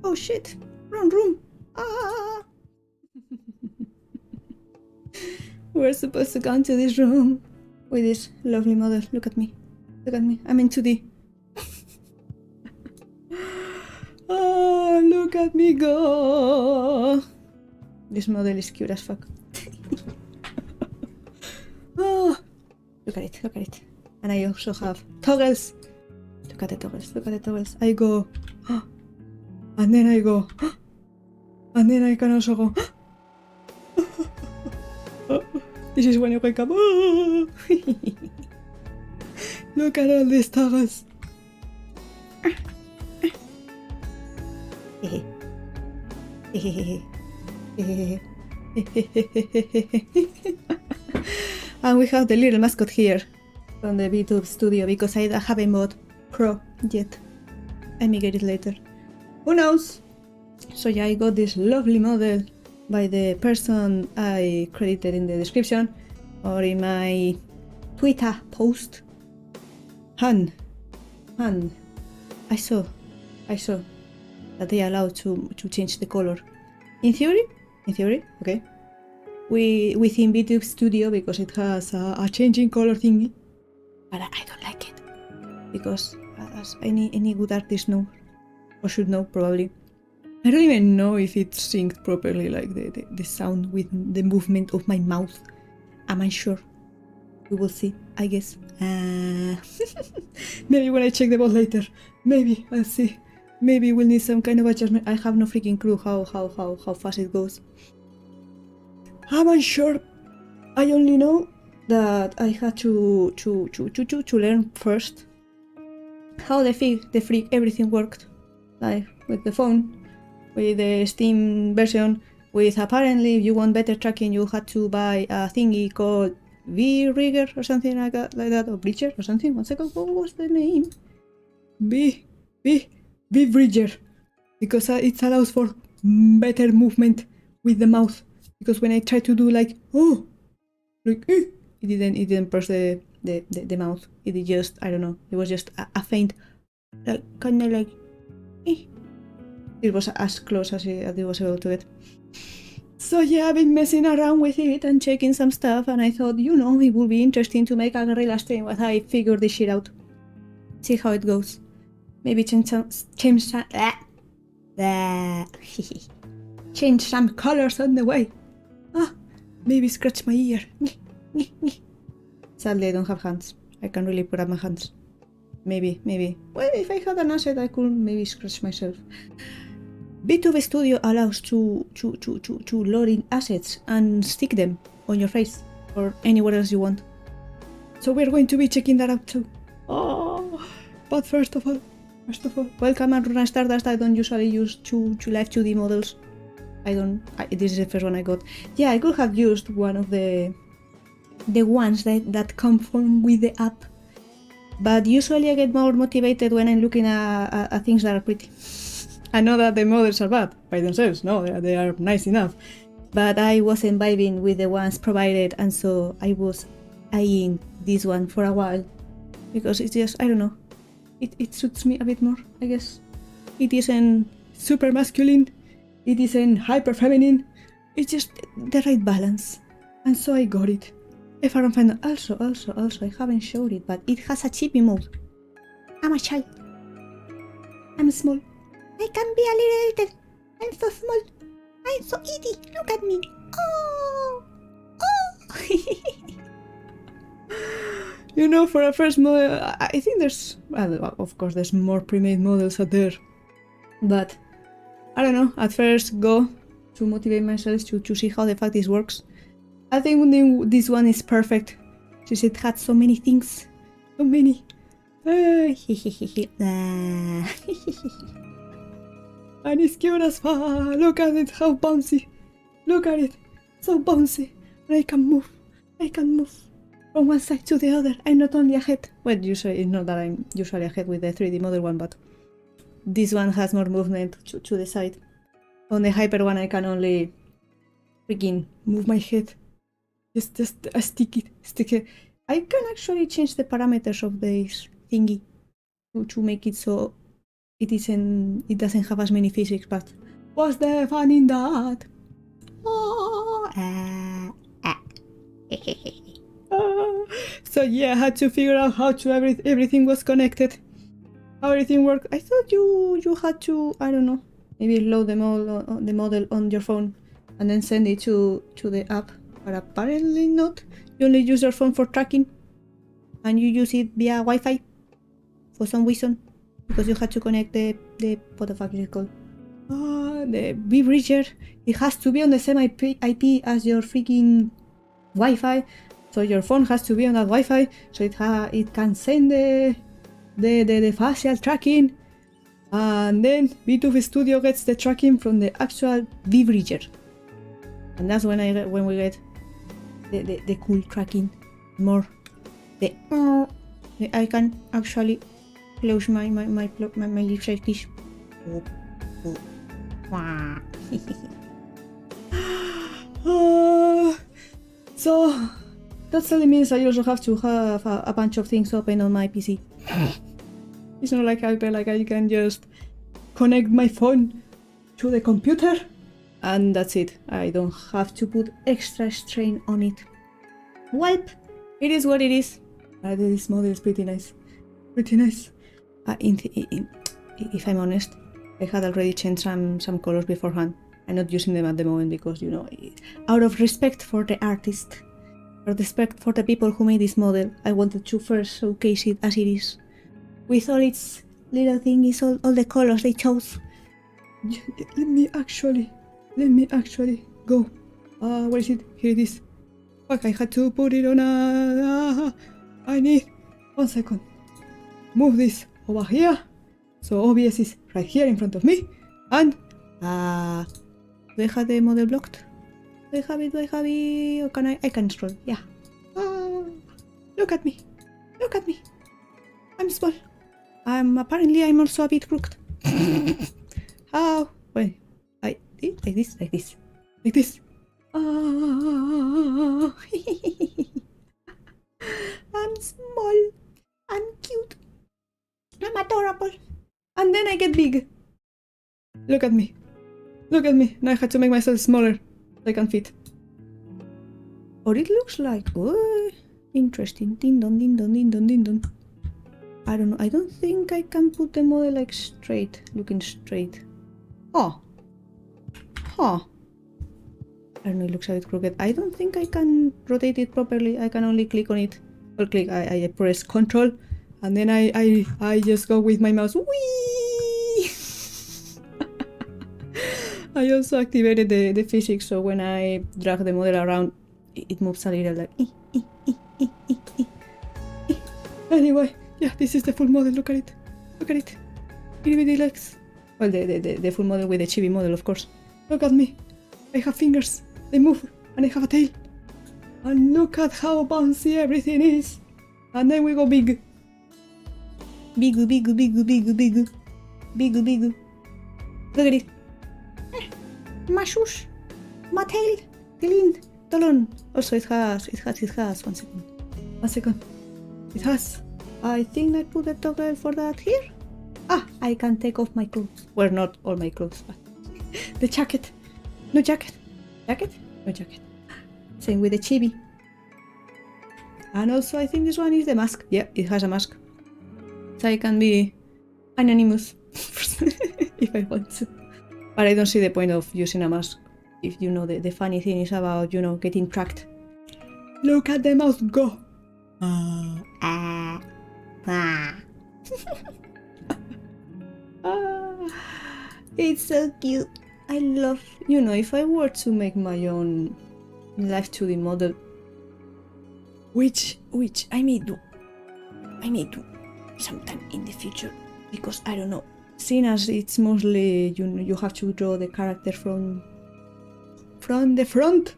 Oh shit! Wrong room! Ah! We're supposed to go into this room with this lovely model. Look at me. Look at me. I'm in 2D. Oh, look at me go! This model is cute as fuck. Oh, look at it, look at it. And I also have toggles. Look at the toggles, look at the toggles. I go, oh, and then I go, oh, and then I can also go. Oh, this is when you wake up. Oh. Look at all these toggles. And we have the little mascot here from the VTube studio because I haven't bought Pro yet. I may get it later. Who knows? So yeah, I got this lovely model by the person I credited in the description or in my Twitter post. Han, I saw that they allow to change the color. In theory, okay. Within VTube Studio because it has a changing color thingy, but I don't like it because as any good artist knows or should know probably. I don't even know if it synced properly, like the sound with the movement of my mouth. Am I sure? We will see, I guess. Maybe when I check the bot later. Maybe, I'll see. Maybe we'll need some kind of adjustment. I have no freaking clue how fast it goes. I'm unsure. I only know that I had to learn first how the freak everything worked. Like with the phone, with the Steam version, with apparently if you want better tracking you had to buy a thingy called V-Rigger or something like that, or Bridger or something. 1 second, what was the name? V-Bridger, because it allows for better movement with the mouth. Because when I tried to do like it didn't press the mouth. It just, I don't know. It was just a faint, like kind of like. It was as close as it was able to get. So yeah, I've been messing around with it and checking some stuff, and I thought, you know, it would be interesting to make a guerrilla stream while I figure this shit out. See how it goes. Maybe change some change some colors on the way. Maybe scratch my ear. Sadly, I don't have hands. I can't really put up my hands. Maybe. Well, if I had an asset, I could maybe scratch myself. VTube Studio allows to load in assets and stick them on your face or anywhere else you want. So we're going to be checking that out too. Oh, but first of all, welcome and Runa Stardust. I don't usually use two Live2D models. This is the first one I got. Yeah, I could have used one of the ones that come from with the app. But usually I get more motivated when I'm looking at things that are pretty. I know that the models are bad by themselves. No, they are nice enough. But I wasn't vibing with the ones provided, and so I was eyeing this one for a while. Because it's just, I don't know. It suits me a bit more, I guess. It isn't super masculine. It isn't hyper feminine. It's just the right balance. And so I got it. If I don't find it, also, I haven't showed it, but it has a chibi mode. I'm a child. I'm small. I can be a little. I'm so small. I'm so itty. Look at me. Oh. You know, for a first model, I think there's, well, of course, there's more pre-made models out there. But I don't know. At first, go to motivate myself to see how the fuck this works. I think this one is perfect, since it had so many things. So many. And it's cute as fuck. Look at it, how bouncy. Look at it, so bouncy. And I can move from one side to the other. I'm not only ahead. Well, usually it's not that I'm usually ahead with the 3D model one, but this one has more movement to the side. On the hyper one, I can only freaking move my head. Just stick it. I can actually change the parameters of this thingy to make it so it doesn't have as many physics, but what's the fun in that? So yeah, I had to figure out how to everything was connected, how everything worked. I thought you had to, I don't know, maybe load the model on your phone and then send it to the app, but apparently not. You only use your phone for tracking, and you use it via Wi-Fi for some reason, because you had to connect the what the fuck is it called? The bridger. It has to be on the same IP as your freaking Wi-Fi, so your phone has to be on that Wi-Fi, so it can send the facial tracking, and then V2 Studio gets the tracking from the actual bridger, and that's when we get the cool tracking. More I can actually close my lips like this. So that still means I also have to have a bunch of things open on my PC. It's not like I can just connect my phone to the computer and that's it. I don't have to put extra strain on it. Well, it is what it is. This model is pretty nice. Pretty nice. If I'm honest, I had already changed some colors beforehand. I'm not using them at the moment because, you know, out of respect for the artist, or respect for the people who made this model, I wanted to first showcase it as it is, with all its little things, all the colors they chose. Let me actually go. Where is it? Here it is. Fuck, I had to put it on I need 1 second. Move this over here. So OBS is right here in front of me. And do I have the model blocked? Do I have it? Or can I can scroll? Yeah. Look at me. Look at me. I'm small. Apparently I'm also a bit crooked. How? Wait. Like this. I'm small. I'm cute. I'm adorable. And then I get big. Look at me. Now I had to make myself smaller so I can fit. Or it looks like... Oh, interesting. Ding dong. I don't know. I don't think I can put the model like straight. Looking straight. Oh. Huh. I don't know, it looks a bit crooked. I don't think I can rotate it properly. I can only click on it. Or click. I press Control. And then I just go with my mouse. Whee! I also activated the physics, so when I drag the model around, it moves a little like... Anyway, yeah, this is the full model. Look at it. Itty bitty legs. Well, the full model with the chibi model, of course. Look at me. I have fingers. They move. And I have a tail. And look at how bouncy everything is. And then we go big. Bigu. Look at it. My shoes. My tail. Talon. Also, it has. 1 second. It has. I think I put a toggle for that here. I can take off my clothes. Well, not all my clothes, but the jacket. No jacket. No jacket. Same with the chibi. And also, I think this one is the mask. Yeah, it has a mask. So I can be anonymous if I want to. But I don't see the point of using a mask if, you know, the funny thing is about, you know, getting tracked. Look at the mouse go. It's so cute. I love, you know, if I were to make my own Live2D model, which I may do sometime in the future, because I don't know, seeing as it's mostly, you know, you have to draw the character from the front,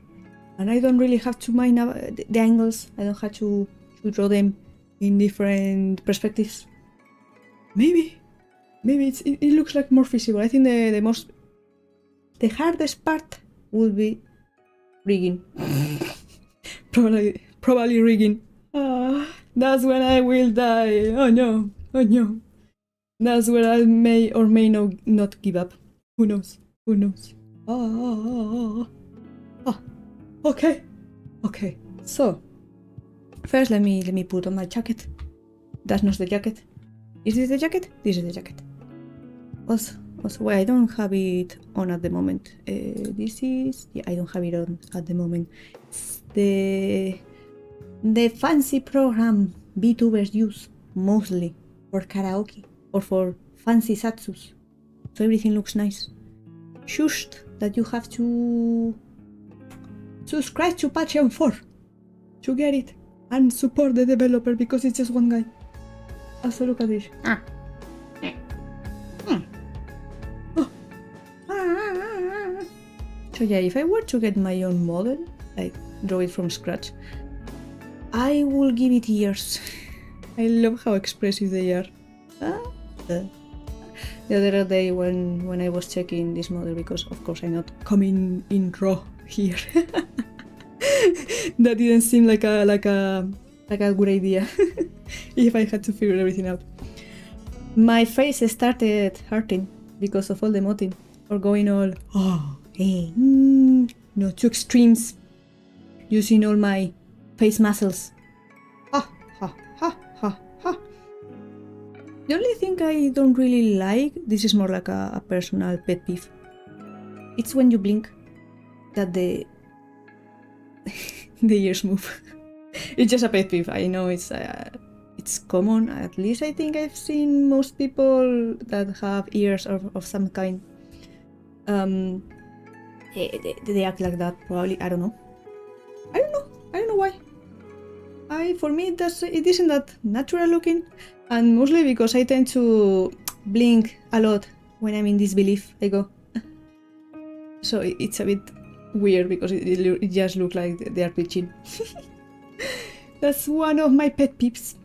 and I don't really have to mind the angles. I don't have to draw them in different perspectives. Maybe it looks like more feasible. I think the hardest part would be rigging. probably rigging. That's when I will die. Oh no. That's where I may or may not give up. Who knows? Who knows? Okay. Okay. So first let me put on my jacket. That's not the jacket. Is this the jacket? This is the jacket. Also, well, I don't have it on at the moment. This is... yeah, I don't have it on at the moment. It's the fancy program VTubers use mostly for karaoke or for fancy satsus. So everything looks nice. Just that you have to subscribe to Patreon for to get it and support the developer because it's just one guy. Also, look at this. So yeah, if I were to get my own model, like draw it from scratch, I will give it ears. I love how expressive they are. The other day when I was checking this model, because of course I'm not coming in raw here. That didn't seem like a good idea. If I had to figure everything out. My face started hurting because of all the modding, or going all hey, no, two extremes, using all my face muscles. The only thing I don't really like, this is more like a personal pet peeve, it's when you blink that the ears move. It's just a pet peeve. I know it's common. At least I think I've seen most people that have ears of some kind. They act like that. Probably. I don't know why. For me, it isn't that natural looking, and mostly because I tend to blink a lot when I'm in disbelief. I go, so it's a bit weird because it just looks like they are twitching. That's one of my pet peeves.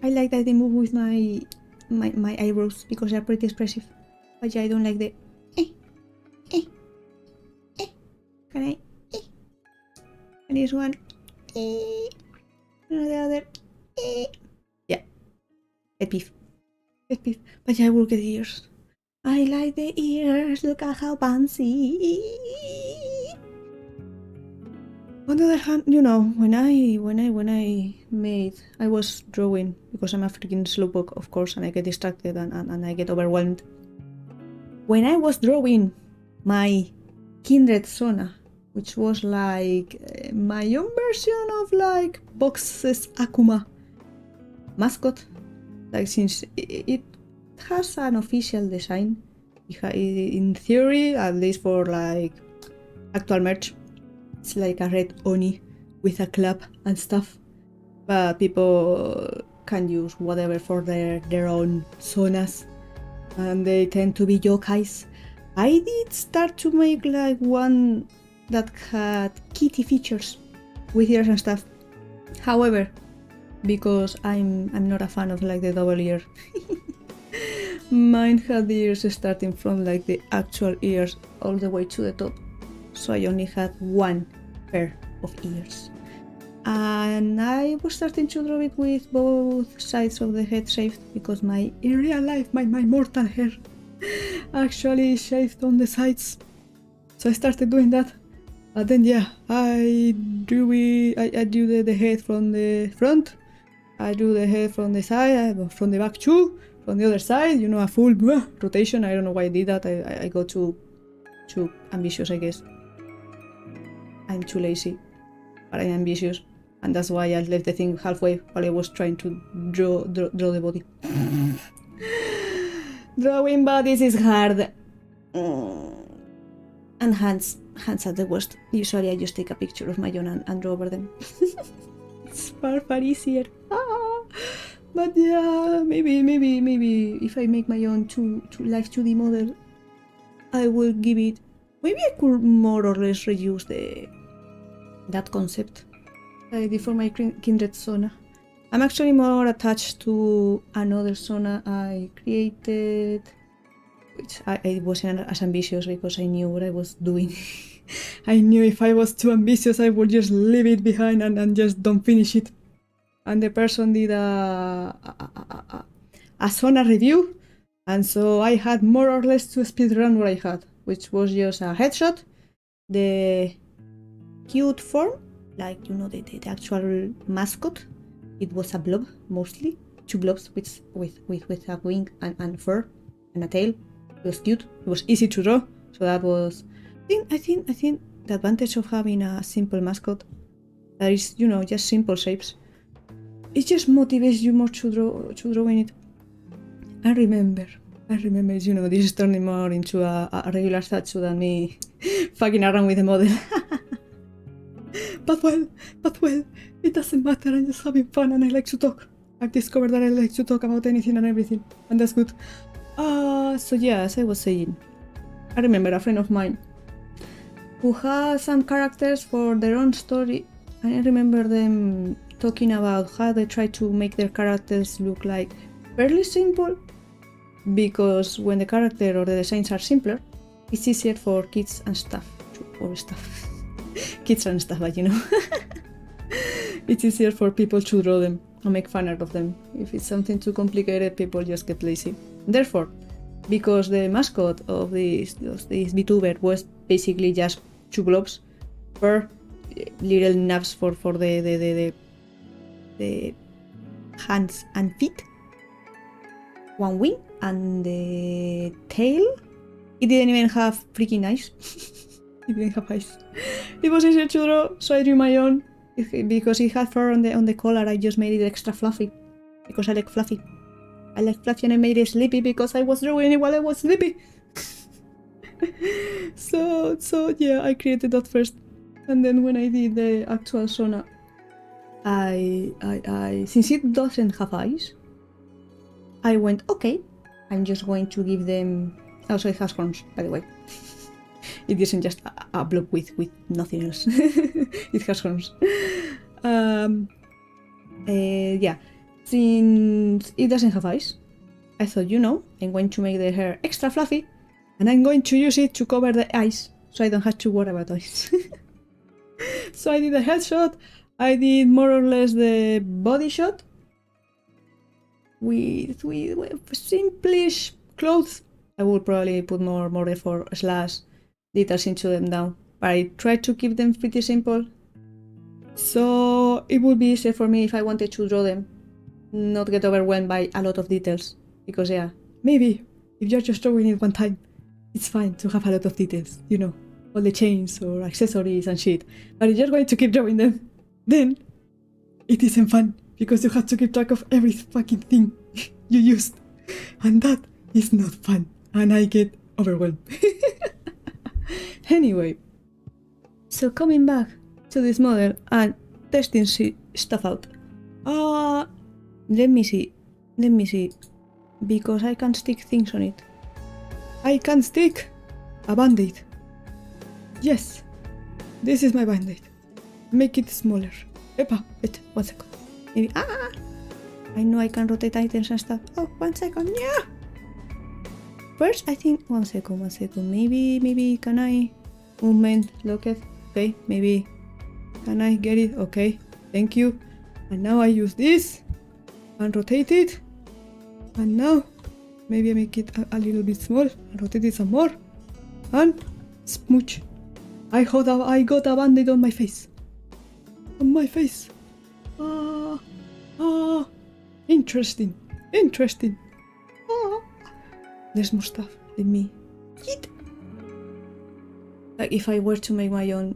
I like that they move with my eyebrows because they're pretty expressive. But yeah, I don't like the Can I? And this one. And the other. Yeah. Pet peeve. Pet peeve. But yeah, I will get ears. I like the ears. Look at how fancy. On the other hand, you know, when I was drawing, because I'm a freaking slowpoke, of course, and I get distracted and I get overwhelmed. When I was drawing my Kindred Sona, which was like my own version of like Box's Akuma mascot, like since it has an official design, in theory, at least for like actual merch, it's like a red Oni with a club and stuff, but people can use whatever for their own sonas, and they tend to be yokais. I did start to make like one that had kitty features with ears and stuff. However, because I'm not a fan of like the double ear, mine had the ears starting from like the actual ears all the way to the top, so I only had one pair of ears. And I was starting to draw it with both sides of the head shaved, because in real life my mortal hair actually shaved on the sides. So I started doing that. But then yeah, I drew the head from the front, I drew the head from the side, from the back too, from the other side, you know, a full rotation. I don't know why I did that. I got too ambitious, I guess. I'm too lazy, but I'm ambitious, and that's why I left the thing halfway while I was trying to draw the body. Drawing bodies is hard. And hands are the worst. Usually I just take a picture of my own and draw over them. It's far easier. But yeah, maybe if I make my own Live2D model, I will give it... Maybe I could more or less reuse that concept I did for my Kindred Sona. I'm actually more attached to another Sona I created, which I wasn't as ambitious because I knew what I was doing. I knew if I was too ambitious I would just leave it behind and just don't finish it. And the person did a a Sona review, and so I had more or less to speedrun what I had, which was just a headshot, the cute form, like, you know, the actual mascot. It was a blob, mostly. 2 blobs with a wing and fur and a tail. It was cute. It was easy to draw, so that was... I think the advantage of having a simple mascot that is, you know, just simple shapes, it just motivates you more to drawing it. I remember, you know, this is turning more into a regular Zatsu than me fucking around with the model. But well, it doesn't matter, I'm just having fun and I like to talk. I've discovered that I like to talk about anything and everything, and that's good. So yeah, as I was saying, I remember a friend of mine who has some characters for their own story, and I remember them talking about how they try to make their characters look like fairly simple, because when the character or the designs are simpler, it's easier for kids and stuff, kids and stuff, but you know, it's easier for people to draw them and make fan art of them. If it's something too complicated, people just get lazy. Therefore, because the mascot of this VTuber was basically just 2 blobs per little nubs for the hands and feet, 1 wing, and the tail, it didn't even have freaking eyes. It didn't have eyes. It was easier to draw, so I drew my own. Because it had fur on the collar, I just made it extra fluffy, because I like fluffy. And I made it sleepy because I was drawing it while I was sleepy. So yeah, I created that first, and then when I did the actual Sona, I since it doesn't have eyes, I went, okay, I'm just going to give them... Also, it has horns, by the way. It isn't just a blob with nothing else. It has horns. Yeah, since it doesn't have eyes, I thought, you know, I'm going to make the hair extra fluffy, and I'm going to use it to cover the eyes, so I don't have to worry about eyes. So I did a headshot, I did more or less the body shot, with simplish clothes. I will probably put more effort / details into them now, but I tried to keep them pretty simple, so it would be easier for me if I wanted to draw them, not get overwhelmed by a lot of details, because yeah, maybe if you're just drawing it one time, it's fine to have a lot of details, you know, all the chains or accessories and shit, but if you're going to keep drawing them, then it isn't fun, because you have to keep track of every fucking thing you used, and that is not fun, and I get overwhelmed. Anyway, so coming back to this model and testing stuff out. Let me see, because I can stick things on it. I can stick a band-aid. Yes, this is my band-aid. Make it smaller. Epa, wait, 1 second. Maybe, I know I can rotate items and stuff. Oh, 1 second, yeah! First, I think, 1 second, maybe, can I movement, lock it? Okay, maybe, can I get it? Okay, thank you. And now I use this, and rotate it, and now, maybe I make it a little bit small, and rotate it some more, and smooch. I got a band-aid on my face. Interesting. There's more stuff in me. Like, if I were to make my own,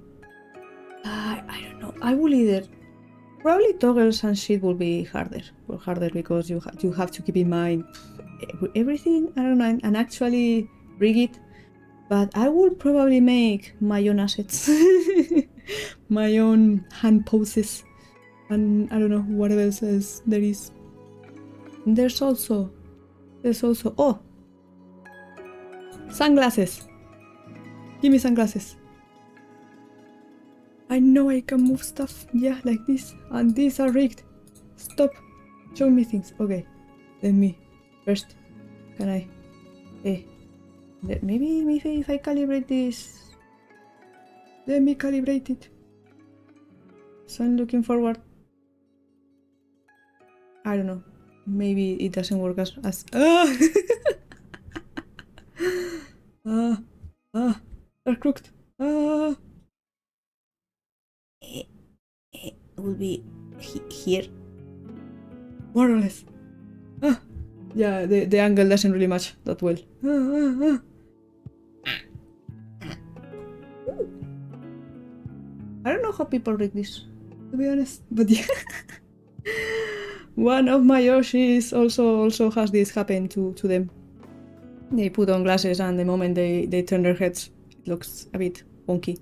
I don't know, I will either, probably toggles and shit will be harder because you have to keep in mind everything, I don't know, and actually rig it, but I will probably make my own assets, my own hand poses, and I don't know what else there is. There's also, oh, sunglasses. Give me sunglasses. I know I can move stuff, yeah, like this, and these are rigged. Stop, show me things. Okay, let me, first, can I, maybe if I calibrate this, let me calibrate it. So I'm looking forward. I don't know. maybe it doesn't work as they're crooked. It will be here, more or less. Yeah, the angle doesn't really match that well. I don't know how people read this, to be honest, but yeah. One of my Yoshis also has this happen to them. They put on glasses and the moment they turn their heads, it looks a bit wonky.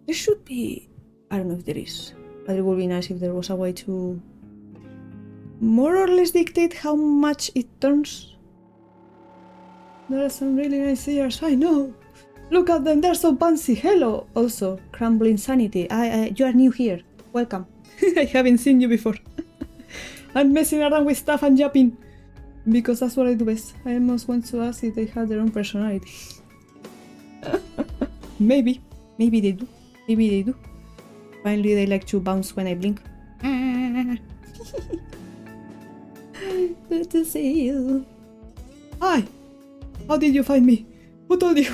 There should be, I don't know if there is, but it would be nice if there was a way to more or less dictate how much it turns. There are some really nice ears, I know. Look at them, they're so bouncy. Hello. Also, crumbling sanity. You are new here. Welcome. I haven't seen you before. I'm messing around with stuff and jumping. Because that's what I do best. I almost want to ask if they have their own personality. Maybe. Maybe they do. Maybe they do. Finally, they like to bounce when I blink. Good to see you. Hi. How did you find me? Who told you?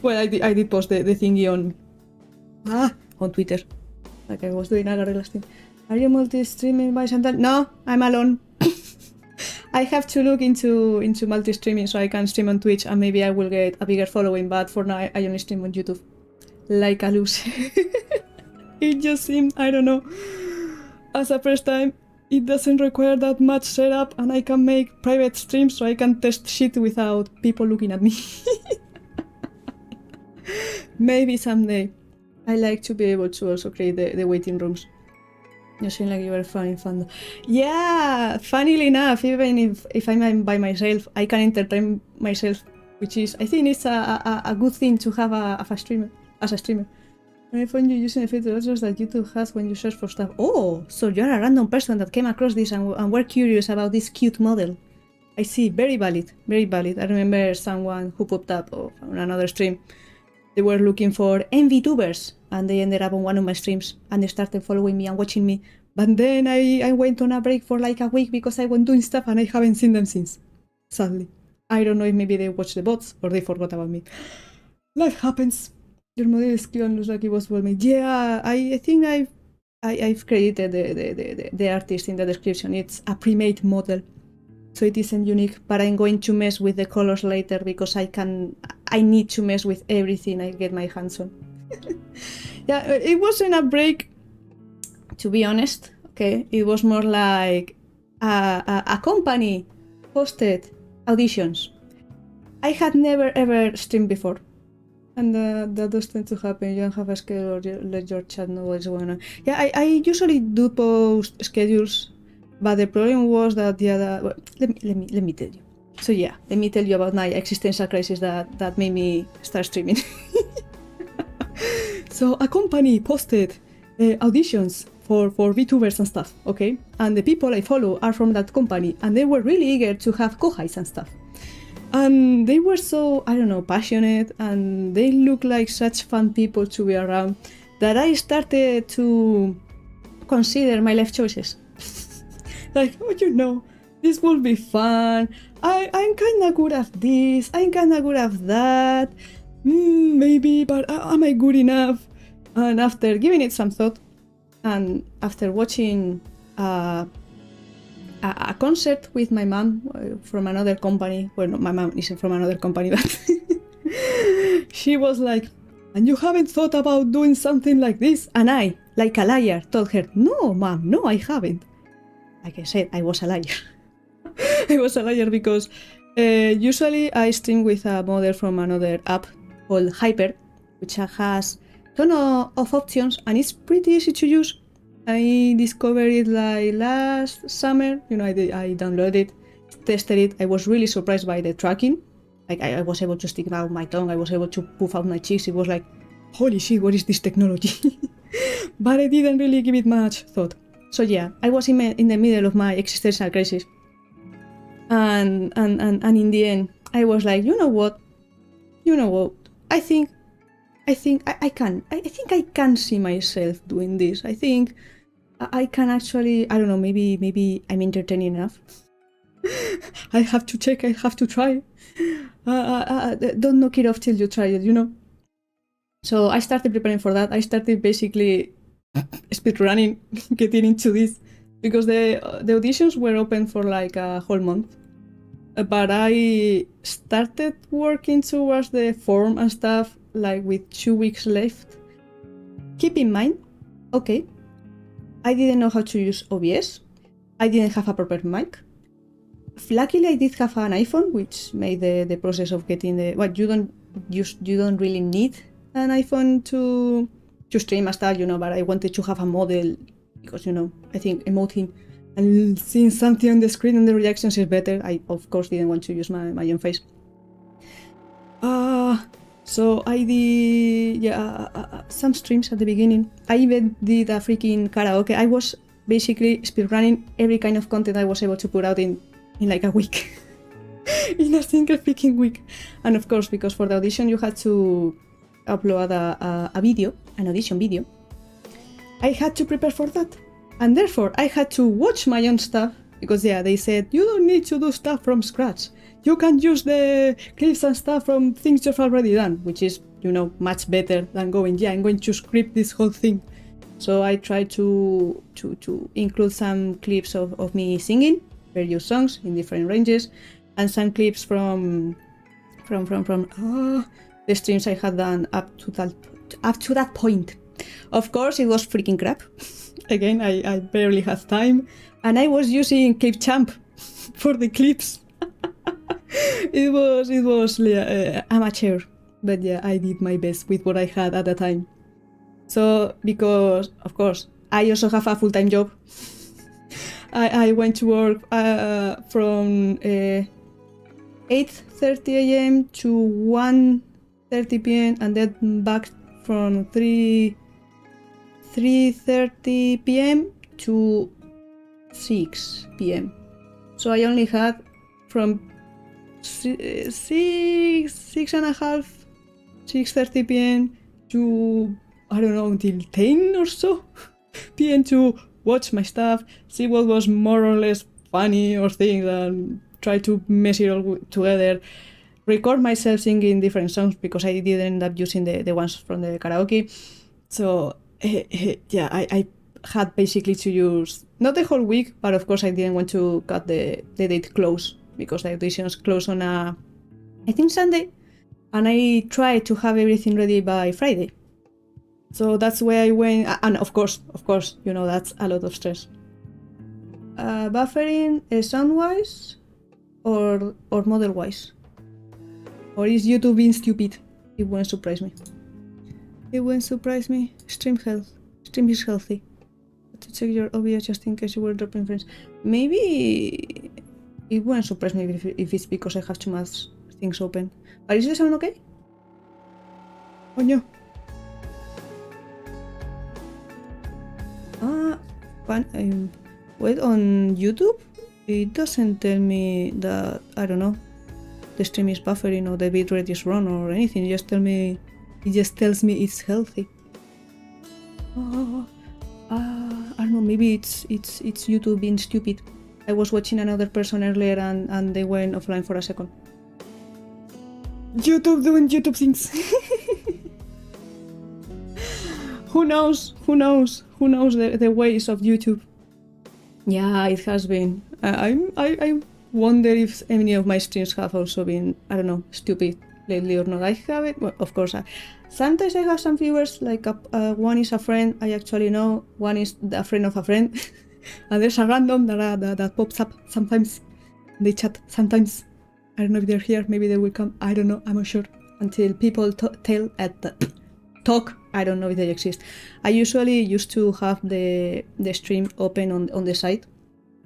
Well, I did post the thingy on Twitter, like I was doing a Guerrilla's thing. Are you multi-streaming by Chantal? No, I'm alone. I have to look into multi-streaming so I can stream on Twitch and maybe I will get a bigger following, but for now I only stream on YouTube. Like a loser. It just seemed, I don't know, as a first time, it doesn't require that much setup and I can make private streams so I can test shit without people looking at me. Maybe someday. I like to be able to also create the waiting rooms. You seem like you were fun. Yeah, funnily enough, even if I'm by myself, I can entertain myself, which is, I think it's a good thing to have as a streamer. I find you using the filters that YouTube has when you search for stuff. Oh, so you're a random person that came across this and were curious about this cute model. I see, very valid, very valid. I remember someone who popped up on another stream. They were looking for MVTubers and they ended up on one of my streams and they started following me and watching me. But then I went on a break for like a week because I went doing stuff and I haven't seen them since. Sadly. I don't know if maybe they watched the bots or they forgot about me. Life happens. Your model is cute and looks like it was well made. Yeah, I think I've created the artist in the description. It's a premade model, so it isn't unique. But I'm going to mess with the colors later because I need to mess with everything I get my hands on. Yeah, it wasn't a break, to be honest. Okay, it was more like a company posted auditions. I had never ever streamed before. And that does tend to happen. You don't have a schedule or you let your chat know what's going on. Yeah, I usually do post schedules, but the problem was that the other... Well, let me tell you. So yeah, let me tell you about my existential crisis that made me start streaming. So a company posted auditions for VTubers and stuff, okay? And the people I follow are from that company, and they were really eager to have kohais and stuff. And they were so, I don't know, passionate, and they look like such fun people to be around that I started to consider my life choices. Like, oh, you know, this will be fun. I'm kind of good at this. I'm kind of good at that. Maybe, but am I good enough? And after giving it some thought, and after watching a concert with my mom from another company. Well, no, my mom isn't from another company, but she was like, and you haven't thought about doing something like this? And I, like a liar, told her, no, mom, no, I haven't. Like I said, I was a liar. I was a liar because usually I stream with a model from another app called Hyper, which has a ton of options and it's pretty easy to use. I discovered it like last summer, you know, I downloaded it, tested it. I was really surprised by the tracking. Like I was able to stick out my tongue, I was able to puff out my cheeks. It was like, holy shit, what is this technology? But I didn't really give it much thought. So yeah, I was in the middle of my existential crisis. And in the end, I was like, you know what? I think I can see myself doing this. I think I can actually, I don't know, maybe I'm entertaining enough. I have to check, I have to try. Don't knock it off till you try it, you know? So I started preparing for that. I started basically speedrunning, getting into this, because the auditions were open for like a whole month. But I started working towards the form and stuff like with 2 weeks left. Keep in mind, okay, I didn't know how to use OBS. I didn't have a proper mic. Luckily, I did have an iPhone, which made the process of getting the... Well, you don't really need an iPhone to stream and stuff, you know, but I wanted to have a model because, you know, I think emoting and seeing something on the screen and the reactions is better. I, of course, didn't want to use my own face. So I did some streams at the beginning. I even did a freaking karaoke. I was basically speedrunning every kind of content I was able to put out in like a week. In a single freaking week. And of course, because for the audition you had to upload a video, an audition video, I had to prepare for that. And therefore, I had to watch my own stuff, because they said, you don't need to do stuff from scratch. You can use the clips and stuff from things you've already done, which is, you know, much better than going, I'm going to script this whole thing. So I tried to include some clips of me singing various songs in different ranges, and some clips from the streams I had done up to that point. Of course, it was freaking crap. Again, I barely had time, and I was using Clipchamp for the clips. It was amateur, but yeah, I did my best with what I had at the time. So, because of course I also have a full-time job, I went to work from 8:30 a.m. to 1:30 p.m. and then back from 3:30 p.m. to 6 p.m. So I only had from 6:30 p.m. to, I don't know, until 10 or so p.m. to watch my stuff, see what was more or less funny or things, and try to mess it all together. Record myself singing different songs, because I didn't end up using the ones from the karaoke. So yeah, I had basically to use not the whole week, but of course I didn't want to cut the date close, because the auditions close on I think Sunday, and I tried to have everything ready by Friday. So that's where I went, and of course, you know, that's a lot of stress. Buffering sound-wise or model-wise? Or is YouTube being stupid? It won't surprise me. Stream is healthy. To check your OBS just in case you were dropping frames. Maybe it won't surprise me if it's because I have too much things open. But is the sound okay? Oh no. Wait, on YouTube it doesn't tell me that, I don't know, the stream is buffering or the bitrate is wrong or anything. It just tells me it's healthy. I don't know, maybe it's YouTube being stupid. I was watching another person earlier and they went offline for a second. YouTube doing YouTube things. Who knows the ways of YouTube? Yeah, it has been. I wonder if any of my streams have also been, I don't know, stupid lately or not. I have it, well, of course. Sometimes I have some viewers, like one is a friend I actually know, one is a friend of a friend, and there's a random that pops up sometimes. They chat sometimes. I don't know if they're here, maybe they will come, I don't know, I'm not sure. Until people talk, I don't know if they exist. I usually used to have the stream open on the side,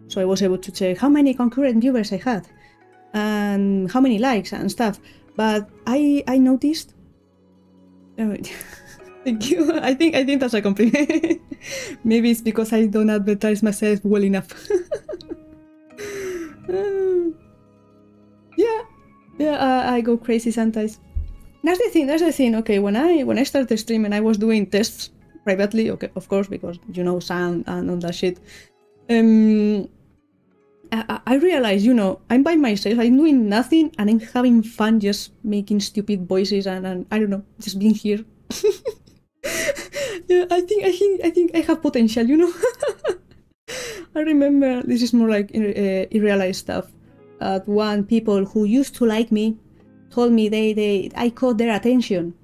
so I was able to check how many concurrent viewers I had and how many likes and stuff. But I noticed. Thank you. I think that's a compliment. Maybe it's because I don't advertise myself well enough. I go crazy sometimes. That's the thing. Okay, when I started streaming, I was doing tests privately, okay, of course, because you know, sound and all that shit. I realize, you know, I'm by myself, I'm doing nothing, and I'm having fun just making stupid voices and I don't know, just being here. Yeah, I think I have potential, you know. I remember, this is more like irrealized stuff. One people who used to like me told me I caught their attention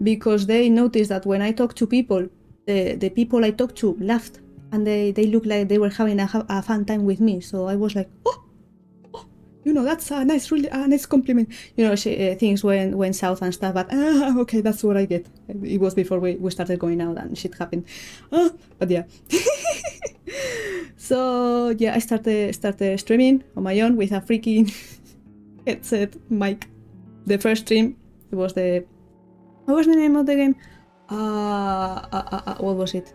because they noticed that when I talk to people, the people I talked to laughed and they looked like they were having a fun time with me. So I was like, oh, you know, that's a nice, really nice compliment. You know, things went south and stuff, but okay, that's what I get. It was before we started going out and shit happened. But yeah. So yeah, I started streaming on my own with a freaking headset mic. The first stream, it was what was the name of the game? What was it?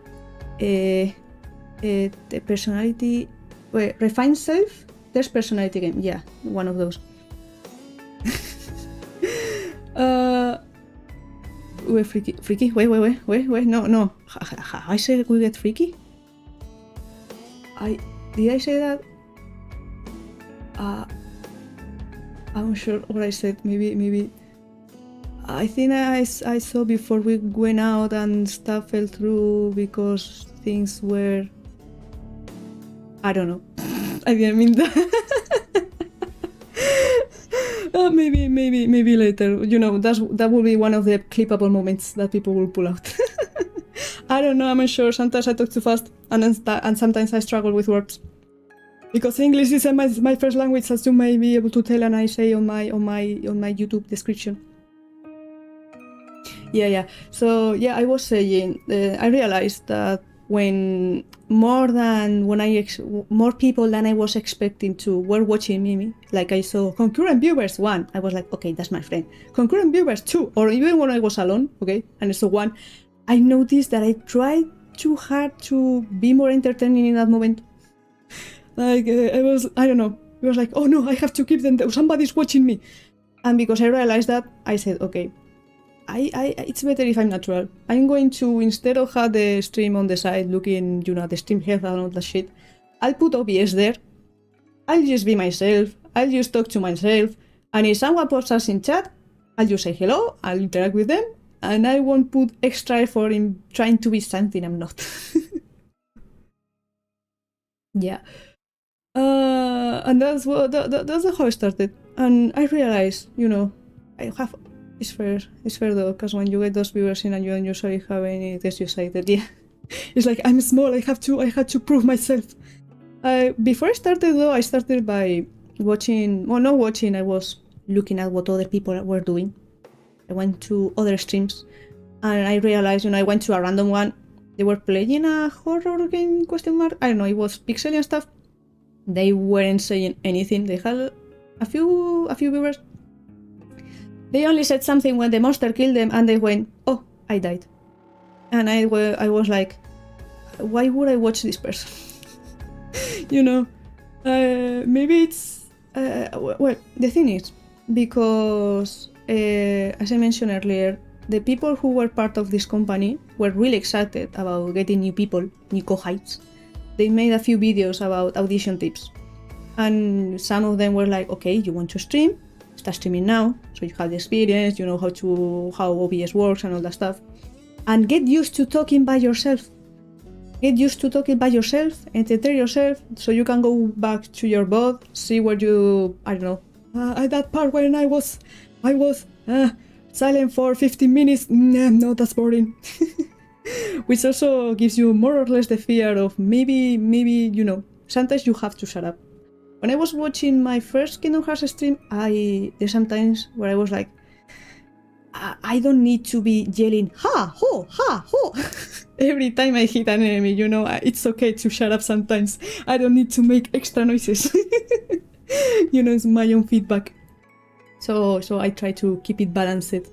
The personality, refined self. There's personality game. Yeah, one of those. We're freaky. Wait. No. I said we get freaky. Did I say that? I'm not sure what I said. Maybe. I think I saw before we went out and stuff fell through because things were. I don't know. I didn't mean that. Maybe later. You know, that will be one of the clippable moments that people will pull out. I don't know. I'm not sure. Sometimes I talk too fast, and sometimes I struggle with words because English is my first language, as you may be able to tell, and I say on my YouTube description. Yeah. So yeah, I was saying. I realized that when more people than I was expecting to were watching me, like I saw concurrent viewers 1, I was like, okay, that's my friend. Concurrent viewers 2, or even when I was alone, okay, and so 1, I noticed that I tried too hard to be more entertaining in that moment. Like I don't know, it was like, oh no, I have to keep them, somebody's watching me. And because I realized that, I said, okay, it's better if I'm natural. I'm going to, instead of have the stream on the side looking, you know, the stream health and all that shit, I'll put OBS there. I'll just be myself. I'll just talk to myself. And if someone pops us in chat, I'll just say hello, I'll interact with them, and I won't put extra effort in trying to be something I'm not. Yeah. And that's how I started. And I realized, you know, it's fair though, because when you get those viewers in and you don't usually have any test you say that, yeah. It's like, I'm small, I had to prove myself. Before I started though, I started by watching, well, not watching, I was looking at what other people were doing. I went to other streams and I realized, you know, I went to a random one. They were playing a horror game, ? I don't know, it was pixely and stuff. They weren't saying anything. They had a few viewers. They only said something when the monster killed them and they went, oh, I died. And I was like, why would I watch this person? You know, maybe it's, well, the thing is, because, as I mentioned earlier, the people who were part of this company were really excited about getting new people, new co-heights. They made a few videos about audition tips. And some of them were like, okay, you want to stream? Start streaming now, so you have the experience, you know how OBS works and all that stuff. And get used to talking by yourself. Get used to talking by yourself, entertain yourself, so you can go back to your bot, see where you, I don't know, at that part when I was silent for 15 minutes, no, that's boring. Which also gives you more or less the fear of maybe, you know, sometimes you have to shut up. When I was watching my first Kingdom Hearts stream, there's sometimes where I was like, I don't need to be yelling, ha, ho, every time I hit an enemy, you know, it's okay to shut up sometimes. I don't need to make extra noises. You know, it's my own feedback. So I try to keep it balanced,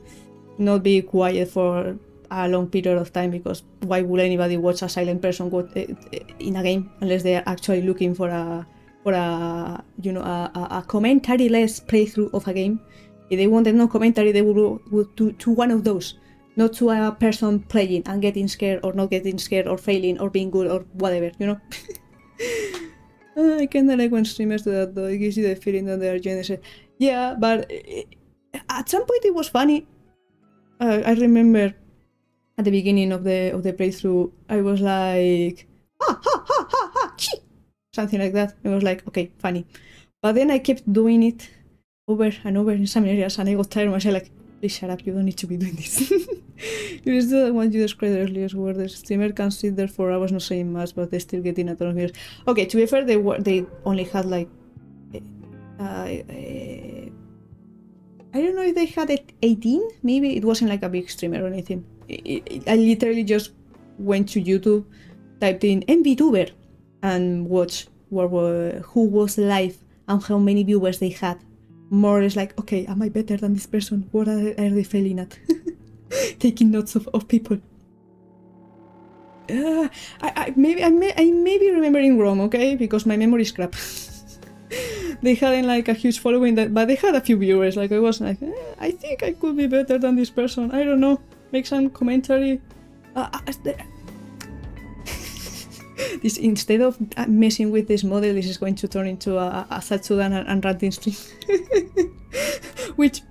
not be quiet for a long period of time, because why would anybody watch a silent person in a game unless they are actually looking for a commentary-less playthrough of a game? If they wanted no commentary, they would do to one of those. not to a person playing and getting scared or not getting scared or failing or being good or whatever, you know? I kinda like when streamers do that though, it gives you the feeling that they are genuine. Yeah, but at some point it was funny. I remember at the beginning of the playthrough, I was like, ha ha ha ha ha, chi! Something like that. It was like, okay, funny. But then I kept doing it over and over in some areas, and I got tired of myself, like, please shut up, you don't need to be doing this. It is the one you described earlier, where the streamer can sit there for hours not saying much, but they still getting a ton of views. Okay, to be fair, they only had like... I don't know if they had 18, maybe. It wasn't like a big streamer or anything. I literally just went to YouTube, typed in MVTuber, and watched who was live and how many viewers they had. More or less like, okay, am I better than this person? What are they failing at? Taking notes of people. I may be remembering wrong, okay? Because my memory is crap. They hadn't like a huge following, but they had a few viewers. Like I was like, I think I could be better than this person. I don't know. Make some commentary. This, instead of messing with this model, this is going to turn into a Zatsudan and ranting stream. Which,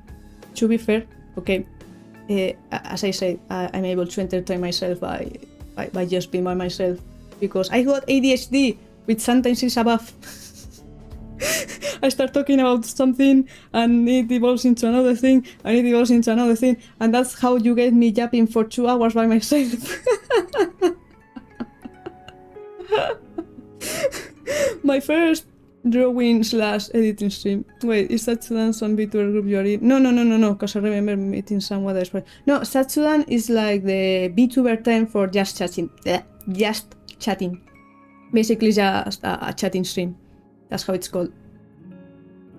to be fair, okay, as I said, I'm able to entertain myself by just being by myself, because I got ADHD with sentences above. I start talking about something and it evolves into another thing and it evolves into another thing, and that's how you get me yapping for 2 hours by myself. My first drawing/editing stream. Wait, is Zatsudan some VTuber group you are in? No, because I remember meeting someone else. No, Zatsudan is like the VTuber term for just chatting. Just chatting. Basically just a chatting stream. That's how it's called.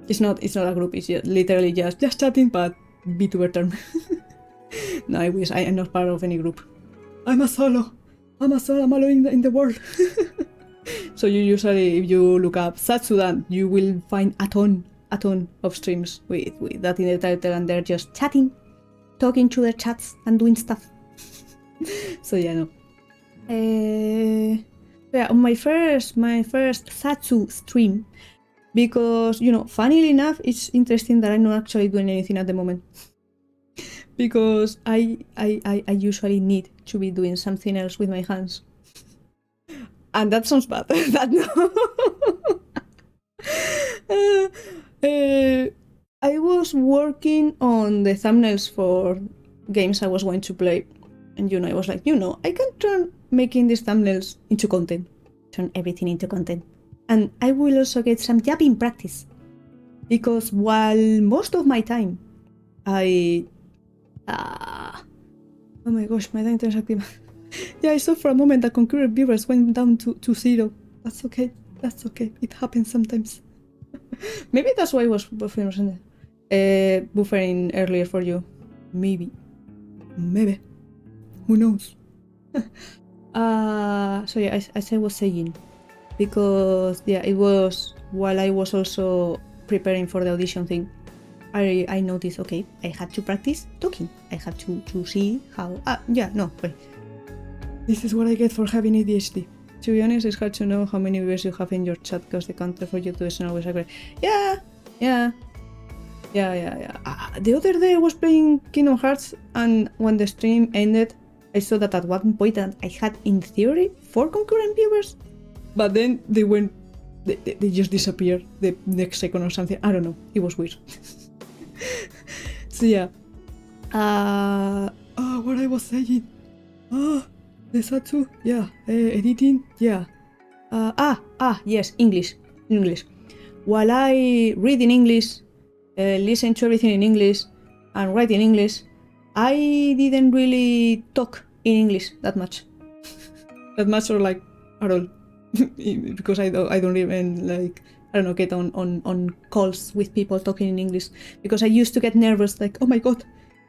It's not a group, it's just literally just chatting, but VTuber term. No, I wish. I am not part of any group. I'm a solo. I'm alone in the world. So you usually, if you look up Zatsudan, you will find a ton of streams with that in the title, and they're just chatting, talking to their chats and doing stuff. So yeah, no. Yeah, on my first Zatsu stream, because, you know, funnily enough, it's interesting that I'm not actually doing anything at the moment. Because I usually need to be doing something else with my hands. And that sounds bad. That no. I was working on the thumbnails for games I was going to play. And, you know, I was like, you know, I can turn making these thumbnails into content. Turn everything into content. And I will also get some yapping practice. Because while most of my time oh my gosh, my data is active. Yeah, I saw for a moment that concurrent viewers went down to 0. That's okay. It happens sometimes. Maybe that's why I was buffering earlier for you. Maybe. Who knows? So yeah, as I was saying, because yeah, it was while I was also preparing for the audition thing, I noticed, okay, I had to practice talking. I had to see how... wait. This is what I get for having ADHD. To be honest, it's hard to know how many viewers you have in your chat, because the counter for YouTube isn't always accurate. Yeah. The other day I was playing Kingdom Hearts, and when the stream ended, I saw that at one point I had, in theory, 4 concurrent viewers. But then they just disappeared the next second or something. I don't know. It was weird. So yeah. What I was saying. The Zatsu, yeah. Editing, yeah. Yes, English. While I read in English, listen to everything in English, and write in English, I didn't really talk in English that much. Or like at all. Because I don't even like, I don't know, get on calls with people talking in English, because I used to get nervous, like, oh my god,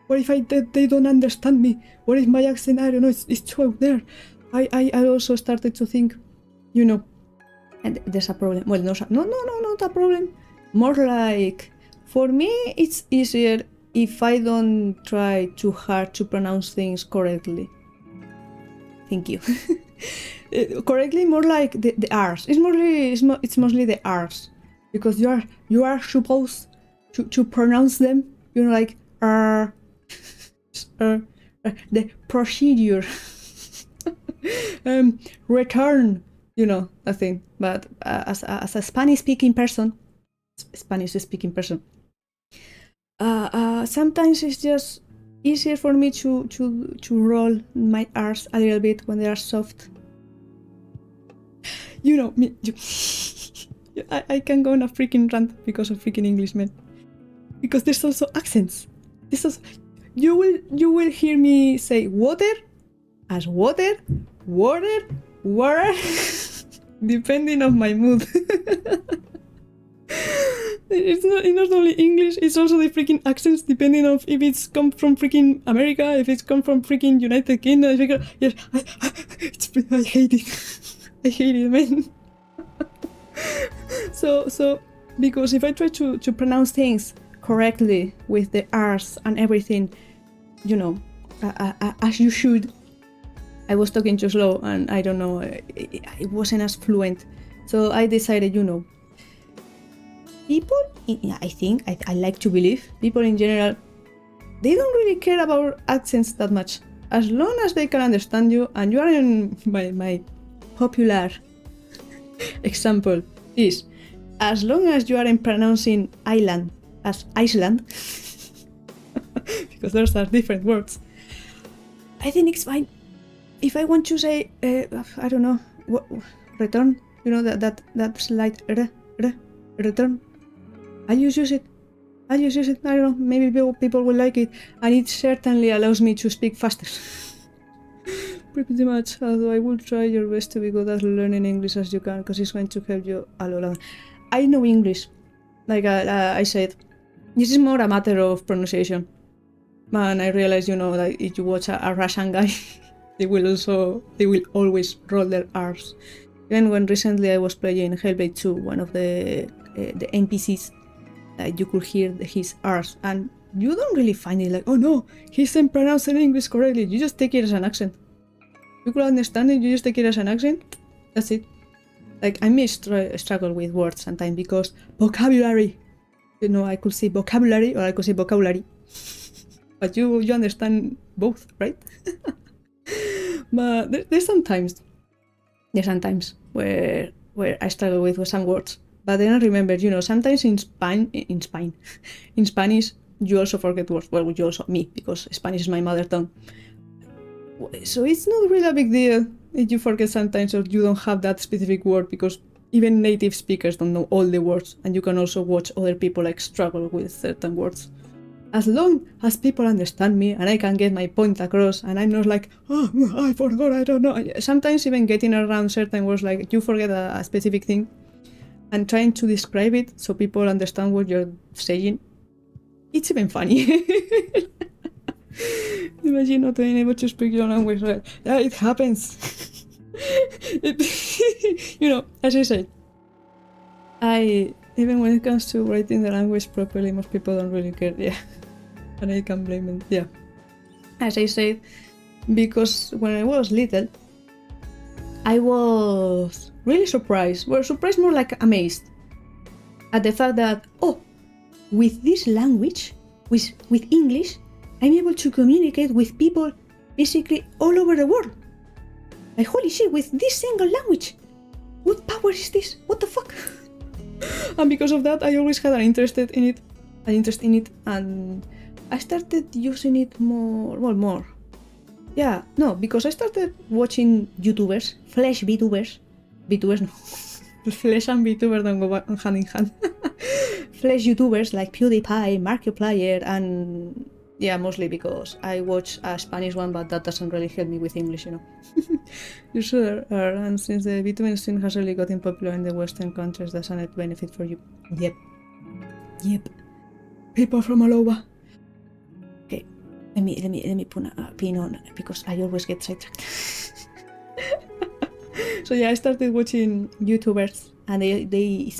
what if they don't understand me? What if my accent, I don't know, it's too out there? I also started to think, you know, and there's a problem. Well, not a problem. More like, for me, it's easier if I don't try too hard to pronounce things correctly. Thank you. Correctly, more like the R's. It's mostly the R's, because you are supposed to pronounce them. You know, like the procedure, return. You know, that thing. But as a Spanish-speaking person, sometimes it's just easier for me to roll my R's a little bit when they are soft. You know, I can go on a freaking rant because of freaking English, man. Because there's also accents. You will hear me say water as water, water, depending on my mood. It's not only English, it's also the freaking accents, depending on if it's come from freaking America, if it's come from freaking United Kingdom. Yes, I hate it. I hate it, man. So because if I try to pronounce things correctly with the R's and everything, you know, as you should, I was talking too slow and I don't know, it wasn't as fluent. So I decided, you know, people, I think, I like to believe, people in general, they don't really care about accents that much. As long as they can understand you, and you are in my popular example is, as long as you aren't pronouncing island as Iceland, because those are different words, I think it's fine. If I want to say, I don't know, return, you know, that slight return, I just use it. I don't know, maybe people will like it, and it certainly allows me to speak faster. Pretty much, although I will try your best to be good at learning English as you can, because it's going to help you a lot. I know English, like I said, this is more a matter of pronunciation. And I realize, you know, like if you watch a Russian guy, they will always roll their R's. Even when recently I was playing Hellblade 2, one of the NPCs, you could hear his R's, and you don't really find it like, oh no, he's pronouncing English correctly. You just take it as an accent. You could understand it, you just take it as an accent. That's it. Like, I may struggle with words sometimes because vocabulary. You know, I could say vocabulary or I could say vocabulary. But you understand both, right? But there's sometimes where I struggle with some words. But then I remember, you know, sometimes in Spanish, you also forget words. Well, you also, me, because Spanish is my mother tongue. So it's not really a big deal if you forget sometimes or you don't have that specific word, because even native speakers don't know all the words, and you can also watch other people like struggle with certain words. As long as people understand me and I can get my point across and I'm not like, oh, I forgot, I don't know. Sometimes even getting around certain words, like you forget a specific thing and trying to describe it so people understand what you're saying, it's even funny. Imagine not being able to speak your language, right? Yeah, it happens. You know, as I said, even when it comes to writing the language properly, most people don't really care, yeah. And I can't blame them, yeah. As I said, because when I was little, I was really surprised. Well, surprised more like amazed at the fact that, oh, with this language, with English, I'm able to communicate with people basically all over the world. Like, holy shit, with this single language! What power is this? What the fuck? And because of that, I always had an interest in it, and I started using it more. Yeah, no, because I started watching YouTubers, Flash VTubers no, Flash and VTuber don't go hand in hand. Flash YouTubers like PewDiePie, Markiplier, and yeah, mostly because I watch a Spanish one, but that doesn't really help me with English, you know. You sure are, and since the VTuber scene has really gotten popular in the Western countries, that's a net benefit for you. Yep. People from all over. Okay, let me put a pin on, because I always get sidetracked. So yeah, I started watching YouTubers, and they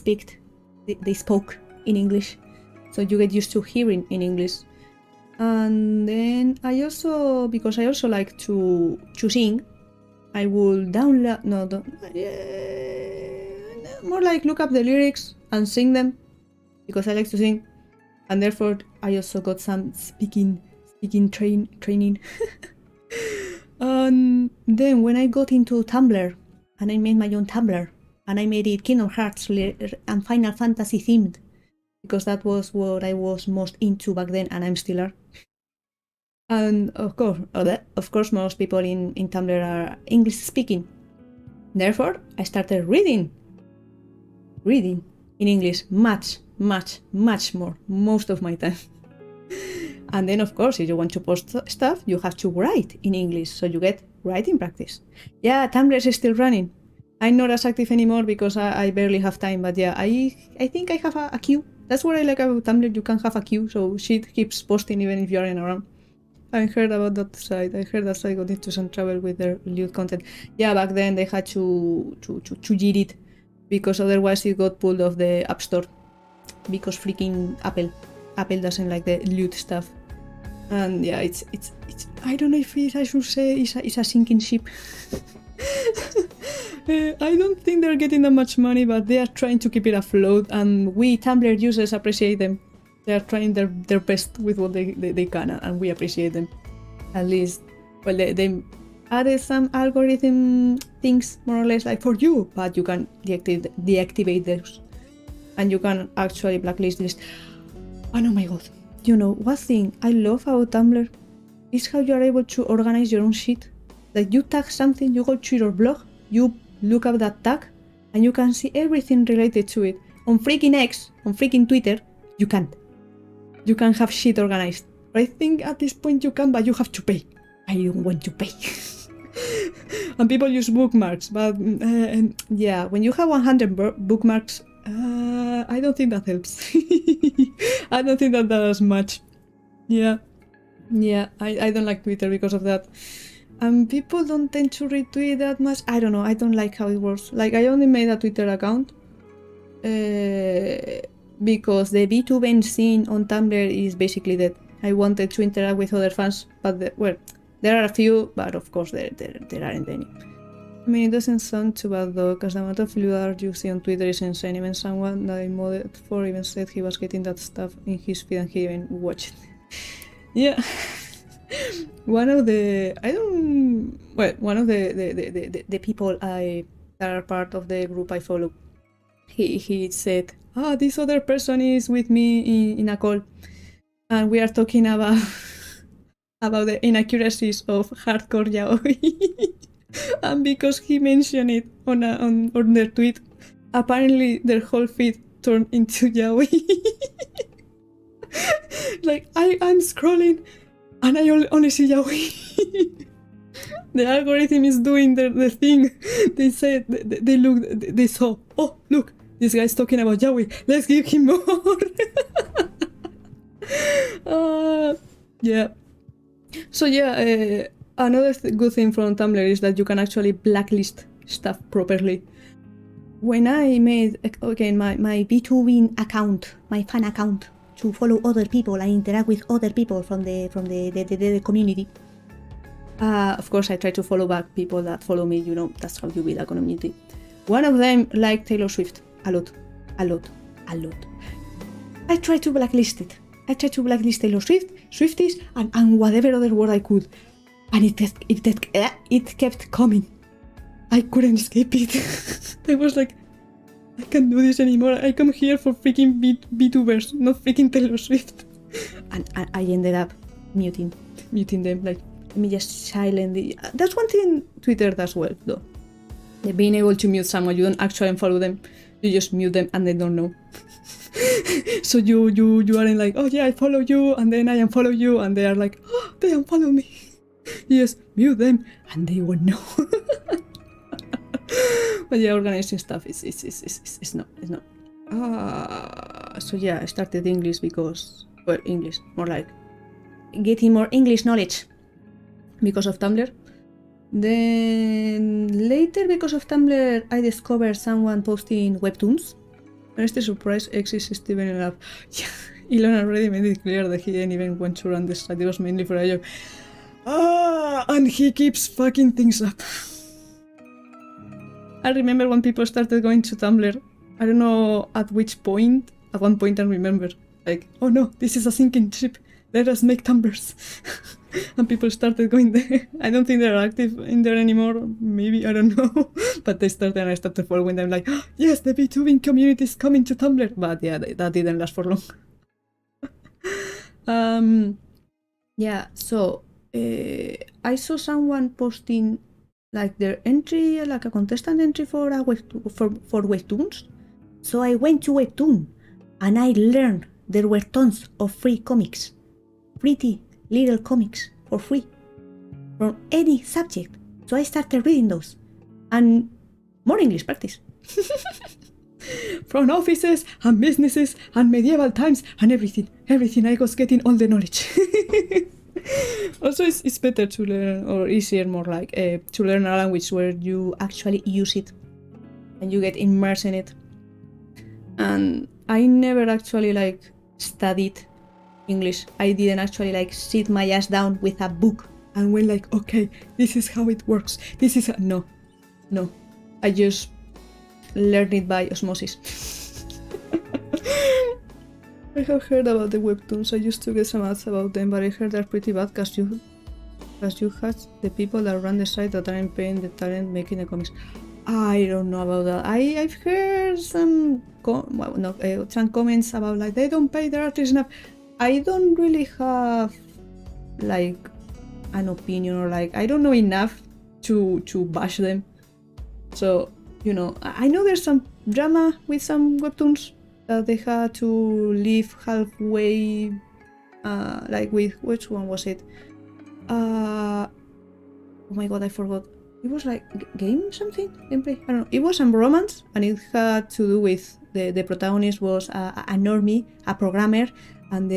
spoke in English, so you get used to hearing in English. And then because I also like to sing, I will download, more like look up the lyrics and sing them, because I like to sing. And therefore, I also got some speaking training. And then when I got into Tumblr, and I made my own Tumblr, and I made it Kingdom Hearts and Final Fantasy themed, because that was what I was most into back then, and I'm still are. And of course, most people in Tumblr are English speaking. Therefore, I started reading in English much more, most of my time. And then, of course, if you want to post stuff, you have to write in English, so you get writing practice. Yeah, Tumblr is still running. I'm not as active anymore because I barely have time, but yeah, I think I have a queue. That's what I like about Tumblr, you can have a queue, so shit keeps posting even if you aren't around. I heard about that site. I heard that site got into some trouble with their lewd content. Yeah, back then they had to delete it, because otherwise it got pulled off the App Store, because freaking Apple doesn't like the lewd stuff. And yeah, it's I don't know if I should say it's a sinking ship. I don't think they're getting that much money, but they are trying to keep it afloat, and we Tumblr users appreciate them. They are trying their best with what they can, and we appreciate them. At least, well, they added some algorithm things, more or less, like for you, but you can deactivate those, and you can actually blacklist list. And oh my god, you know, one thing I love about Tumblr is how you are able to organize your own shit. Like, you tag something, you go to your blog, you look up that tag, and you can see everything related to it. On freaking X, on freaking Twitter, you can't. You can have shit organized. I think at this point you can, but you have to pay. I don't want to pay. And people use bookmarks, but yeah, when you have 100 bookmarks, I don't think that helps. I don't think that does much. Yeah, I don't like Twitter because of that. And people don't tend to retweet that much. I don't know, I don't like how it works. Like, I only made a Twitter account because the VTuber scene on Tumblr is basically dead. I wanted to interact with other fans, but there are a few, but of course there aren't any. I mean, it doesn't sound too bad though, because the amount of lewd you see on Twitter is insane. Even someone that I modded for even said he was getting that stuff in his feed and he even watched it. Yeah. One of the people that are part of the group I follow, he said, this other person is with me in a call, and we are talking about the inaccuracies of hardcore yaoi. And because he mentioned it on their tweet, apparently their whole feed turned into yaoi. Like, I'm scrolling and I only see yaoi. The algorithm is doing the thing. They said, they saw, oh look, this guy's talking about yaoi, let's give him more. Yeah. So yeah, another good thing from Tumblr is that you can actually blacklist stuff properly. When I made, again, my B2Win account, my fan account, to follow other people and interact with other people from the community, of course I try to follow back people that follow me, you know, that's how you build a community. One of them liked Taylor Swift a lot. I tried to blacklist it. I tried to blacklist Taylor Swift, Swifties, and whatever other word I could. And it kept coming. I couldn't escape it. I was like, I can't do this anymore. I come here for freaking VTubers, not freaking Taylor Swift. And I ended up muting them. Like, let me just silently. That's one thing Twitter does well, though. Being able to mute someone, you don't actually unfollow them. You just mute them and they don't know. So you aren't like, oh yeah, I follow you, and then I unfollow you, and they are like, oh, they unfollow me. Yes, mute them, and they won't know. But yeah, organizing stuff is not. So yeah, I started English because, well, English, more like getting more English knowledge because of Tumblr. Then later, because of Tumblr, I discovered someone posting webtoons. I'm still surprised X is still in love. Elon already made it clear that he didn't even want to run the site. It was mainly for a joke. And he keeps fucking things up. I remember when people started going to Tumblr. I don't know at which point. At one point I remember, like, oh no, this is a sinking ship. Let us make tumblers. And people started going there. I don't think they're active in there anymore. Maybe, I don't know. But they started and I started following them like, oh, yes, the VTubing community is coming to Tumblr. But yeah, that didn't last for long. Yeah, so I saw someone posting like their entry, like a contestant entry for for Webtoons. So I went to Webtoon and I learned there were tons of free comics. Pretty little comics for free from any subject. So I started reading those and more English practice. From offices and businesses and medieval times and everything I was getting all the knowledge. Also, it's better to learn, or easier, more like to learn a language where you actually use it and you get immersed in it. And I never actually like studied English. I didn't actually like sit my ass down with a book and went like, okay, this is how it works. This is no. I just learned it by osmosis. I have heard about the Webtoons. I used to get some ads about them, but I heard they're pretty bad because you have the people that run the site that aren't paying the talent making the comics. I don't know about that. I've heard some some comments about like they don't pay their artists enough. I don't really have like an opinion, or like I don't know enough to bash them. So, you know, I know there's some drama with some Webtoons that they had to leave halfway, like with, which one was it? Oh my god, I forgot. It was like gameplay? I don't know. It was some romance, and it had to do with the protagonist was a normie, a programmer, and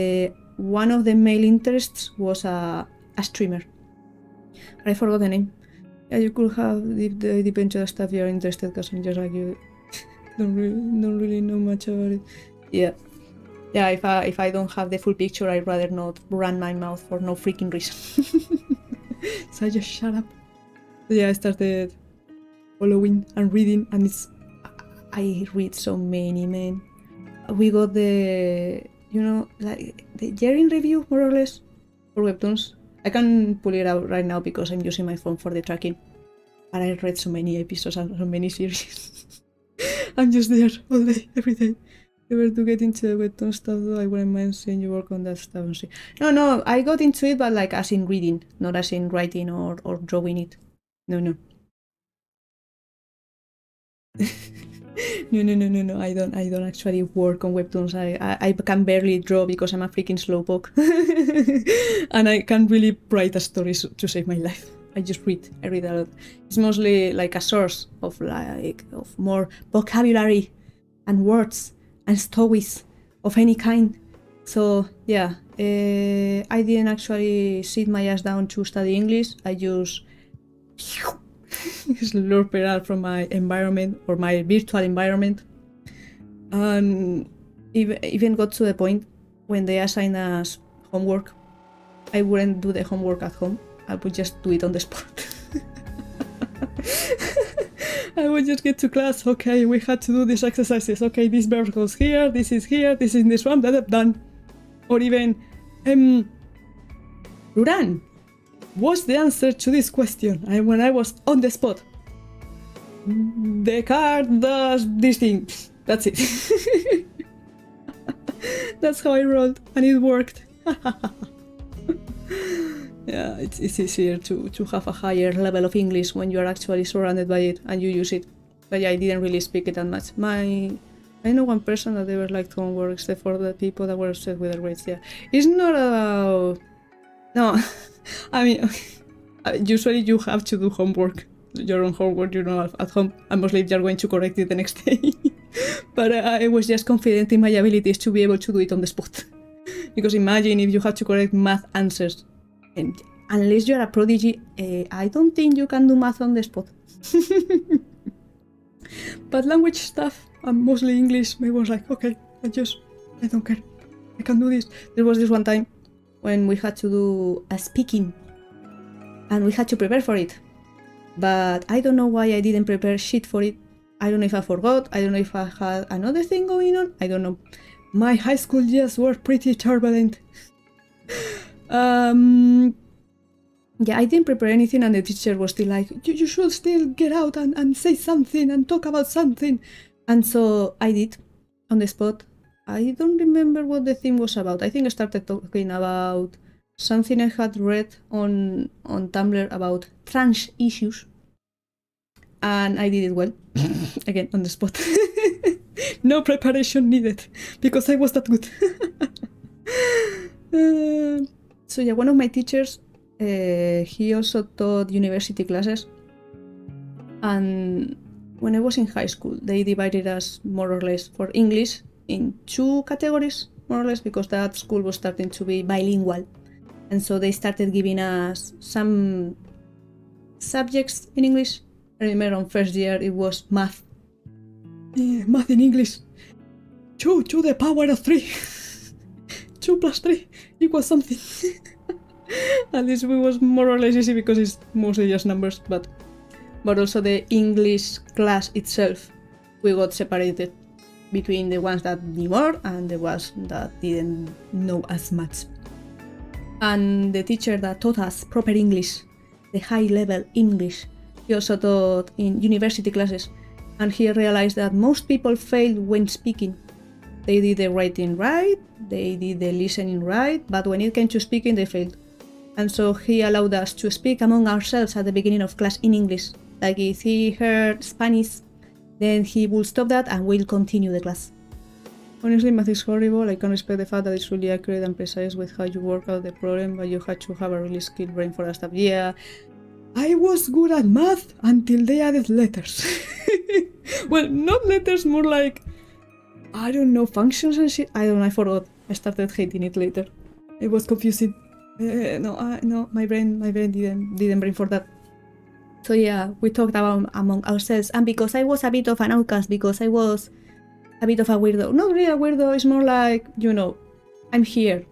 one of the male interests was a streamer. But I forgot the name. Yeah, you could have the depends on stuff you're interested, because I'm just like you don't really know much about it. Yeah, if I don't have the full picture, I'd rather not run my mouth for no freaking reason. So I just shut up. So yeah, I started following and reading, and I read so many, man. We got the, you know, like the year in review, more or less, for Webtoons. I can pull it out right now because I'm using my phone for the tracking. But I read so many episodes and so many series. I'm just there all day, every day. If you were to get into the Webtoon stuff though, I wouldn't mind seeing you work on that stuff and see. No, I got into it, but like as in reading, not as in writing or drawing it. No. No, I don't actually work on Webtoons. I can barely draw because I'm a freaking slowpoke. And I can't really write a story to save my life. I just read. I read a lot. It's mostly like a source of more vocabulary and words and stories of any kind. So yeah, I didn't actually sit my ass down to study English. I just slurp it out from my environment, or my virtual environment, and even got to the point when they assign us homework, I wouldn't do the homework at home. I would just do it on the spot. I would just get to class. Okay, we had to do these exercises. Okay, this verb goes here, this is in this one, that I've done. Or even, Ruran, what's the answer to this question? And when I was on the spot, the card does this thing. That's it. That's how I rolled, and it worked. Yeah, it's easier to have a higher level of English when you are actually surrounded by it and you use it. But yeah, I didn't really speak it that much. I know one person that ever liked homework, except for the people that were upset with their grades. Yeah, it's not about... No, I mean, usually you have to do homework, your own homework, you know, at home, and mostly you're going to correct it the next day. But I was just confident in my abilities to be able to do it on the spot. Because imagine if you have to correct math answers, and unless you're a prodigy, I don't think you can do math on the spot. But language stuff, and mostly English, I was like, okay, I don't care. I can do this. There was this one time when we had to do a speaking and we had to prepare for it. But I don't know why I didn't prepare shit for it. I don't know if I forgot. I don't know if I had another thing going on. I don't know. My high school years were pretty turbulent. Yeah, I didn't prepare anything and the teacher was still like, you should still get out and say something and talk about something. And so I did on the spot. I don't remember what the theme was about. I think I started talking about something I had read on Tumblr about trans issues. And I did it well. Again, on the spot. No preparation needed, because I was that good. So yeah, one of my teachers, he also taught university classes. And when I was in high school, they divided us more or less for English in 2 categories, more or less, because that school was starting to be bilingual. And so they started giving us some subjects in English. I remember on first year it was math. Yeah, math in English. 2 to the power of 3. 2 plus 3 equals something. At least it was more or less easy because it's mostly just numbers, but also the English class itself, we got separated between the ones that knew more and the ones that didn't know as much. And the teacher that taught us proper English, the high level English, he also taught in university classes, and he realized that most people failed when speaking. They did the writing right, they did the listening right, but when it came to speaking, they failed. And so he allowed us to speak among ourselves at the beginning of class in English. Like if he heard Spanish, then he will stop that and we'll continue the class. Honestly, math is horrible. I can respect the fact that it's really accurate and precise with how you work out the problem, but you had to have a really skilled brain for that stuff. Yeah, I was good at math until they added letters. Well, not letters, more like, I don't know, functions and shit. I don't know, I forgot. I started hating it later. It was confusing. No, my brain didn't brain for that. So yeah, we talked about among ourselves, and because I was a bit of an outcast, because I was a bit of a weirdo. Not really a weirdo, it's more like, you know, I'm here,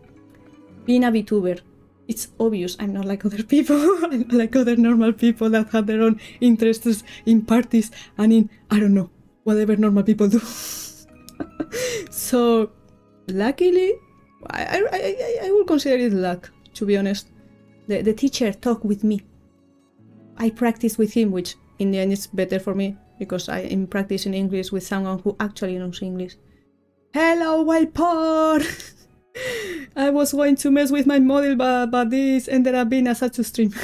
being a VTuber. It's obvious I'm not like other people, I'm not like other normal people that have their own interests in parties and in, I don't know, whatever normal people do. So, luckily, I will consider it luck, to be honest. The teacher talked with me. I practiced with him, which in the end is better for me, because I am practicing English with someone who actually knows English. Hello, wild porn! I was going to mess with my model, but this ended up being a Satsu stream.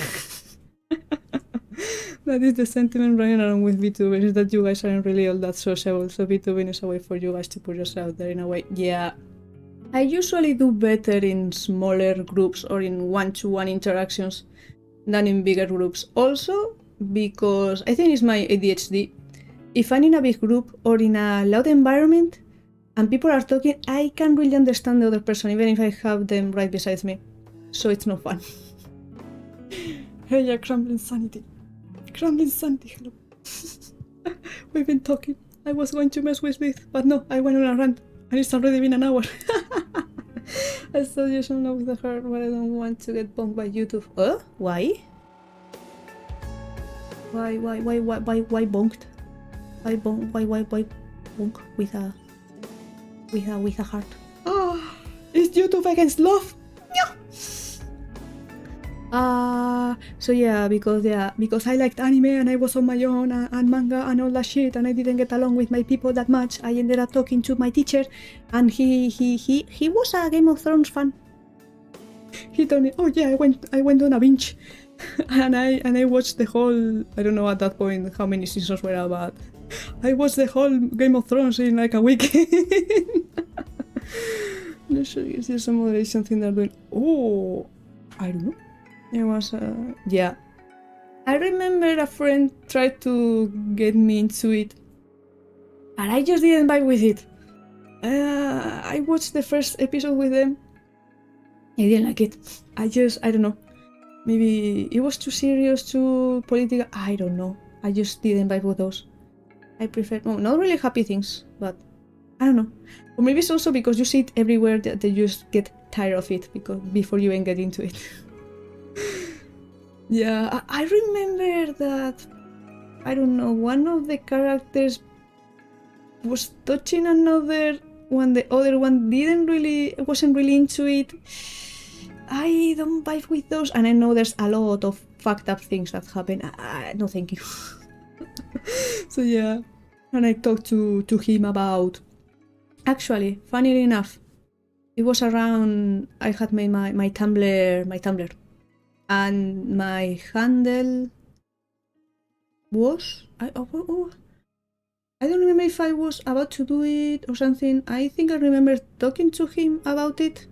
That is the sentiment running around with VTubers, is that you guys aren't really all that sociable, so VTubing is a way for you guys to put yourself out there in a way. Yeah, I usually do better in smaller groups or in one-to-one interactions than in bigger groups. Also, because I think it's my ADHD. If I'm in a big group or in a loud environment and people are talking, I can't really understand the other person, even if I have them right beside me. So it's no fun. Hey, yeah, Crumbling Sanity. Crumbling Sanity, hello. We've been talking. I was going to mess with this, but no, I went on a rant, and it's already been an hour. I thought you should know with the heart, but I don't want to get bonked by YouTube. Why? Why bonked? Why bonk with a heart? Oh, is YouTube against love? No. So yeah, because I liked anime and I was on my own and manga and all that shit, and I didn't get along with my people that much. I ended up talking to my teacher, and he was a Game of Thrones fan. He told me, oh yeah, I went on a binge, and I watched the whole, I don't know at that point how many seasons were out, but I watched the whole Game of Thrones in like a weekend. Let's show you, is there some moderation thing they're doing? Oh, I don't know. It was, yeah. I remember a friend tried to get me into it, but I just didn't vibe with it. I watched the first episode with them. I didn't like it. I don't know. Maybe it was too serious, too political. I don't know. I just didn't vibe with those. I prefer, no, not really happy things, but I don't know. Or maybe it's also because you see it everywhere that you just get tired of it because before you even get into it. Yeah, I remember that, I don't know, one of the characters was touching another when the other one wasn't really into it. I don't vibe with those, and I know there's a lot of fucked up things that happen. No thank you. So yeah, and I talked to him about, actually, funnily enough, it was around, I had made my Tumblr, and my handle was, I don't remember if I was about to do it or something. I think I remember talking to him about it,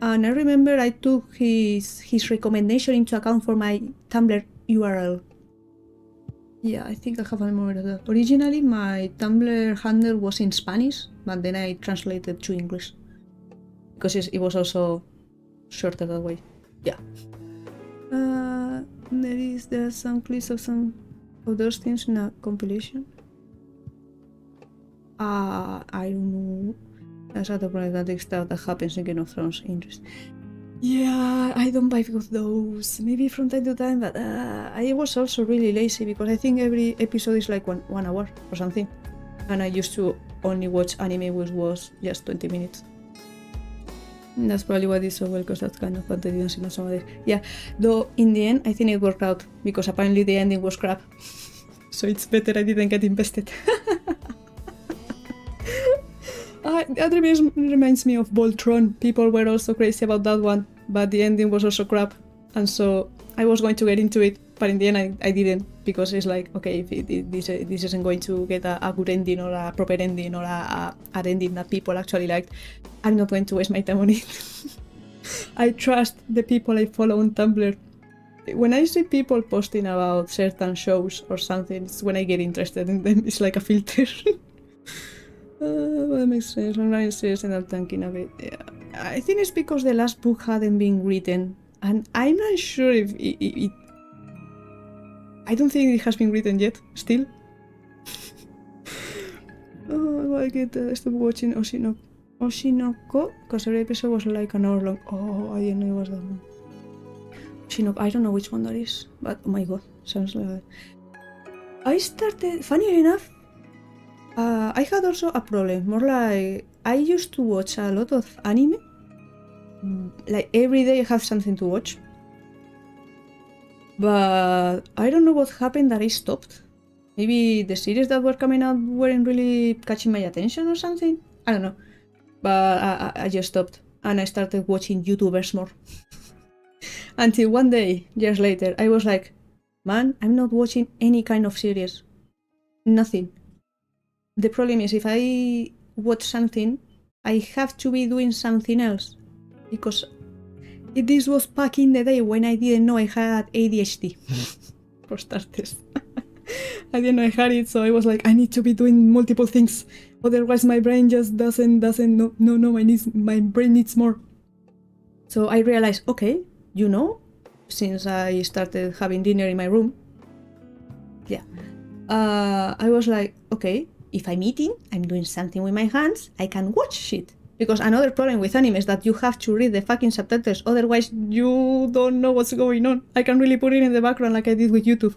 and I remember I took his recommendation into account for my Tumblr URL. Yeah, I think I have a memory of that. Originally, my Tumblr handle was in Spanish, but then I translated to English because it was also shorter that way. Yeah. There's some clips of some of those things in a compilation. I don't know. That's other problematic stuff that happens in Game of Thrones. Interesting. Yeah, I don't vibe with those. Maybe from time to time, but I was also really lazy because I think every episode is like one hour or something. And I used to only watch anime which was just 20 minutes. And that's probably why it's so well, because that's kind of what they didn't see some of it. Yeah, though in the end I think it worked out because apparently the ending was crap. So it's better I didn't get invested. That reminds me of Voltron. People were also crazy about that one, but the ending was also crap. And so I was going to get into it, but in the end I didn't, because it's like, okay, if this isn't going to get a good ending or a proper ending or an ending that people actually liked, I'm not going to waste my time on it. I trust the people I follow on Tumblr. When I see people posting about certain shows or something, it's when I get interested in them. It's like a filter. That makes sense. Online series and I'm thinking of it. Yeah. I think it's because the last book hadn't been written, and I'm not sure if it I don't think it has been written yet, still. Oh, I get stop watching Oshinoko, because every episode was like an hour long. Oh, I didn't know it was that long. Oshinoko, I don't know which one that is, but oh my god, sounds like... I started, funny enough, I had also a problem, more like, I used to watch a lot of anime. Like every day I have something to watch. But I don't know what happened that I stopped. Maybe the series that were coming out weren't really catching my attention or something. I don't know. But I just stopped and I started watching YouTubers more. Until one day, years later, I was like, man, I'm not watching any kind of series. Nothing. The problem is if I watch something, I have to be doing something else. Because this was back in the day when I didn't know I had ADHD. For starters. I didn't know I had it, so I was like, I need to be doing multiple things. Otherwise my brain just doesn't, my brain needs more. So I realized, okay, you know, since I started having dinner in my room, yeah, I was like, okay, if I'm eating, I'm doing something with my hands, I can watch shit. Because another problem with anime is that you have to read the fucking subtitles, otherwise you don't know what's going on. I can really put it in the background like I did with YouTube.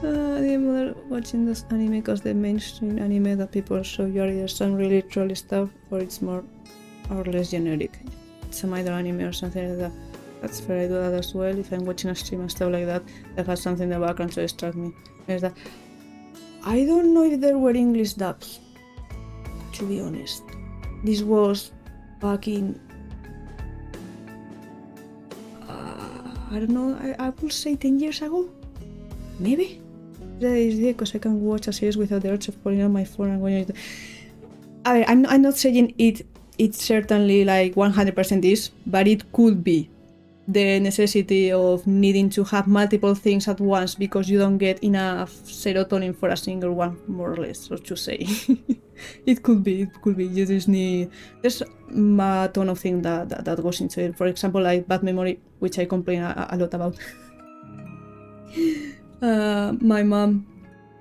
I didn't bother watching this anime because the mainstream anime that people show you are either some really trolly stuff or it's more or less generic. Some either anime or something like that. That's fair, I do that as well. If I'm watching a stream and stuff like that, that has something in the background to distract me. There's that. I don't know if there were English dubs, to be honest. This was back in... I don't know, I would say 10 years ago? Maybe? That is it, because I can watch a series without the urge of pulling out my phone and going... I'm not saying it certainly like 100% is, but it could be. The necessity of needing to have multiple things at once because you don't get enough serotonin for a single one, more or less, so to say. It could be. You just need... There's a ton of things that goes into it. For example, like bad memory, which I complain a lot about. My mom,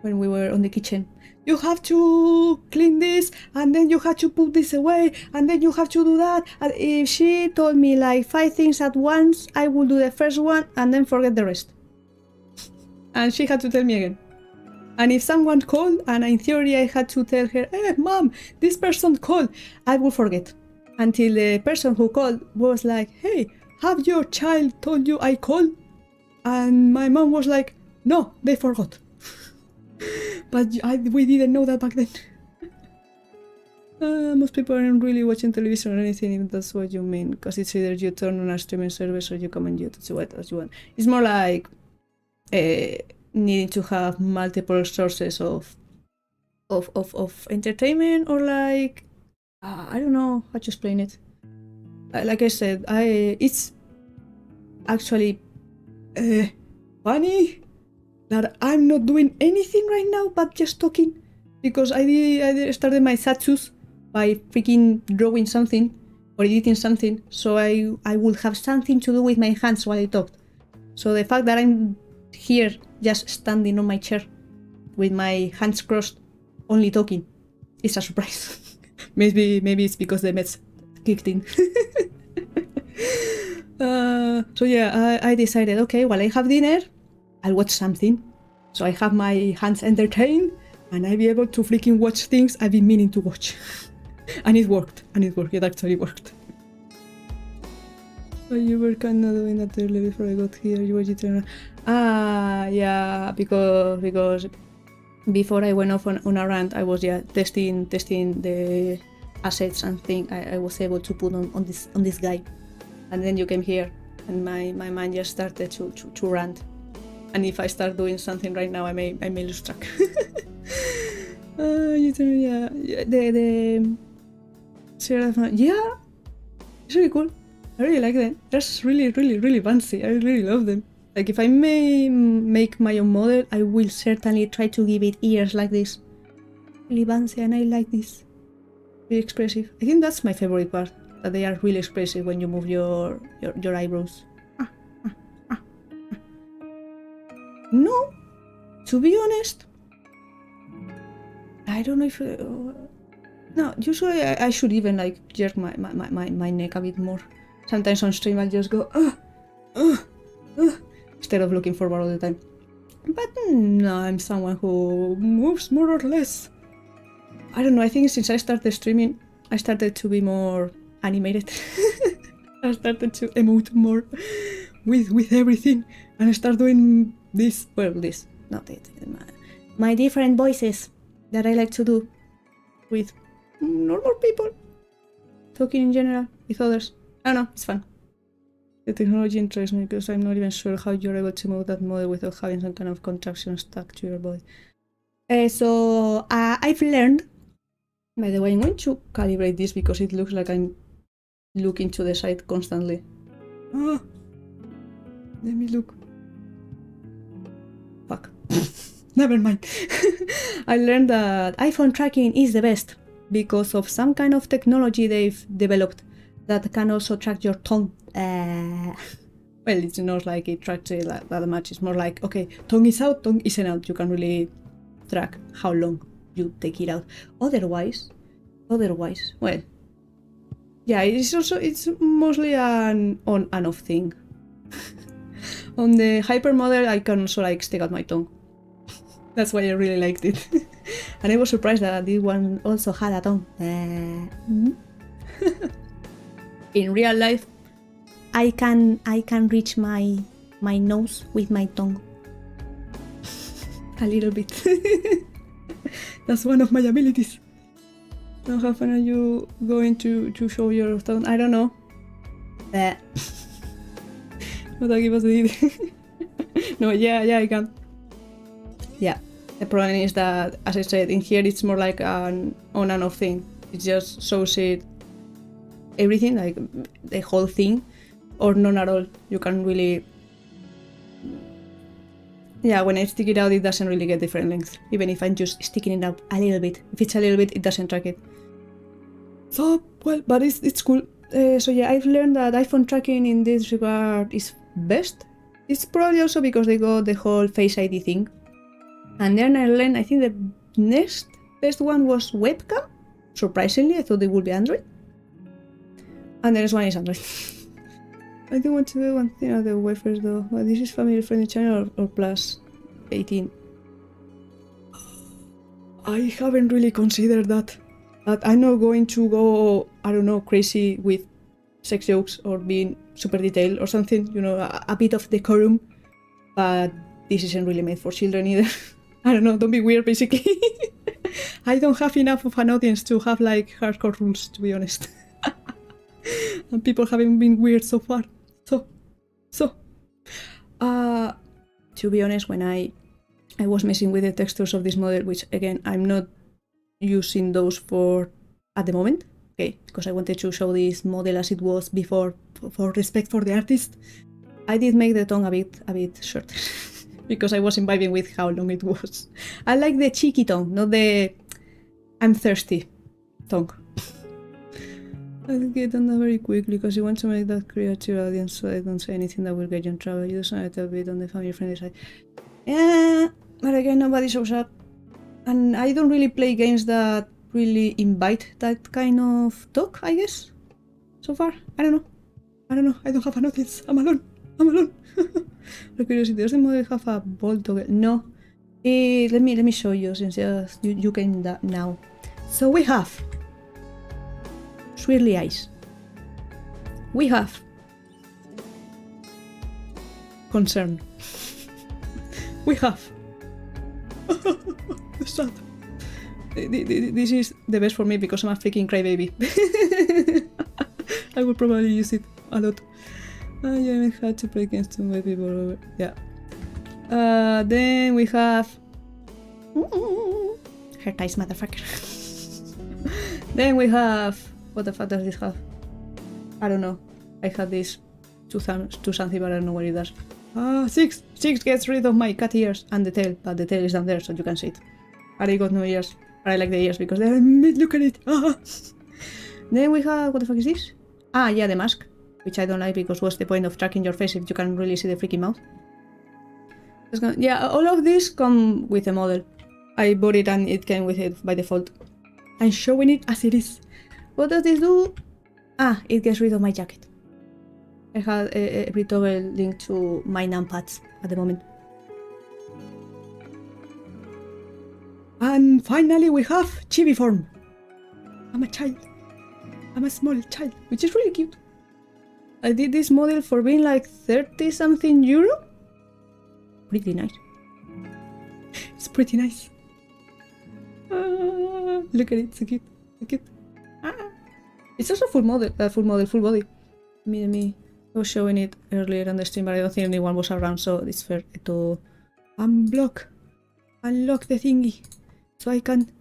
when we were on the kitchen, you have to clean this, and then you have to put this away, and then you have to do that. And if she told me like 5 things at once, I will do the first one and then forget the rest. And she had to tell me again. And if someone called, and in theory I had to tell her, hey, mom, this person called, I will forget. Until the person who called was like, hey, have your child told you I called? And my mom was like, no, they forgot. But we didn't know that back then. Most people aren't really watching television or anything, if that's what you mean. Because it's either you turn on a streaming service or you come on YouTube to watch what you want. It's more like needing to have multiple sources of entertainment, or like I don't know how to explain it. Like I said, it's actually funny that I'm not doing anything right now but just talking, because I started my Zatsus by freaking drawing something or editing something, so I would have something to do with my hands while I talked. So the fact that I'm here just standing on my chair with my hands crossed only talking is a surprise. maybe it's because the meds kicked in. So yeah, I decided, okay, while I have dinner, I'll watch something. So I have my hands entertained and I'll be able to freaking watch things I've been meaning to watch. And it worked. It actually worked. Oh, you were kind of doing that early before I got here. You were jittering. Yeah, because before I went off on a rant, I was testing the assets and things I was able to put on this guy. And then you came here, and my mind just started to rant. And if I start doing something right now, I may lose track. Yeah, it's really cool. I really like them. That's really fancy. I really love them. Like, if I may make my own model, I will certainly try to give it ears like this. Really fancy, and I like this. Really expressive. I think that's my favorite part, that they are really expressive when you move your eyebrows. No, to be honest, I don't know if... no, usually I should even like jerk my neck a bit more. Sometimes on stream I'll just go instead of looking forward all the time. But no, I'm someone who moves more or less. I don't know, I think since I started streaming, I started to be more animated. I started to emote more with everything, and I started doing this, not it, my different voices that I like to do with normal people, talking in general with others. I don't know, it's fun. The technology interests me because I'm not even sure how you're able to move that model without having some kind of contraption stuck to your body. So I've learned, by the way, I'm going to calibrate this because it looks like I'm looking to the side constantly. Let me look. Fuck. Never mind. I learned that iPhone tracking is the best because of some kind of technology they've developed that can also track your tongue. Well, it's not like it tracks it that much. It's more like, okay, tongue is out, tongue isn't out. You can really track how long you take it out. Otherwise, well, yeah, it's mostly an on and off thing. On the hyper model, I can also like stick out my tongue. That's why I really liked it. And I was surprised that this one also had a tongue. In real life, I can reach my nose with my tongue. A little bit. That's one of my abilities. Now, how often are you going to show your tongue? I don't know. But I'll give us the No, yeah, I can. Yeah, the problem is that, as I said, in here it's more like an on and off thing. It just shows it everything, like the whole thing, or none at all. You can really... Yeah, when I stick it out, it doesn't really get different lengths. Even if I'm just sticking it out a little bit. If it's a little bit, it doesn't track it. So, well, but it's cool. So yeah, I've learned that iPhone tracking in this regard is best. It's probably also because they got the whole Face ID thing. And then I learned, I think the next best one was webcam. Surprisingly, I thought it would be Android. And the next one is Android. I don't want to do one thing at the wafers though, but this is family friendly channel or plus 18. I haven't really considered that. But I'm not going to go, I don't know, crazy with sex jokes or being super detailed or something, you know, a bit of decorum. But this isn't really made for children either. I don't know, don't be weird basically. I don't have enough of an audience to have like hardcore rules, to be honest. And people haven't been weird so far. To be honest, when I was messing with the textures of this model, which again, I'm not using those for at the moment, okay, because I wanted to show this model as it was before for respect for the artist. I did make the tongue a bit shorter because I was imbibing with how long it was. I like the cheeky tongue, not the I'm thirsty tongue. I'll get on that very quickly because you want to make that creative audience, so I don't say anything that will get you in trouble. You just want to a bit on the family friendly side. Yeah, but again, nobody shows up. And I don't really play games that really invite that kind of talk, I guess. So far, I don't know. I don't have an audience. I'm alone. For curiosity, does the model have a ball toggle? No. Let me show you since you came now. So we have swirly eyes. We have concern. We have sad. This is the best for me because I'm a freaking crybaby. I would probably use it a lot. I haven't had to play against too many people. Yeah. Then we have her ties, motherfucker. Then we have, what the fuck does this have? I don't know. I had this to something, but I don't know what it does. 6 gets rid of my cat ears and the tail, but the tail is down there, so you can see it. And I got no ears, but I like the ears because they're look at it. Then we have, what the fuck is this? Yeah, the mask, which I don't like because what's the point of tracking your face if you can't really see the freaking mouth? Yeah, all of these come with a model. I bought it and it came with it by default. I'm showing it as it is. What does this do? It gets rid of my jacket. I have a toggle linked to my numpads at the moment. And finally we have chibi form. I'm a child. I'm a small child, which is really cute. I did this model for being like 30 something euro. Pretty nice. It's pretty nice. Look at it, so cute, so cute. It's also full body. Me. I was showing it earlier on the stream, but I don't think anyone was around, so it's fair to unlock the thingy, so I can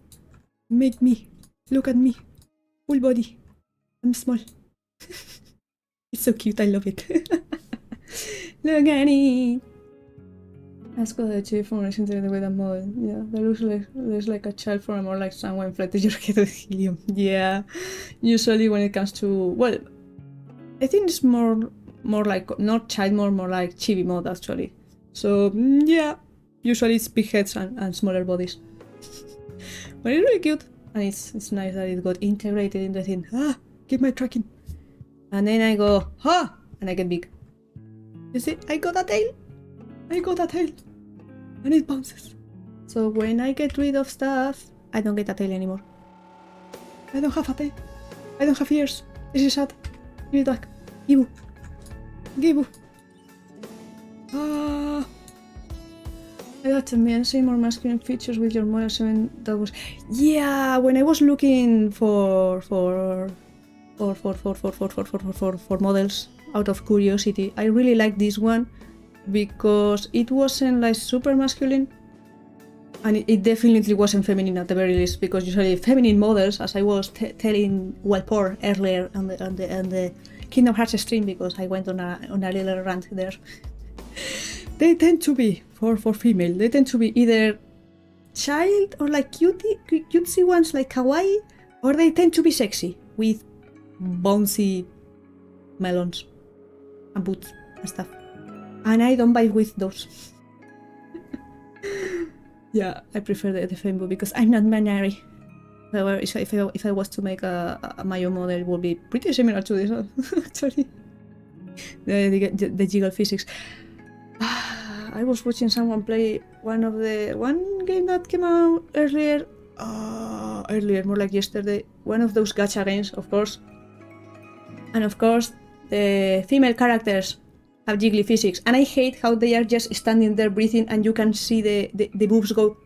make me look at me, full body. I'm small. It's so cute. I love it. Look at it. Let's go to the chief form integrated with a model. Yeah, that looks like a child form or like someone inflated your head with helium. Yeah, usually when it comes to, well, I think it's more like not child more like chibi mode actually. So yeah, usually it's big heads and smaller bodies. But it's really cute and it's nice that it got integrated in the thing. Get my tracking. And then I go, and I get big. You see, I got a tail. And it bounces. So when I get rid of stuff, I don't get a tail anymore. I don't have a tail. I don't have ears. This is sad. Give it back. Gibu. I got to see more masculine features with your model 7. That was, yeah, when I was looking for models out of curiosity, I really liked this one because it wasn't like super masculine and it definitely wasn't feminine at the very least, because usually feminine models, as I was telling Walpor earlier on the Kingdom Hearts stream, because I went on a little rant there, they tend to be, for female, they tend to be either child or like cutesy ones like kawaii, or they tend to be sexy with bouncy melons and boots and stuff. And I don't buy with those. Yeah, I prefer the Fame book because I'm not binary. However, if I was to make my own model, it would be pretty similar to this one, actually. The jiggle physics. I was watching someone play one game that came out earlier, more like yesterday. One of those gacha games, of course. And of course, the female characters have jiggly physics, and I hate how they are just standing there breathing, and you can see the boobs go.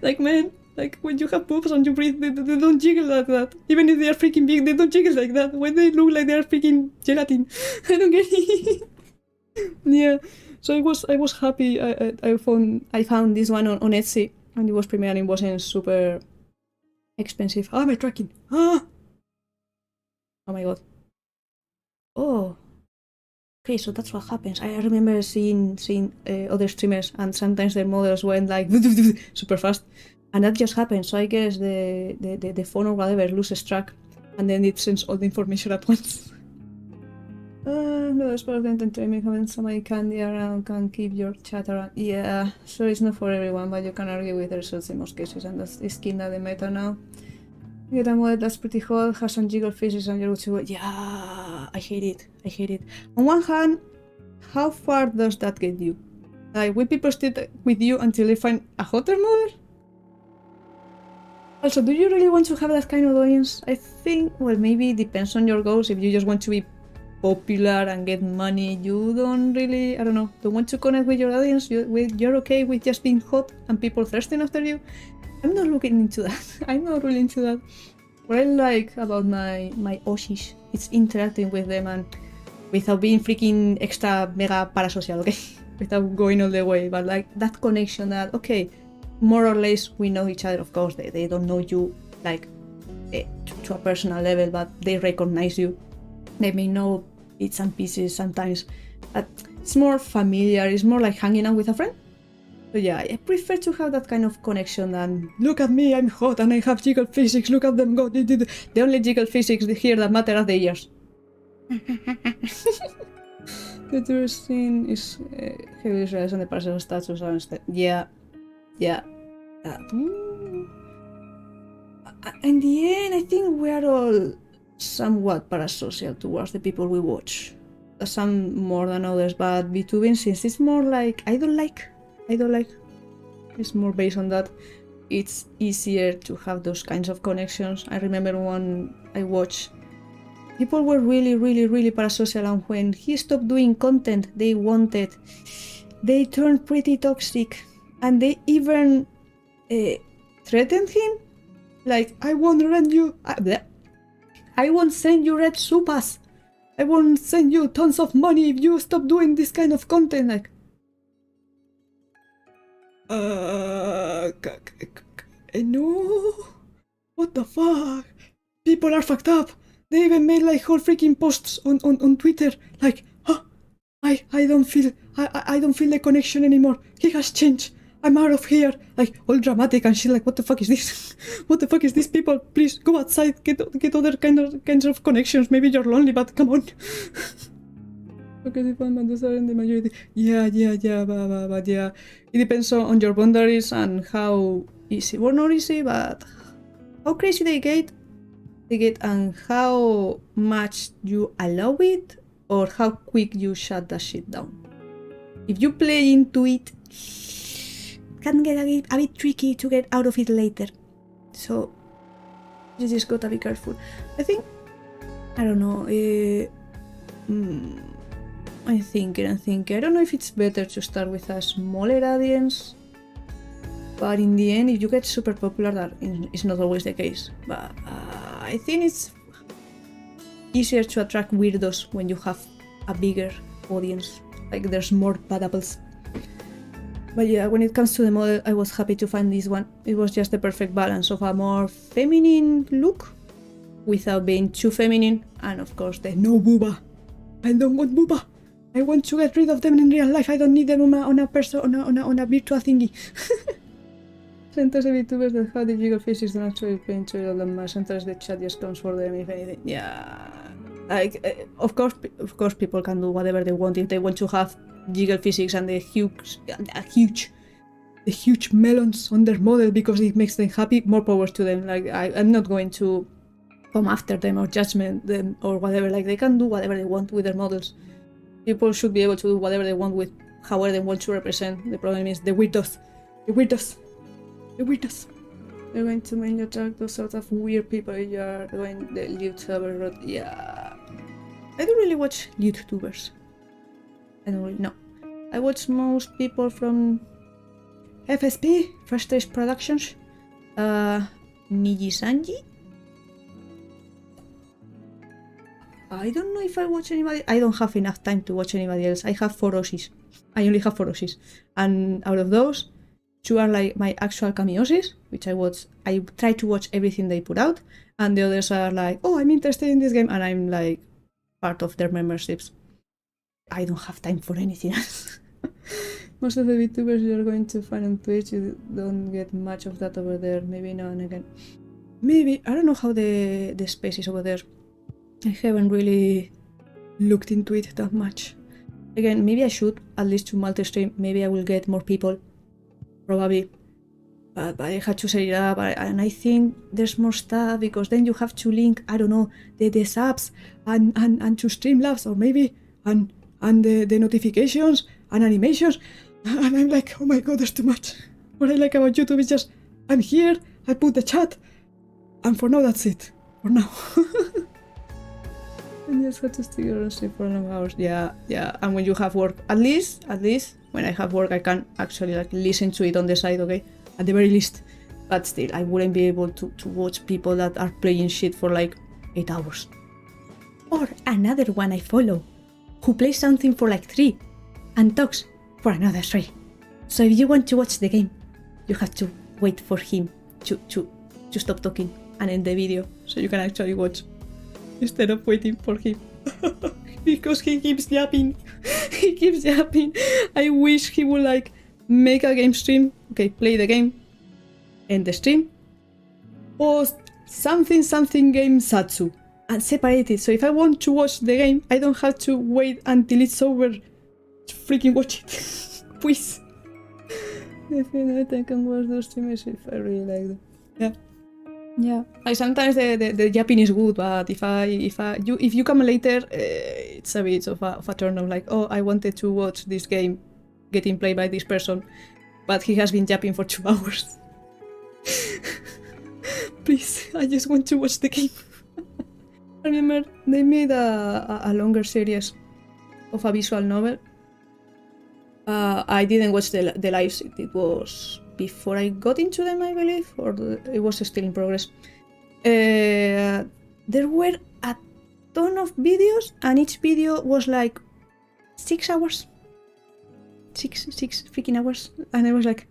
Like, man, like when you have boobs and you breathe, they don't jiggle like that. Even if they are freaking big, they don't jiggle like that. When they look like they are freaking gelatin, I don't get it. Yeah, so I was happy. I found this one on Etsy, and it was premium. It wasn't super expensive. Ah, my tracking. Ah. Oh my god. Oh. Okay, so that's what happens. I remember seeing other streamers, and sometimes their models went like super fast, and that just happens. So I guess the phone or whatever loses track, and then it sends all the information at once. No, as part of the entertainment, having somebody candy around can keep your chat around. Yeah, so it's not for everyone, but you can argue with the results in most cases, and that's the skin that they meta now. Get a model that's pretty hot, has some jiggle faces, and you're to yeah, I hate it. On one hand, how far does that get you? Like, will people stay with you until they find a hotter model? Also, do you really want to have that kind of audience? I think, well, maybe it depends on your goals. If you just want to be popular and get money, you don't really, I don't know, don't want to connect with your audience, you're okay with just being hot and people thirsting after you? I'm not looking into that. I'm not really into that. What I like about my Oshis, it's interacting with them and without being freaking extra mega parasocial, okay? Without going all the way, but like that connection that, okay, more or less we know each other, of course, they don't know you like to a personal level, but they recognize you. They may know bits and pieces sometimes, but it's more familiar, it's more like hanging out with a friend. So yeah, I prefer to have that kind of connection than look at me, I'm hot and I have jiggle physics, look at them go. The only jiggle physics here that matter are the ears. The tourist scene is heavily stressed on the personal status and stuff. Yeah. In the end, I think we are all somewhat parasocial towards the people we watch. Some more than others, but VTubing, since it's more like I don't like. It's more based on that. It's easier to have those kinds of connections. I remember when I watched, people were really parasocial, and when he stopped doing content they turned pretty toxic, and they even threatened him. Like, I won't rent you. I won't send you red supas. I won't send you tons of money if you stop doing this kind of content. Like, no. What the fuck? People are fucked up. They even made like whole freaking posts on Twitter. Like, huh? I don't feel the connection anymore. He has changed. I'm out of here. Like, all dramatic and shit. Like, what the fuck is this? What the fuck is this, people? Please go outside. Get other kinds of connections. Maybe you're lonely, but come on. Okay, the those are in the majority. Yeah, but yeah. It depends on your boundaries and how easy, well, not easy, but how crazy they get, and how much you allow it, or how quick you shut that shit down. If you play into it, can get a bit tricky to get out of it later. So you just gotta be careful. I think, I don't know, I'm thinking. I don't know if it's better to start with a smaller audience, but in the end, if you get super popular, that is not always the case. But I think it's easier to attract weirdos when you have a bigger audience. Like, there's more bad apples. But yeah, when it comes to the model, I was happy to find this one. It was just the perfect balance of a more feminine look without being too feminine, and of course the no booba. I don't want booba. I want to get rid of them in real life. I don't need them on a person, on a virtual thingy. Sometimes the VTubers that have the jiggle faces don't actually play into it all that much. Sometimes the chat just comes for them, if anything. Yeah. Like, of course people can do whatever they want. If they want to have jiggle physics and the huge melons on their model because it makes them happy, more power to them. Like I'm not going to come after them or judgment them or whatever. Like they can do whatever they want with their models. People should be able to do whatever they want with however they want to represent. The problem is the weirdos. They're going to mainly attract those sort of weird people. You're going the YouTuber road. Yeah. I don't really watch YouTubers. I don't really know. I watch most people from FSP, First Stage Productions, Niji-sanji. I don't know if I watch anybody. I don't have enough time to watch anybody else. I have 4 Oshis. I only have 4 Oshis. And out of those, 2 are like my actual cameosis, which I watch. I try to watch everything they put out. And the others are like, oh, I'm interested in this game. And I'm like part of their memberships. I don't have time for anything else. Most of the VTubers you're going to find on Twitch, you don't get much of that over there. Maybe now and again. Maybe, I don't know how the space is over there. I haven't really looked into it that much. Again, maybe I should, at least to multi-stream. Maybe I will get more people. Probably. But I had to set it up, and I think there's more stuff, because then you have to link, I don't know, the subs and to Streamlabs, or maybe, and the notifications and animations. And I'm like, oh my god, there's too much. What I like about YouTube is just, I'm here, I put the chat, and for now that's it. For now. And just have to stick around stream for long hours. Yeah. And when you have work, at least when I have work, I can actually like listen to it on the side, okay? At the very least. But still, I wouldn't be able to watch people that are playing shit for like 8 hours. Or another one I follow, who plays something for like 3 and talks for another 3. So if you want to watch the game, you have to wait for him to stop talking and end the video, so you can actually watch. Instead of waiting for him. Because he keeps yapping. I wish he would like make a game stream. Okay, play the game. End the stream. Post something game Satsu. And separate it. So if I want to watch the game, I don't have to wait until it's over to freaking watch it. Please. I think I can watch those streamers if I really like them. Yeah. Like sometimes the yapping is good, but if you come later, it's a bit of a turn on. Like, oh, I wanted to watch this game getting played by this person, but he has been yapping for 2 hours. Please, I just want to watch the game. I remember they made a longer series of a visual novel. I didn't watch the lives. It was before I got into them, I believe, or it was still in progress. There were a ton of videos, and each video was like 6 hours. 6 freaking hours. And I was like,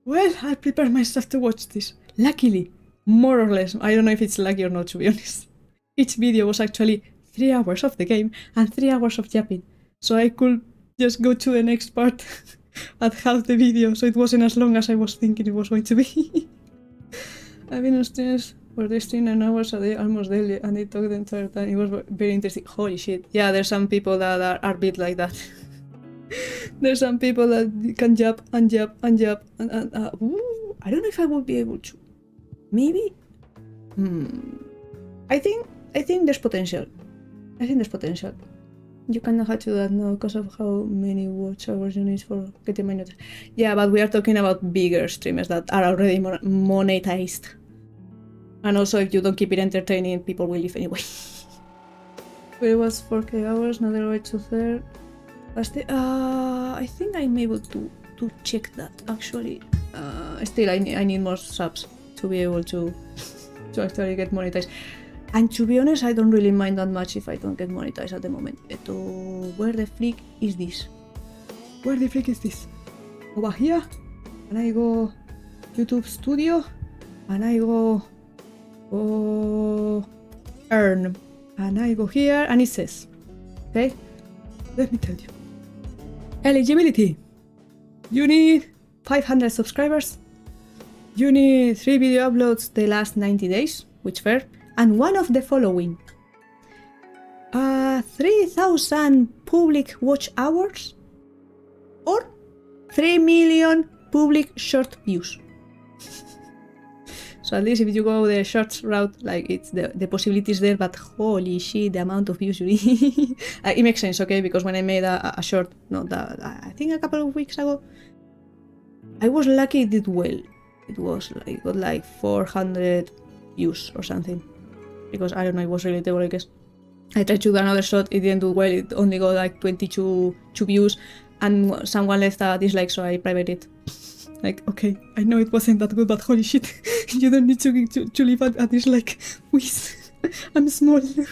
well, I prepared myself to watch this. Luckily, more or less. I don't know if it's lucky or not, to be honest. Each video was actually 3 hours of the game and 3 hours of yapping. So I could just go to the next part at half the video, so it wasn't as long as I was thinking it was going to be. I've been on streams where they stream 9 hours a day, almost daily, and they talk the entire time. It was very interesting. Holy shit. Yeah, there's some people that are a bit like that. There's some people that can jump and jump and jump. I don't know if I would be able to. Maybe? I think there's potential. You cannot have to do that now because of how many watch hours you need for getting my notes. Yeah, but we are talking about bigger streamers that are already monetized. And also, if you don't keep it entertaining, people will leave anyway. But it was 4K hours, another way to third. I think I'm able to check that, actually. Still, I need more subs to be able to actually get monetized. And to be honest, I don't really mind that much if I don't get monetized at the moment. Where the freak is this? Over here, and I go YouTube Studio, and I go Earn, and I go here, and it says, okay, let me tell you. Eligibility. You need 500 subscribers. You need 3 video uploads the last 90 days, which fair. And one of the following. 3,000 public watch hours or 3 million public short views. So at least if you go the shorts route, like it's the possibilities there, but holy shit, the amount of views you need. It makes sense, okay? Because when I made a short, I think a couple of weeks ago, I was lucky it did well. It was like got like 400 views or something. Because I don't know, it was relatable, I guess. I tried to do another shot, it didn't do well, it only got like 22 views, and someone left a dislike, so I privated it. Like, okay, I know it wasn't that good, but holy shit, you don't need to leave a dislike. Please, I'm small. To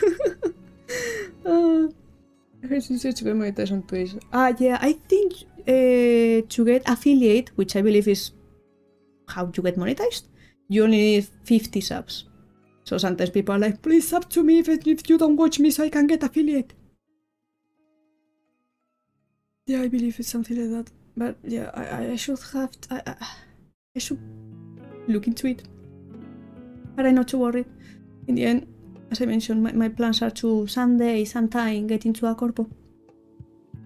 get monetized on Twitch. Yeah, I think to get affiliate, which I believe is how you get monetized, you only need 50 subs. So sometimes people are like, please sub to me if you don't watch me so I can get affiliate. Yeah, I believe it's something like that. But yeah, I should have... I should look into it. But I'm not too worried. In the end, as I mentioned, my plans are to sometime get into a corpo.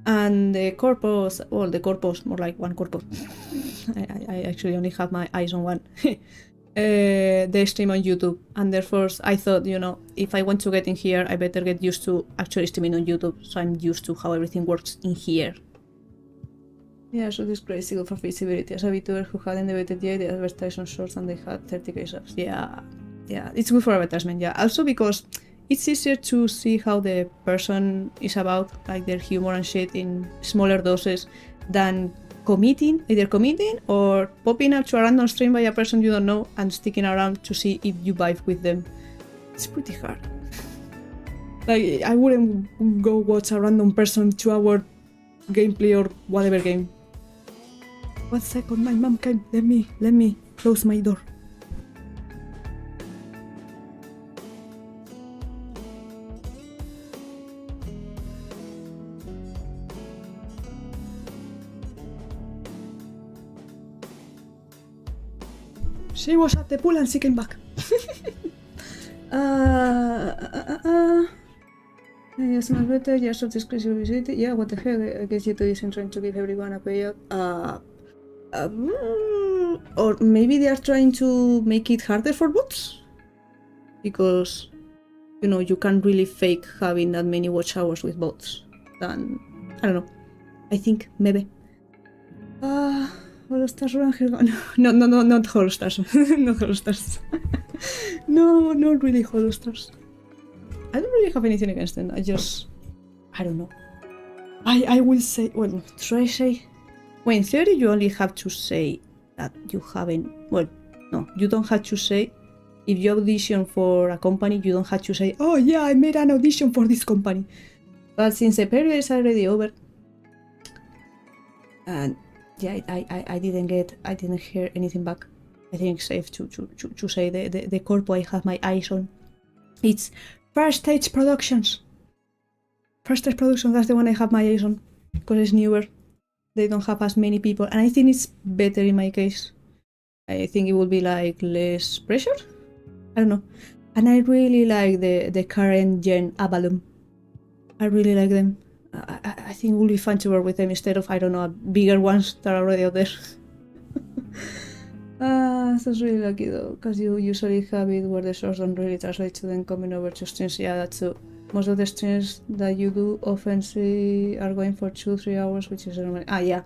And the corpos, well, the corpos, more like one corpo. I actually only have my eyes on one. They stream on YouTube, and therefore I thought, you know, if I want to get in here, I better get used to actually streaming on YouTube, so I'm used to how everything works in here. Yeah, so this crazy good for visibility. As a VTuber who hadn't debated yet, they advertised on shorts and they had 30k subs. Yeah, it's good for advertisement, yeah. Also because it's easier to see how the person is about, like their humor and shit in smaller doses than either committing or popping up to a random stream by a person you don't know and sticking around to see if you vibe with them. It's pretty hard. Like, I wouldn't go watch a random person 2-hour gameplay or whatever game. 1 second, my mom came. Let me close my door. She was at the pool and she came back. Yes, much better. Yes, of this crazy visibility. Yeah, what the hell? I guess YouTube isn't trying to give everyone a payout. Or maybe they are trying to make it harder for bots? Because, you know, you can't really fake having that many watch hours with bots. Then, I don't know. I think, maybe. Holostars run here. No, not Holostars. Not Holostars. No, not really Holostars. I don't really have anything against them. I don't know. I will say, well, should I say? Well, in theory, you only have to say that you haven't, well, no, you don't have to say, if you audition for a company, you don't have to say, oh yeah, I made an audition for this company. But since the period is already over, and yeah, I didn't hear anything back. I think it's safe to say the corpo I have my eyes on. It's First Stage Productions. First Stage Productions, that's the one I have my eyes on. Because it's newer. They don't have as many people. And I think it's better in my case. I think it will be like less pressure? I don't know. And I really like the current gen Avalon. I really like them. I think it will be fun to work with them instead of, I don't know, bigger ones that are already out there. So it's really lucky though, because you usually have it where the source don't really translate to them coming over to streams. Yeah, that's true. Most of the streams that you do often see are going for 2-3 hours, which is normal. Yeah.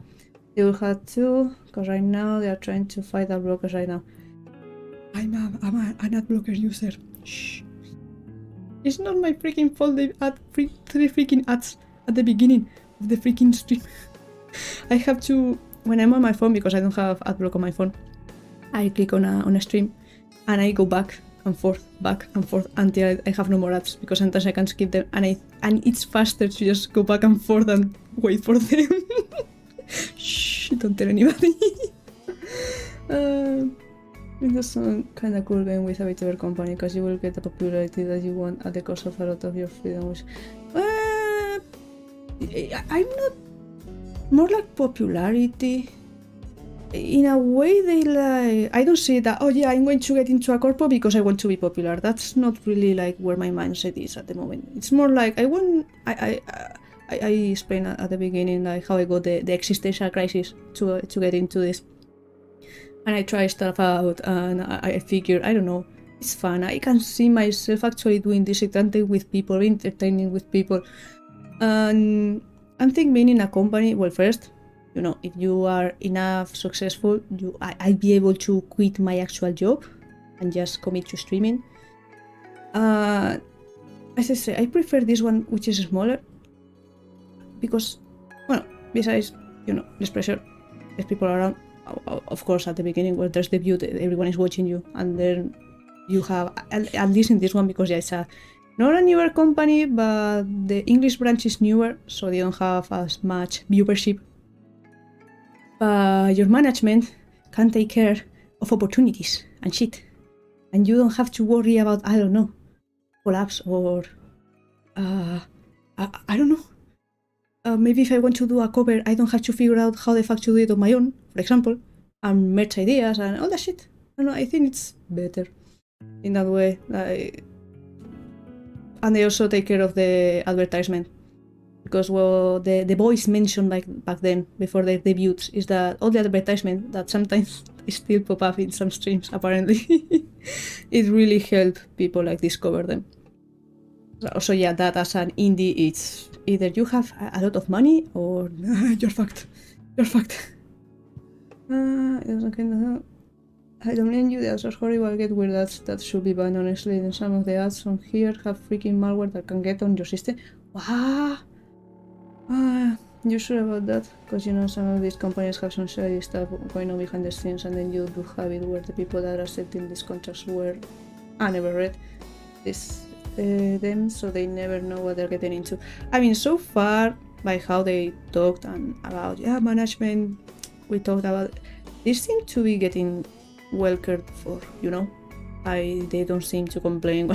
They will have to, because right now they are trying to fight ad blockers right now. I'm an ad blocker user. Shh. It's not my freaking fault they add 3 freaking ads at the beginning of the freaking stream. I have to, when I'm on my phone, because I don't have ad block on my phone, I click on a stream and I go back and forth until I have no more ads, because sometimes I can skip them and it's faster to just go back and forth and wait for them. Shh, don't tell anybody. It's a kind of cool game with a better company, because you will get the popularity that you want at the cost of a lot of your freedom. Which, I'm not more like popularity. In a way, they like, I don't see that, oh yeah, I'm going to get into a corpo because I want to be popular. That's not really like where my mindset is at the moment. It's more like I I explained at the beginning like how I got the existential crisis to get into this, and I try stuff out, and I figured, I don't know, it's fun. I can see myself actually doing this with people, entertaining with people, and I think being in a company. Well, first, you know, if you are enough successful, I'll be able to quit my actual job and just commit to streaming. As I say, I prefer this one, which is smaller, because, well, besides, you know, less pressure, less people around. Of course, at the beginning, where there's debut, everyone is watching you, and then you have, at least in this one, because yeah, it's not a newer company, but the English branch is newer, so they don't have as much viewership. But your management can take care of opportunities and shit, and you don't have to worry about, I don't know, collapse or I don't know. Maybe if I want to do a cover, I don't have to figure out how the fuck to do it on my own, for example, and merch ideas and all that shit. I don't know, I think it's better in that way. And they also take care of the advertisement, because well, the boys mentioned like back then, before their debuts, is that all the advertisement that sometimes still pop up in some streams, apparently, it really helped people like discover them. So yeah, that as an indie, it's either you have a lot of money or you're fucked. You're fucked. I don't blame you, the ads are horrible, I get weird ads that should be banned, honestly. Then some of the ads on here have freaking malware that can get on your system. Wow. You're sure about that? Because you know, some of these companies have some shady stuff going on behind the scenes, and then you do have it where the people that are setting these contracts were, I never read them, so they never know what they're getting into. I mean, so far, by how they talked and about, yeah, management, we talked about, they seem to be getting well cared for, you know? They don't seem to complain.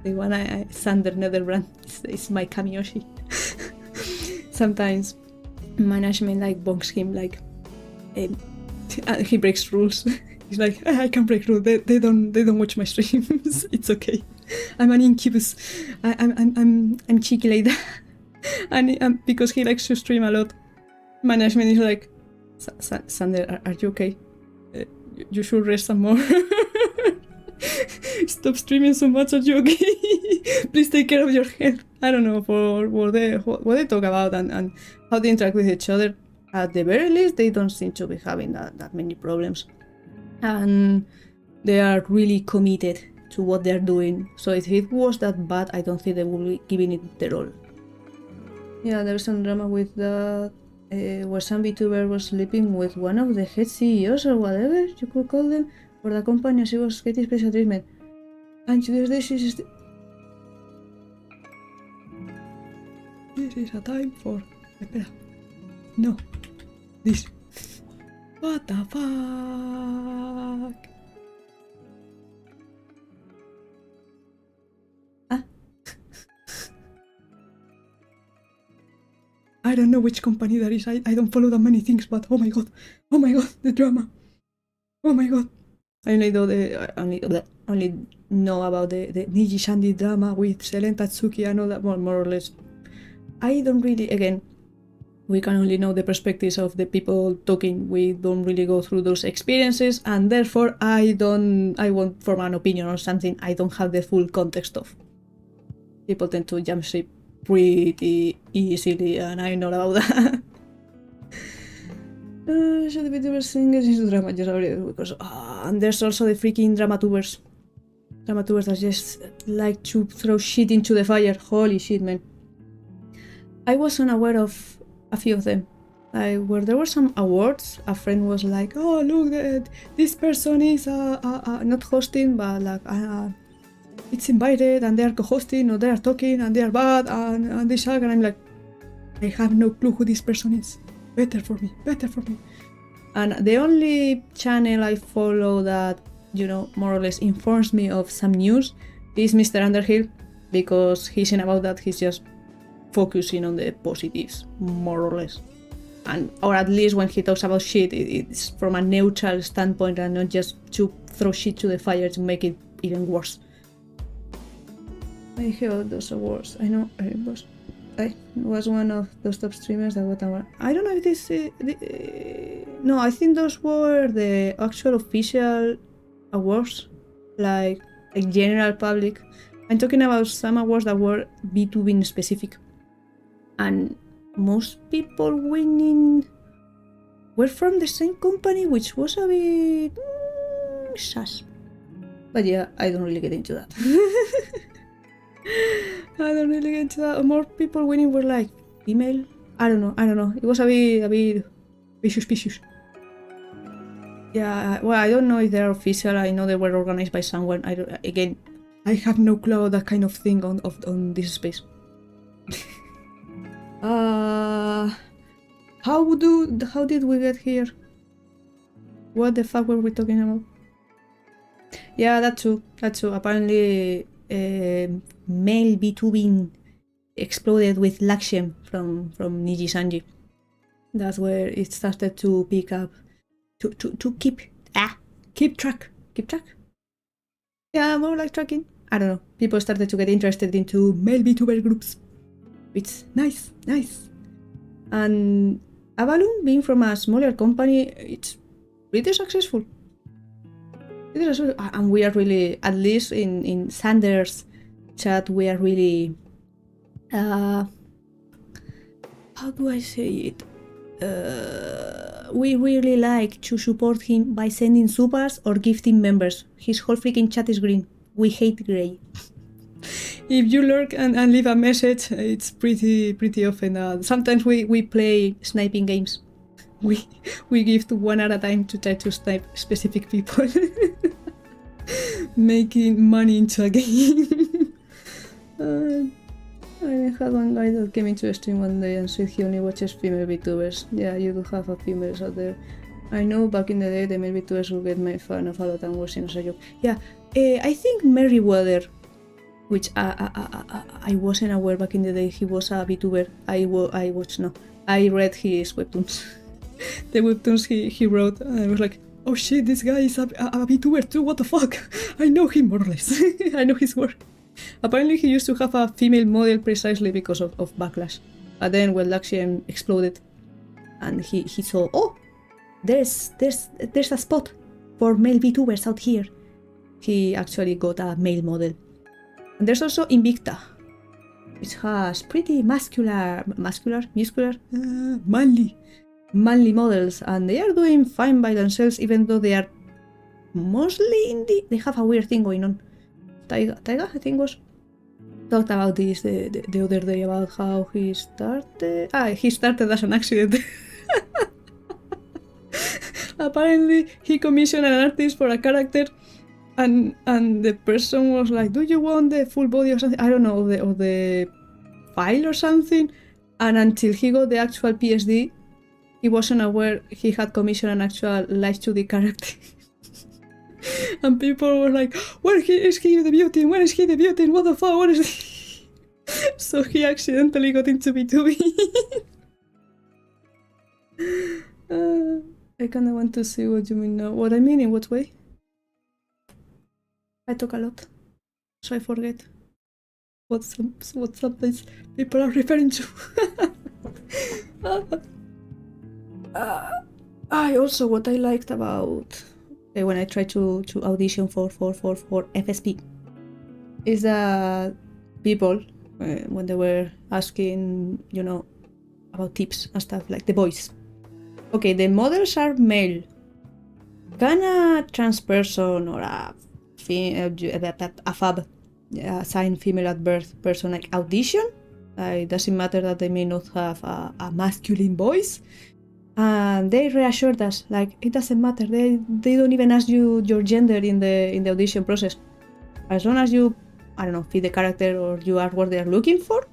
The one Sander Netherbrand is my Kamiyoshi. Sometimes management like bonks him, like he breaks rules. He's like, I can break rules. They don't watch my streams. It's okay. I'm an incubus. I'm cheeky like that. And because he likes to stream a lot, management is like, Sander, are you okay? You should rest some more. Stop streaming so much, are you okay? Please take care of your health. I don't know, for what they talk about and how they interact with each other. At the very least, they don't seem to be having that many problems. And they are really committed to what they're doing. So if it was that bad, I don't think they would be giving it their all. Yeah, there's some drama with that, where some VTuber was sleeping with one of the head CEOs or whatever you could call them for the company. She was getting special treatment. And to this day, this is a time for... Espera. No. This. What the fuck? I don't know which company that is. I don't follow that many things, but oh my god, the drama. Oh my god. I only know about the Niji Shandy drama with Selen Tatsuki and all that, more or less. I don't really, again, we can only know the perspectives of the people talking. We don't really go through those experiences, and therefore I won't form an opinion on something I don't have the full context of. People tend to jump ship pretty easily, and I know about that. Should the VTubers sing into drama? Just because, and there's also the freaking dramatubers that just like to throw shit into the fire. Holy shit, man. I wasn't aware of a few of them. Where there were some awards, a friend was like, oh look, this person is not hosting, but like it's invited, and they are co-hosting, or they are talking, and they are bad, and they suck, and I'm like, I have no clue who this person is. Better for me. And the only channel I follow that, you know, more or less informs me of some news is Mr. Underhill, because he's in about that, he's just focusing on the positives, more or less. Or at least when he talks about shit, it's from a neutral standpoint and not just to throw shit to the fire to make it even worse. I hate those awards. I know, I was one of those top streamers that got award. I don't know if this. No, I think those were the actual official awards, like general public. I'm talking about some awards that were B2B specific, and most people winning were from the same company, which was a bit sus. But yeah, I don't really get into that. I don't really get into that. More people winning were like female. I don't know. It was a bit suspicious. Yeah, well, I don't know if they're official. I know they were organized by someone. I have no clue about that kind of thing on this space. How did we get here? What the fuck were we talking about? Yeah, that's true. Apparently, male B2B exploded with Laksham from Niji Sanji. That's where it started to pick up. To keep track. Yeah, more like tracking. I don't know. People started to get interested into male VTuber groups. It's nice. And Avalon, being from a smaller company, it's pretty successful. And we are really, at least in Sanders' chat, we are really, how do I say it? We really like to support him by sending supers or gifting members. His whole freaking chat is green. We hate grey. If you lurk and leave a message, it's pretty often. Sometimes we play sniping games. We gift one at a time to try to snipe specific people. Making money into a game. I had one guy that came into a stream one day and said he only watches female VTubers. Yeah, you do have a females out there. I know back in the day the male VTubers would get my fan of a lot and was seen as a joke. Yeah, I think Merryweather, which I wasn't aware back in the day he was a VTuber. I read his webtoons. The webtoons he wrote, and I was like, oh shit, this guy is a VTuber too, what the fuck? I know him more or less. I know his work. Apparently he used to have a female model precisely because of backlash. But then when Laksham exploded and he saw, oh, there's a spot for male VTubers out here. He actually got a male model. And there's also Invicta, which has pretty manly models, and they are doing fine by themselves, even though they are mostly indie. They have a weird thing going on. Taiga, I think, was talked about this the other day, about how he started. He started as an accident. Apparently, he commissioned an artist for a character, and the person was like, "Do you want the full body or something? I don't know, or the file or something." And until he got the actual PSD, he wasn't aware he had commissioned an actual Live2D character. And people were like, where is he debuting? When is he debuting? What the fuck? What is he? So he accidentally got into B2B. I kinda want to see what you mean now. What I mean, in what way? I talk a lot, so I forget what sometimes people are referring to. I also, what I liked about when I tried to audition for FSP is that people, when they were asking, about tips and stuff, like the boys. Okay, the models are male. Can a trans person or a fab, assigned female at birth person, like audition? It doesn't matter that they may not have a masculine voice. And they reassured us, like, it doesn't matter. They don't even ask you your gender in the audition process. As long as you, I don't know, fit the character or you are what they are looking for,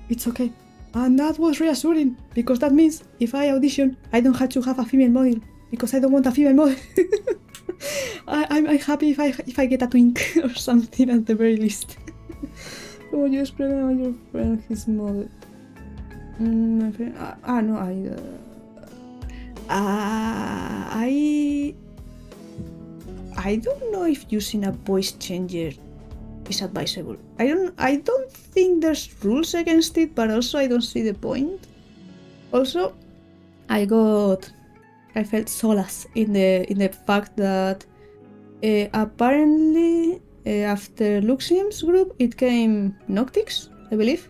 it's okay. And that was reassuring, because that means if I audition, I don't have to have a female model, because I don't want a female model. I'm happy if I get a twink or something at the very least. Oh, you spread on your friend his model. My friend, I don't know if using a voice changer is advisable. I don't think there's rules against it, but also I don't see the point. Also, I felt solace in the fact that apparently after Luxiem's group it came Noctix, I believe,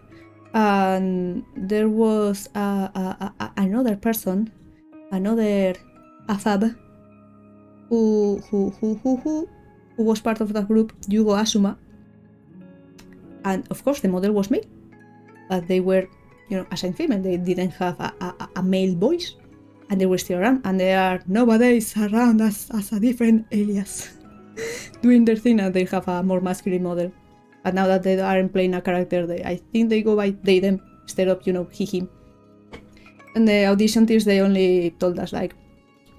and there was another person, another AFAB who was part of that group, Yugo Asuma, and of course the model was male, but they were, assigned female. They didn't have a male voice, and they were still around, and they are nowadays around as a different alias, doing their thing, and they have a more masculine model. But now that they aren't playing a character, I think they go by they them instead of he him. And the audition teams, they only told us like,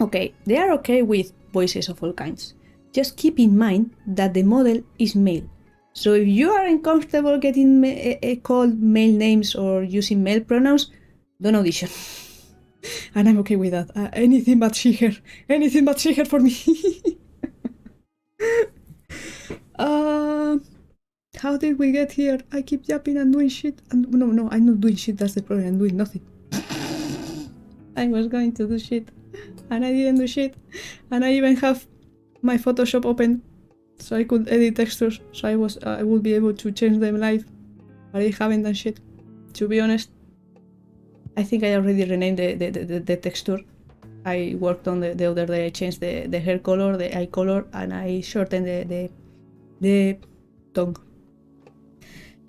okay, they are okay with voices of all kinds. Just keep in mind that the model is male. So if you are uncomfortable getting called male names or using male pronouns, don't audition. And I'm okay with that. Anything but she, her. Anything but she, her for me. How did we get here? I keep yapping and doing shit. And no, I'm not doing shit. That's the problem. I'm doing nothing. I was going to do shit, and I didn't do shit. And I even have my Photoshop open, so I could edit textures. So I would be able to change them live, but I haven't done shit. To be honest, I think I already renamed the texture. I worked on the other day. I changed the hair color, the eye color, and I shortened the tongue.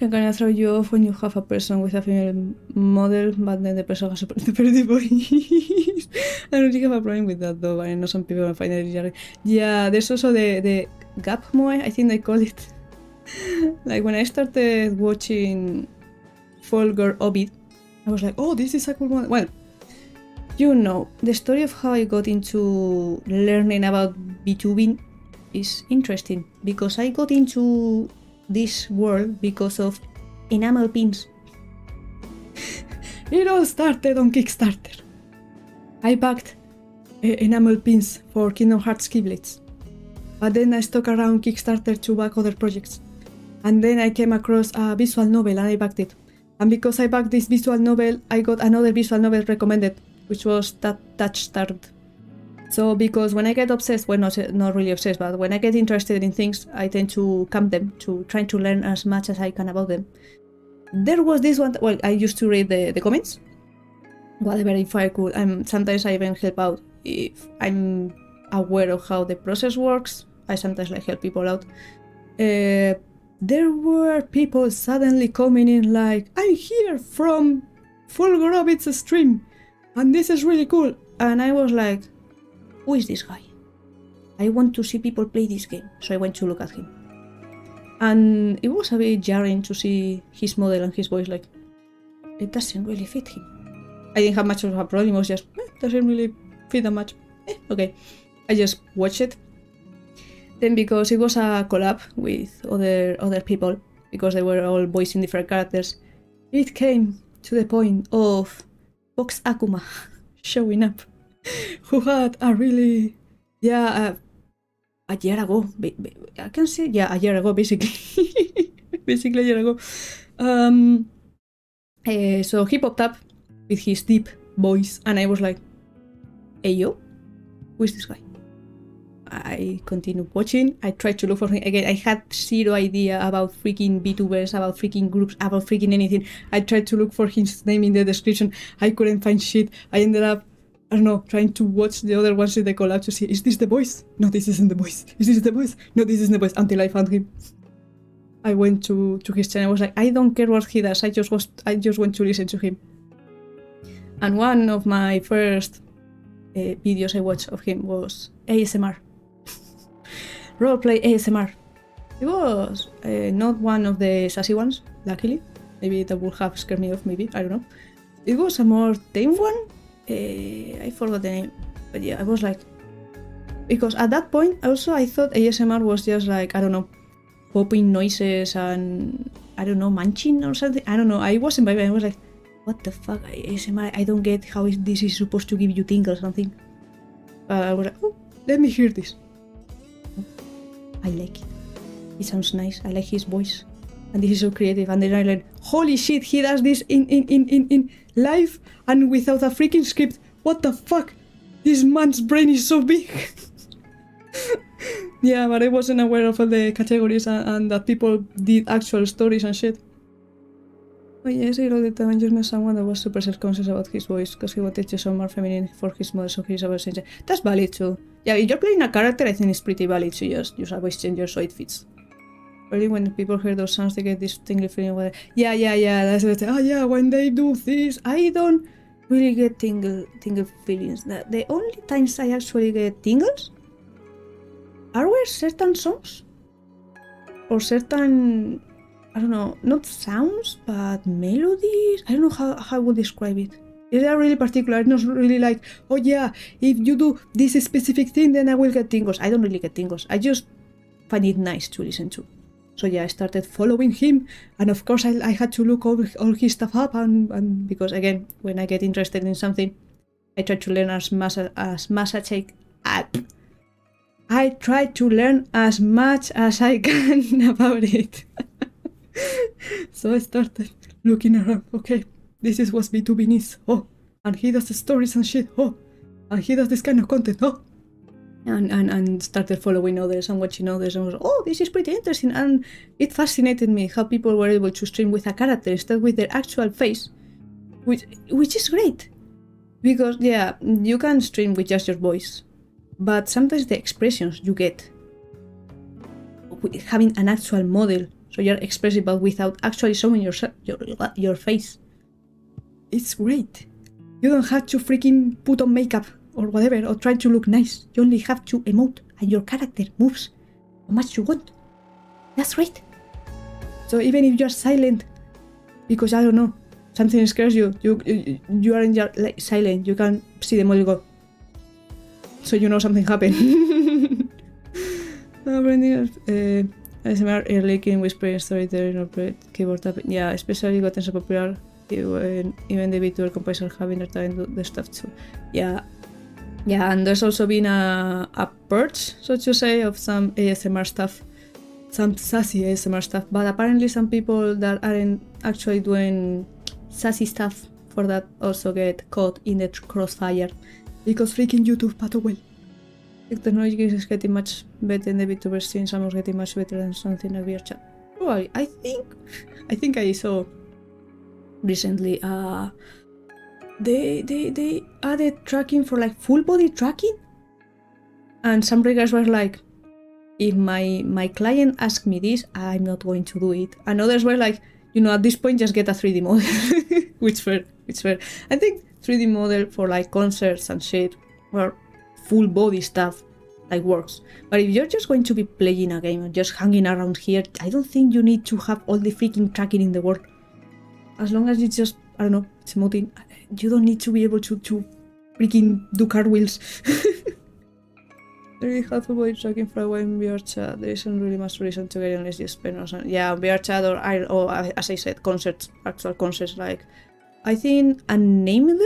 I'm gonna throw you off when you have a person with a female model, but then the person has a pretty voice. I don't really have a problem with that though. I know some people find it jarring. Yeah, there's also the gap moe, I think they call it. Like when I started watching Fall Girl Orbit, I was like, oh, this is a cool one. Well, the story of how I got into learning about VTubing is interesting, because I got into this world because of enamel pins. It all started on Kickstarter. I backed enamel pins for Kingdom Hearts Keyblades, but then I stuck around Kickstarter to back other projects, and then I came across a visual novel and I backed it. And because I backed this visual novel, I got another visual novel recommended, which was Touch Starved. So because when I get obsessed, well, not really obsessed, but when I get interested in things, I tend to camp them, to try to learn as much as I can about them. There was this one, well, I used to read the comments, whatever, if I could. Sometimes I even help out if I'm aware of how the process works. I sometimes help people out. There were people suddenly coming in like, I'm here from Full Grobit's stream, and this is really cool. And I was like, who is this guy? I want to see people play this game. So I went to look at him. And it was a bit jarring to see his model and his voice, like, it doesn't really fit him. I didn't have much of a problem, it was just, doesn't really fit that much. Okay. I just watched it. Then because it was a collab with other people, because they were all voicing different characters, it came to the point of Fox Akuma showing up, who had a really, a year ago, I can say, a year ago, basically. Basically a year ago. So he popped up with his deep voice, and I was like, hey yo, who is this guy? I continued watching. I tried to look for him again. I had zero idea about freaking VTubers, about freaking groups, about freaking anything. I tried to look for his name in the description. I couldn't find shit. I ended up, I don't know, trying to watch the other ones in the collab to see, is this the voice? No, this isn't the voice. Is this the voice? No, this isn't the voice. Until I found him. I went to his channel. I was like, I don't care what he does. I just went to listen to him. And one of my first videos I watched of him was ASMR. Roleplay ASMR. It was not one of the sassy ones, luckily. Maybe that would have scared me off, maybe, I don't know. It was a more tame one. I forgot the name, but yeah, I was like, because at that point also I thought ASMR was just like, I don't know, popping noises and I don't know, munching or something. I don't know, I wasn't vibing. I was like, what the fuck, ASMR? I don't get how this is supposed to give you tingles or something. I was like, oh, let me hear this. I like it. he sounds nice. I like his voice. And this is so creative. And then I like, holy shit, he does this in live and without a freaking script. What the fuck? This man's brain is so big. Yeah, but I wasn't aware of all the categories and that people did actual stories and shit. Oh yes, I all the time. I just met someone that was super self-conscious about his voice because he wanted to sound more feminine for his mother, so he's always saying that's valid too. Yeah, if you're playing a character, I think it's pretty valid to just use a voice changer so it fits. Really, when people hear those sounds, they get this tingly feeling where, yeah, that's what. Oh yeah, when they do this, I don't really get tingle feelings. The only times I actually get tingles are with certain songs or certain, I don't know, not sounds, but melodies. I don't know how I would describe it. They are really particular. It's not really like, oh yeah, if you do this specific thing, then I will get tingles. I don't really get tingles. I just find it nice to listen to. So yeah, I started following him, and of course I had to look all his stuff up, and because again, when I get interested in something, I try to learn as much I try to learn as much as I can about it. So I started looking around. Okay, this is what B2B needs. Oh, and he does the stories and shit. Oh, and he does this kind of content. Oh, and started following others and watching others and was, oh, this is pretty interesting. And it fascinated me how people were able to stream with a character instead with their actual face, which is great. Because yeah, you can stream with just your voice, but sometimes the expressions you get having an actual model, so you're expressive but without actually showing your face, it's great. You don't have to freaking put on makeup or whatever or try to look nice. You only have to emote and your character moves how much you want. That's great. So even if you're silent because I don't know, something scares you are in your silent, you can see the model go, so you know something happened. ASMR, ear leaking, whispering, storytelling, or keyboard tapping. Yeah, especially gotten so popular when even the virtual composers having their time to do the stuff too. Yeah, and there's also been a purge, so to say, of some ASMR stuff, some sassy ASMR stuff, but apparently some people that aren't actually doing sassy stuff for that also get caught in the crossfire because freaking YouTube pathway. The technology is getting much better in the VTuber scene, some are getting much better than something like VR chat. Probably, I think I saw recently they added tracking for like full body tracking, and some regards were like, if my client asks me this, I'm not going to do it, and others were like, you know, at this point just get a 3D model. which fair. I think 3D model for like concerts and shit or full body stuff like works, but if you're just going to be playing a game and just hanging around here, I don't think you need to have all the freaking tracking in the world. As long as you just, I don't know, it's emoting, you don't need to be able to freaking do cartwheels. Very helpful body tracking for a while in VR chat. There isn't really much reason to get unless you spend or something. Yeah, VR chat or as I said, concerts, actual concerts. Like, I think Unnamed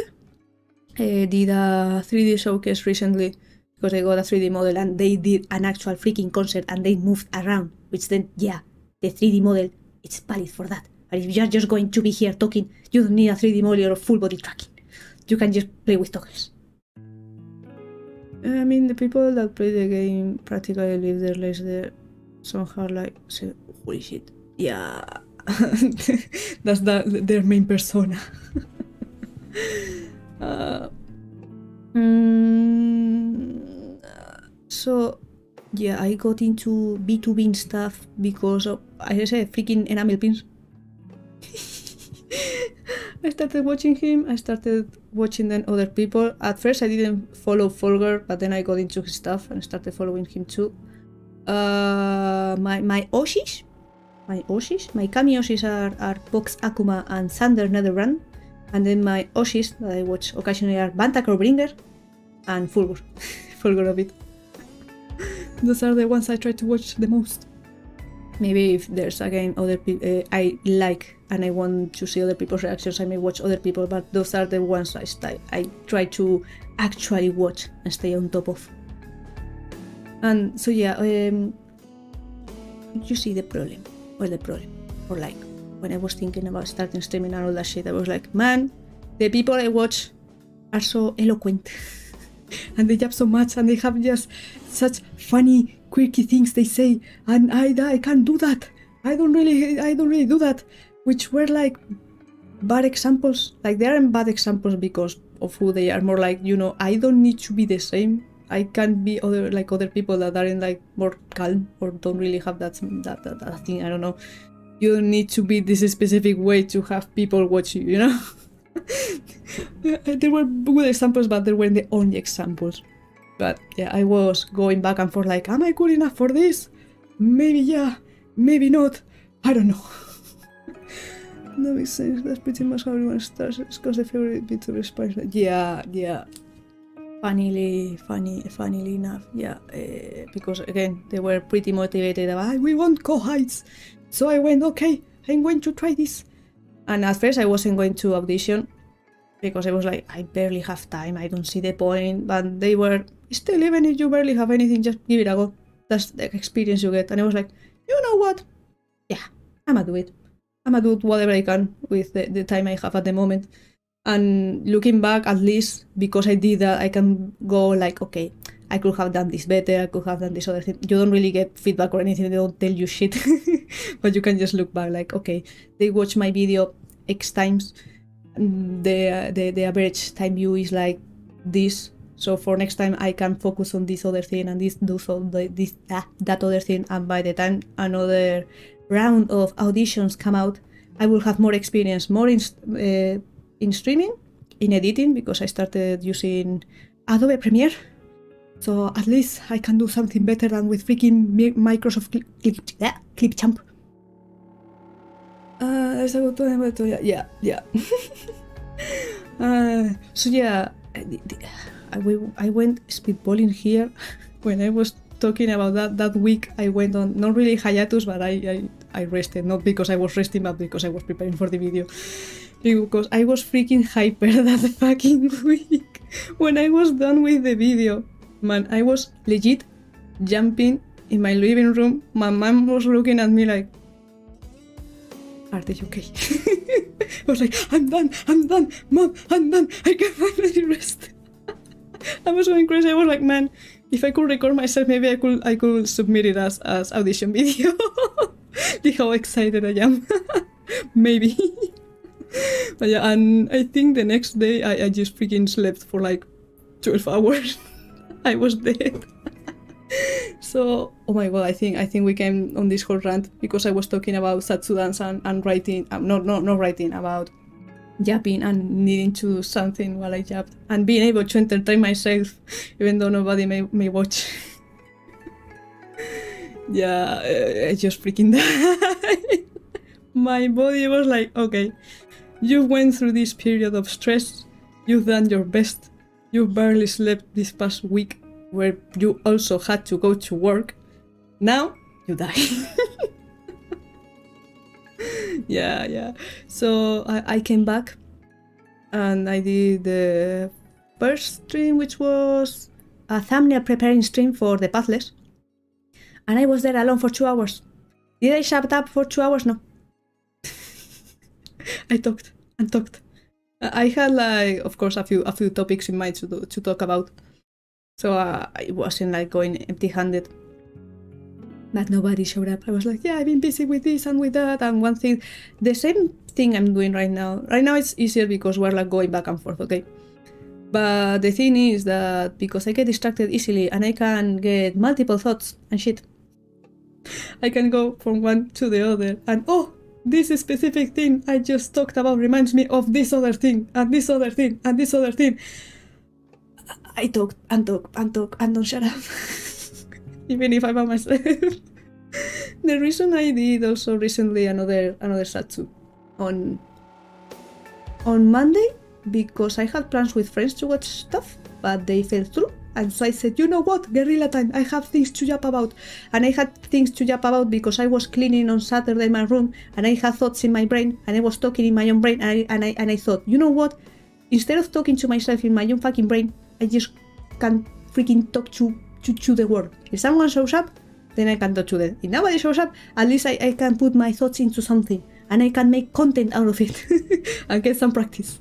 did a 3D showcase recently because they got a 3D model and they did an actual freaking concert and they moved around, which then, yeah, the 3D model, it's valid for that. But if you're just going to be here talking, you don't need a 3D model or full body tracking. You can just play with toggles. I mean, the people that play the game practically live their lives there. Somehow like say, holy shit, yeah. That's their main persona. So yeah, I got into B2B stuff because of, as I said, freaking enamel pins. I started watching him, I started watching then other people. At first I didn't follow Folger, but then I got into his stuff and started following him too. My Oshis, my Kami Oshis are Box Akuma and Thunder Netherrun. And then my Oshis that I watch occasionally are Bantacore Bringer and Fulgur. Fulgur a bit. Those are the ones I try to watch the most. Maybe if there's again other people I like and I want to see other people's reactions, I may watch other people, but those are the ones I try to actually watch and stay on top of. And so yeah, you see the problem, or like when I was thinking about starting streaming and all that shit, I was like, man, the people I watch are so eloquent and they have so much and they have just such funny, quirky things they say, and I can't do that. I don't really do that, which were like bad examples. Like they aren't bad examples because of who they are, more like, you know, I don't need to be the same. I can't be other people that aren't like more calm or don't really have that thing. I don't know. You don't need to be this specific way to have people watch you, you know? There were good examples, but they weren't the only examples. But yeah, I was going back and forth like, am I good enough for this? Maybe yeah, maybe not. I don't know. That makes sense. That's pretty much how everyone starts. It's because the favorite bit of Spice. Yeah. Funnily enough, yeah. Because again, they were pretty motivated about, we want co-heights. So I went, okay, I'm going to try this. And at first I wasn't going to audition because I was like, I barely have time, I don't see the point. But they were, still, even if you barely have anything, just give it a go. That's the experience you get. And I was like, you know what? Yeah, I'ma do it. I'ma do whatever I can with the time I have at the moment. And looking back, at least, because I did that, I can go like, okay, I could have done this better, I could have done this other thing. You don't really get feedback or anything, they don't tell you shit. But you can just look back like, okay, they watch my video X times, the average time view is like this, so for next time I can focus on this other thing and that other thing, and by the time another round of auditions come out, I will have more experience, more in streaming, in editing, because I started using Adobe Premiere, so at least I can do something better than with freaking Microsoft Clipchamp. There's a good point about yeah. So yeah, I went spitballing here when I was talking about that week. I went on not really hiatus, but I rested, not because I was resting, but because I was preparing for the video. Because I was freaking hyper that fucking week. When I was done with the video, man, I was legit jumping in my living room. My mom was looking at me like, are they okay? I was like, I'm done, mom, I'm done, I can finally rest. I was going crazy. I was like, man, if I could record myself, maybe I could submit it as audition video. Look how excited I am. Maybe. But yeah, and I think the next day I just freaking slept for like 12 hours. I was dead. So, oh my god, I think we came on this whole rant because I was talking about Zatsudans and writing, not writing, about yapping and needing to do something while I yapped and being able to entertain myself even though nobody may watch. Yeah, I just freaking died. My body was like, okay, you went through this period of stress, you've done your best, you barely slept this past week where you also had to go to work, now you die. Yeah. So I came back and I did the first stream, which was a thumbnail preparing stream for the Pathless, and I was there alone for 2 hours. Did I shut up for 2 hours? No. I talked and talked. I had like, of course, a few topics in mind to talk about, so I wasn't like going empty-handed. But nobody showed up. I was like, yeah, I've been busy with this and with that, and one thing, the same thing I'm doing right now. Right now it's easier because we're like going back and forth, okay? But the thing is that because I get distracted easily and I can get multiple thoughts and shit, I can go from one to the other and this specific thing I just talked about reminds me of this other thing and this other thing and this other thing. I talk and don't shut up. Even if I'm by myself. The reason I did also recently another Satsu on Monday, because I had plans with friends to watch stuff, but they fell through. And so I said, you know what, guerrilla time, I have things to yap about. And I had things to yap about because I was cleaning on Saturday my room and I had thoughts in my brain and I was talking in my own brain and I thought, you know what, instead of talking to myself in my own fucking brain, I just can freaking talk to the world. If someone shows up, then I can touch it. If nobody shows up, at least I can put my thoughts into something and I can make content out of it and get some practice.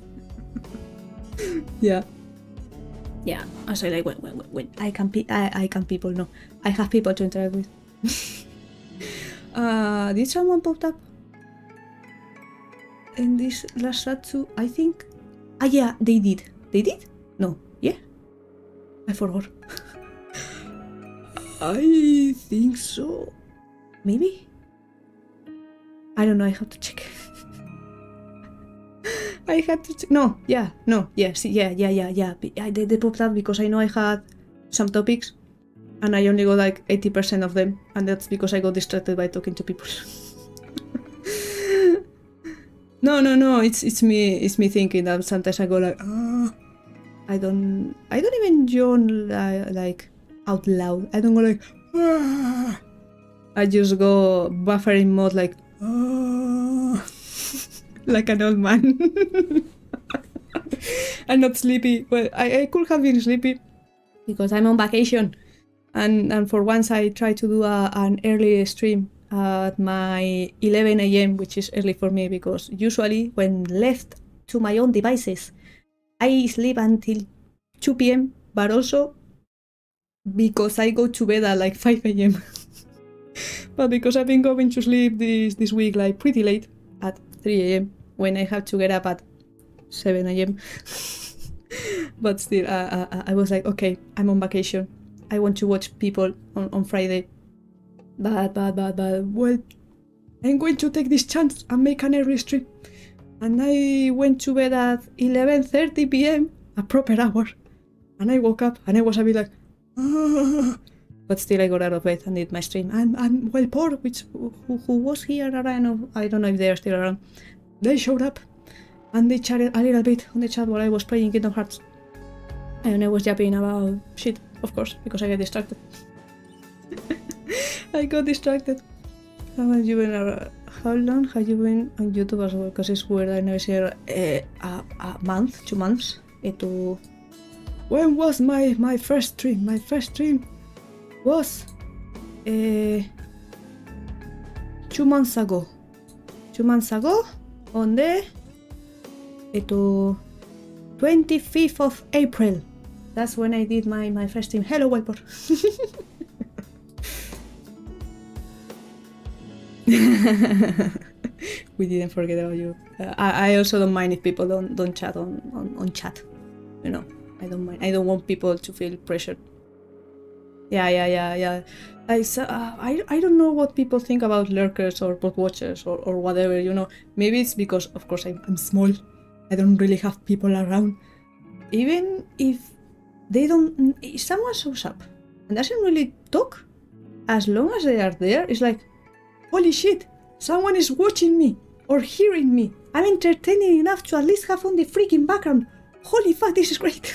Yeah, I say like when I can people know I have people to interact with. Did someone pop up in this last Satsu? I think. Yeah, they did. They did? No. Yeah. I forgot. I think so. Maybe? I don't know, I have to check. I had to check. No, yeah, no, yes, yeah. They popped up because I know I had some topics and I only got like 80% of them, and that's because I got distracted by talking to people. No, it's me thinking that sometimes I go like, I don't even yawn like out loud. I don't go like, I just go buffering mode like, like an old man. I'm not sleepy. Well, I could have been sleepy because I'm on vacation, and for once I try to do an early stream at my 11 a.m, which is early for me because usually when left to my own devices, I sleep until 2 p.m, but also because I go to bed at like 5 a.m. But because I've been going to sleep this week like pretty late at 3 a.m. when I have to get up at 7 a.m. But still, I was like, okay, I'm on vacation. I want to watch people on Friday. But, well, I'm going to take this chance and make an early stream. And I went to bed at 11:30 p.m, a proper hour. And I woke up and I was a bit like, but still I got out of bed and did my stream. And well, Paul, who was here around, I don't know if they are still around. They showed up and they chatted a little bit on the chat while I was playing Kingdom Hearts. And I was yapping about shit, of course, because I get distracted. I got distracted. How long have you been on YouTube as well? Because it's weird, I never see a month, 2 months. When was my first stream? My first stream was 2 months ago. 2 months ago on the 25th of April. That's when I did my first stream. Hello, Wildport. We didn't forget about you. I also don't mind if people don't chat on chat. You know, I don't mind. I don't want people to feel pressured. Yeah. I don't know what people think about lurkers or bot watchers or whatever. You know, maybe it's because, of course, I'm small. I don't really have people around. Even if they don't, if someone shows up and doesn't really talk, as long as they are there, it's like, holy shit, someone is watching me or hearing me. I'm entertaining enough to at least have on the freaking background. Holy fuck, this is great.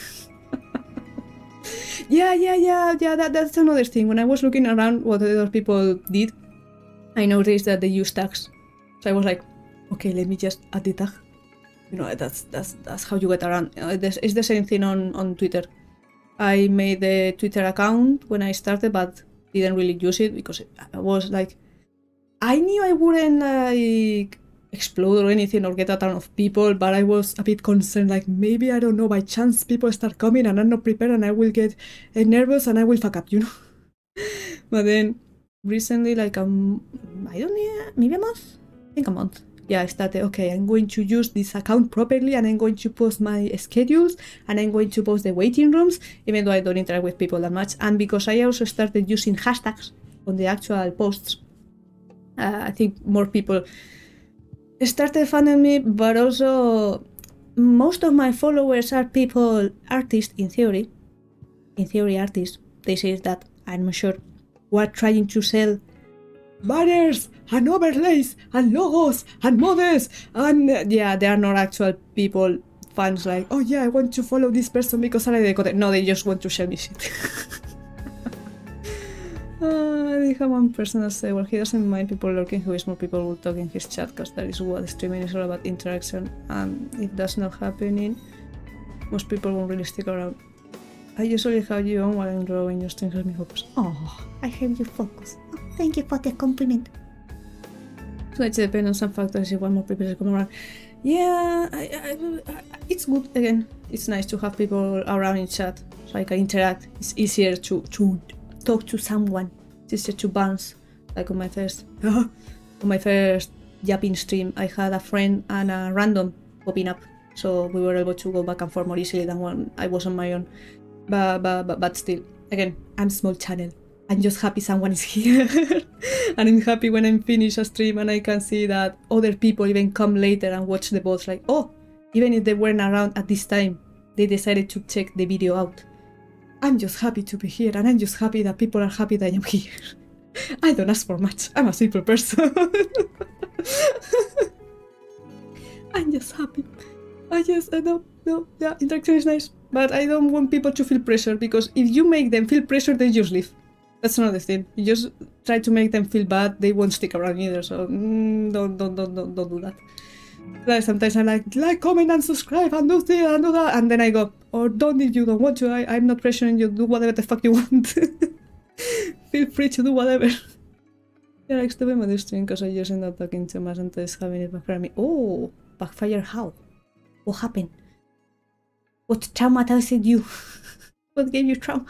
Yeah, that's another thing. When I was looking around what other people did, I noticed that they use tags. So I was like, okay, let me just add the tag. You know, that's how you get around. It's the same thing on Twitter. I made the Twitter account when I started, but didn't really use it because I was like, I knew I wouldn't like explode or anything or get a ton of people, but I was a bit concerned, like maybe, I don't know, by chance people start coming and I'm not prepared and I will get nervous and I will fuck up, you know. But then recently, like I don't know, maybe a month? I think a month. Yeah, I started, okay, I'm going to use this account properly and I'm going to post my schedules and I'm going to post the waiting rooms, even though I don't interact with people that much. And because I also started using hashtags on the actual posts, I think more people started finding me, but also most of my followers are people, artists in theory artists. They say that, I'm not sure, who are trying to sell banners and overlays and logos and models, and yeah, they are not actual people, fans like, oh yeah, I want to follow this person because I like the content. No, they just want to sell me shit. I have one person that say, well, he doesn't mind people lurking, who is more people will talk in his chat, because that is what streaming is all about, interaction, and if that's not happening, most people won't really stick around. I usually have you on while I'm drawing, your stream helps me focus. Oh, I help you focus. Oh. thank you for the compliment. So it depends on some factors if one more people come around. Yeah, it's good. Again, it's nice to have people around in chat so I can interact. It's easier to talk to someone. It's easier to bounce. Like on my first yapping stream, I had a friend and a random popping up, so we were able to go back and forth more easily than when I was on my own. But still, again, I'm small channel. I'm just happy someone is here. And I'm happy when I'm finished a stream and I can see that other people even come later and watch the bots like, oh, even if they weren't around at this time, they decided to check the video out. I'm just happy to be here and I'm just happy that people are happy that I'm here. I don't ask for much. I'm a simple person. I'm just happy. I know, yeah, interaction is nice. But I don't want people to feel pressure, because if you make them feel pressure, they just leave. That's another thing. You just try to make them feel bad, they won't stick around either. So don't do that. Like sometimes I like, comment and subscribe and do this and do that, and then I go, or don't if you don't want to. I'm not pressuring you. Do whatever the fuck you want. Feel free to do whatever. Yeah, like estuve en modo stream because I just end up talking too much and just having it backfire me. Oh, backfire how? What happened? What traumatized you? What gave you trauma?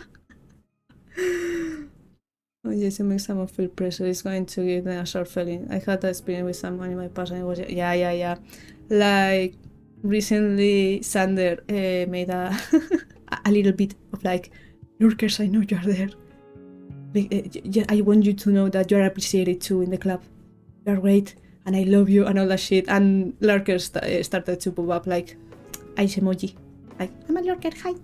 Oh yes, it makes someone feel pressure. It's going to give them a short feeling. I had that experience with someone in my past and it was, yeah. Like, recently Sander made a little bit of like, lurkers, I know you're there. I want you to know that you're appreciated too in the club. You're great, and I love you, and all that shit. And lurkers started to pop up like ice emoji, like I'm a lurker, hi.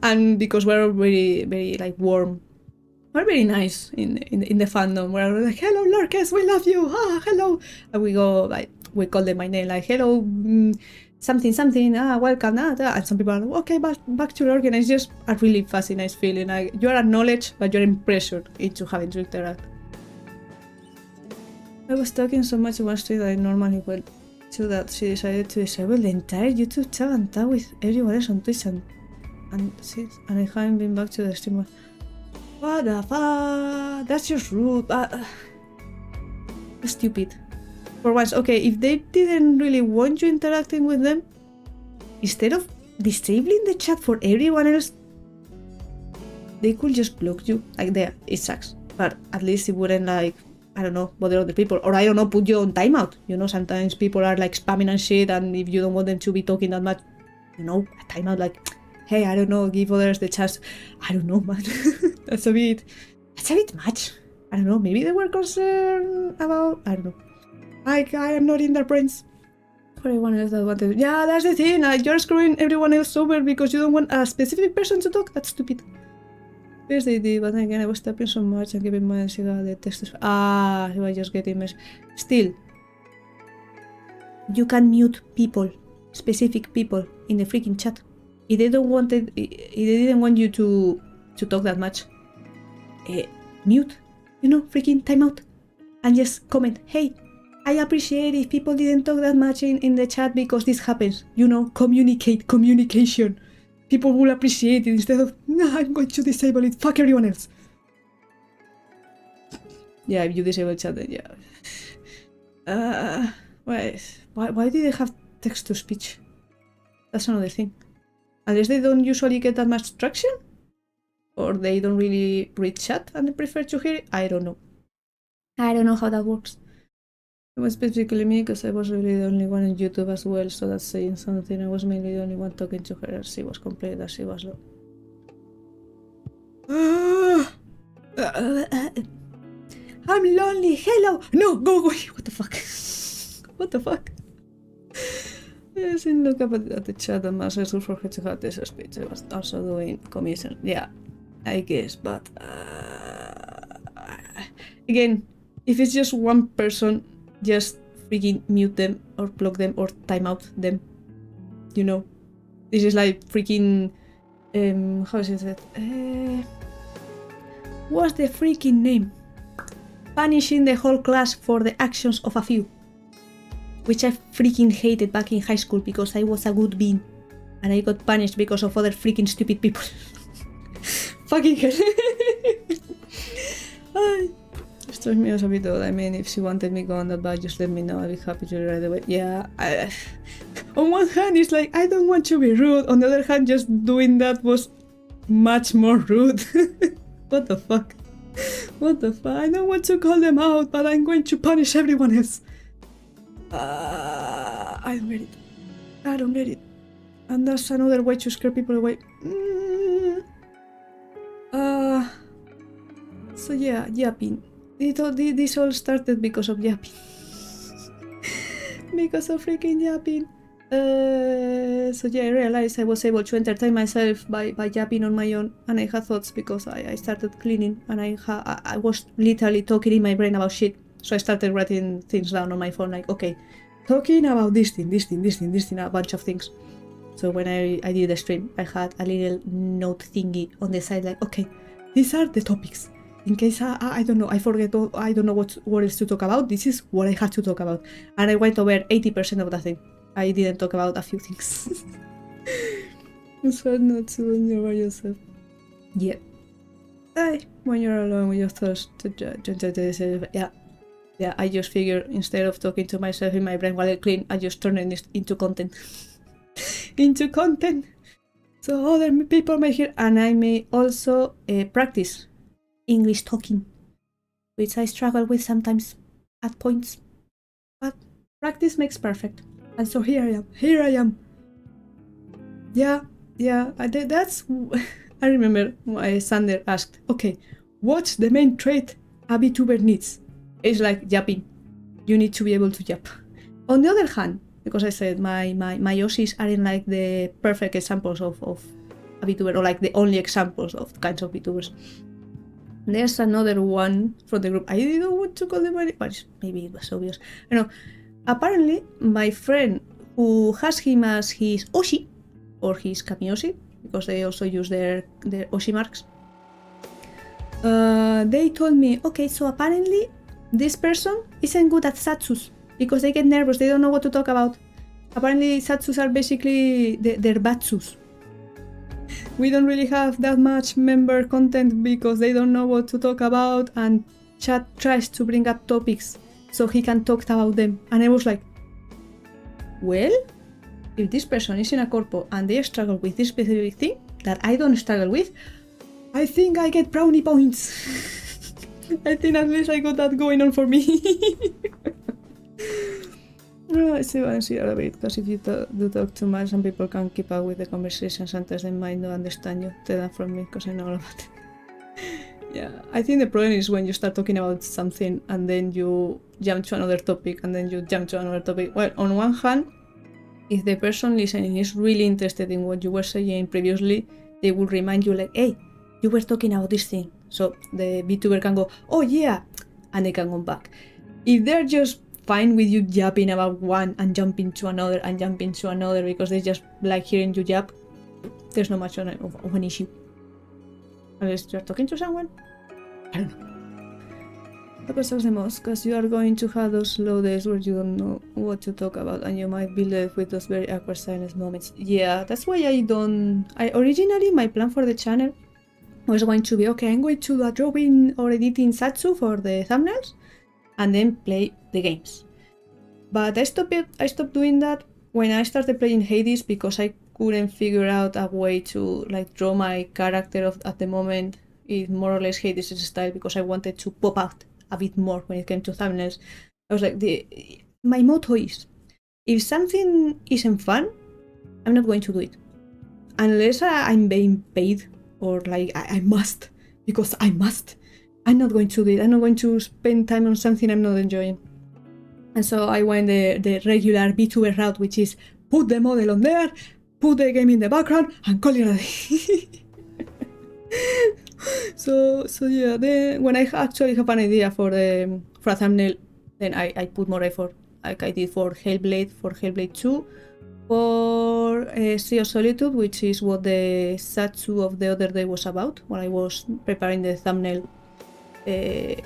And because we're very, very like warm, we're very nice in the fandom. We're like, hello lurkers, we love you, hello. And we go like, we call them by name, like hello. Something, welcome, and some people are like, okay, back to lurking. It's just a really fuzzy, nice feeling. Like you're acknowledged, but you're pressured into having to interact. I was talking so much one stream that I normally went to that she decided to disable the entire YouTube chat and talk with everyone else on Twitch and I haven't been back to the stream. What the fuck? That's just rude. Stupid. For once, okay, if they didn't really want you interacting with them, instead of disabling the chat for everyone else, they could just block you. Like, there, it sucks. But at least it wouldn't, like, I don't know, bother other people. Or, I don't know, put you on timeout. You know, sometimes people are, like, spamming and shit, and if you don't want them to be talking that much, you know, a timeout, like, hey, I don't know, give others the chance. I don't know, man. That's a bit much. I don't know, maybe they were concerned about, I don't know. I am not in their brains. For everyone else that wanted, yeah, that's the thing. You're screwing everyone else over because you don't want a specific person to talk. That's stupid. Yes, they did, but again, I was tapping so much and keep in mind the text. He was just getting messed. Still, you can mute people, specific people, in the freaking chat. If they don't want it, if they didn't want you to talk that much, mute, you know, freaking timeout, and just comment, hey. I appreciate if people didn't talk that much in the chat because this happens. You know, communication. People will appreciate it instead of, no, I'm going to disable it. Fuck everyone else. Yeah, if you disable chat, then yeah. Why do they have text to speech? That's another thing. Unless they don't usually get that much traction, or they don't really read chat and they prefer to hear it. I don't know. I don't know how that works. It was specifically me because I was really the only one on YouTube as well, so that's saying something. I was mainly the only one talking to her. She was complaining that she was low. I'm lonely. Hello. No, go away. What the fuck? What the fuck? Yes, and look up at the chat and was useful for her to have this speech. I was also doing commission. Yeah, I guess, but again, if it's just one person, just freaking mute them or block them or timeout them. You know, this is like freaking how is it? What's the freaking name? Punishing the whole class for the actions of a few, which I freaking hated back in high school because I was a good bean and I got punished because of other freaking stupid people. Fucking hell. stressed me out a bit. I mean, if she wanted me go on that bike, just let me know. I'd be happy to right away. Yeah. On one hand, it's like, I don't want to be rude. On the other hand, just doing that was much more rude. What the fuck? What the fuck? I don't want to call them out, but I'm going to punish everyone else. I don't get it. I don't get it. And that's another way to scare people away. So yeah, yapping. This all started because of yapping. Because of freaking yapping. So yeah, I realized I was able to entertain myself by yapping on my own, and I had thoughts because I started cleaning, and I was literally talking in my brain about shit. So I started writing things down on my phone, like, okay, talking about this thing, a bunch of things. So when I did the stream, I had a little note thingy on the side, like, okay, these are the topics. In case I don't know, I forget, I don't know what else to talk about, this is what I had to talk about. And I went over 80% of the thing. I didn't talk about a few things. It's hard not to when you're by yourself. Yeah. When you're alone with your thoughts, yeah, I just figure instead of talking to myself in my brain while I clean, I just turn it into content. Into content! So other people may hear, and I may also practice English talking, which I struggle with sometimes at points. But practice makes perfect. And so here I am. Yeah, that's... I remember Sander asked, okay, what's the main trait a VTuber needs? It's like yapping. You need to be able to yap. On the other hand, because I said my Yoshis aren't like the perfect examples of a VTuber, or like the only examples of kinds of VTubers. There's another one from the group. I didn't want to call them any, but maybe it was obvious. I know. Apparently, my friend who has him as his Oshi, or his Kamioshi, because they also use their Oshi marks, they told me, okay, so apparently this person isn't good at Satsus, because they get nervous, they don't know what to talk about. Apparently Satsus are basically their Batsus. We don't really have that much member content because they don't know what to talk about, and chat tries to bring up topics so he can talk about them. And I was like, well, if this person is in a corpo and they struggle with this specific thing that I don't struggle with, I think I get brownie points. I think at least I got that going on for me. I see what I see a bit, because if you do talk too much, some people can't keep up with the conversation. Sometimes they might not understand you. Take that from me, because I know all about it. Yeah, I think the problem is when you start talking about something and then you jump to another topic and then you jump to another topic. Well, on one hand, if the person listening is really interested in what you were saying previously, they will remind you like, hey, you were talking about this thing. So the VTuber can go, oh yeah, and they can go back. If they're just fine with you yapping about one and jumping to another and jumping to another because they just like hearing you yap, there's not much of an issue. Unless you're talking to someone. I don't know. That sucks the most, because you are going to have those slow days where you don't know what to talk about and you might be left with those very awkward silence moments. Yeah, that's why originally my plan for the channel was going to be, okay, I'm going to do a drawing or editing Satsu for the thumbnails and then play the games. But I stopped doing that when I started playing Hades, because I couldn't figure out a way to like draw my character at the moment in more or less Hades' style, because I wanted to pop out a bit more when it came to thumbnails. I was like, my motto is, if something isn't fun, I'm not going to do it. Unless I'm being paid, or like I must, because I must. I'm not going to do it. I'm not going to spend time on something I'm not enjoying. And so I went the regular VTuber route, which is put the model on there, put the game in the background, and call it a day. So yeah, then when I actually have an idea for a thumbnail, then I put more effort, like I did for Hellblade 2, for Sea of Solitude, which is what the Satsu of the other day was about, when I was preparing the thumbnail. I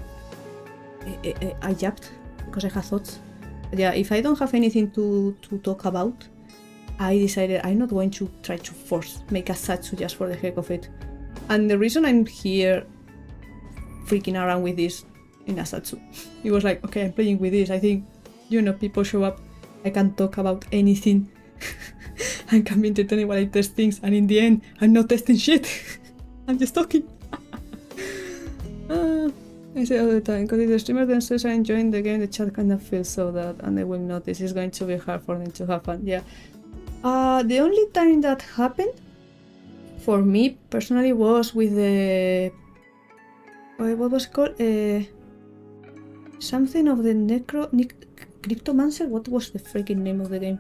yapped because I had thoughts. But yeah, if I don't have anything to talk about, I decided I'm not going to try to make a Satsu just for the heck of it. And the reason I'm here freaking around with this in Asatsu. It was like, okay, I'm playing with this. I think, people show up. I can talk about anything. I can be entertaining while I test things, and in the end, I'm not testing shit. I'm just talking. I say all the time, because if the streamers themselves are enjoying the game, the chat kind of feels so that, and they will notice it's going to be hard for them to have fun. Yeah. The only time that happened for me personally was with the what was it called? Something of the Cryptomancer. What was the freaking name of the game?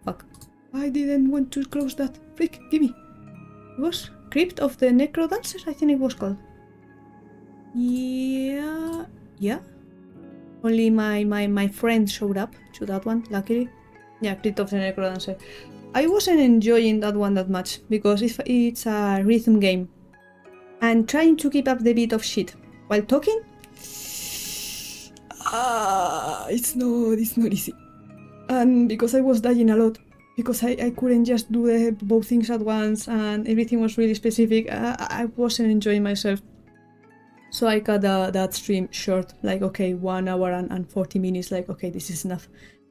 Fuck. I didn't want to close that. Freak, gimme. It was Crypt of the Necrodancer, I think it was called. Yeah. Only my friend showed up to that one, luckily. Yeah, Crypt of the Necrodancer. I wasn't enjoying that one that much, because it's a rhythm game. And trying to keep up the beat of shit while talking, it's not easy. And because I was dying a lot, because I couldn't just do both things at once, and everything was really specific, I wasn't enjoying myself. So I cut that stream short, like, okay, 1 hour and 40 minutes, like, okay, this is enough.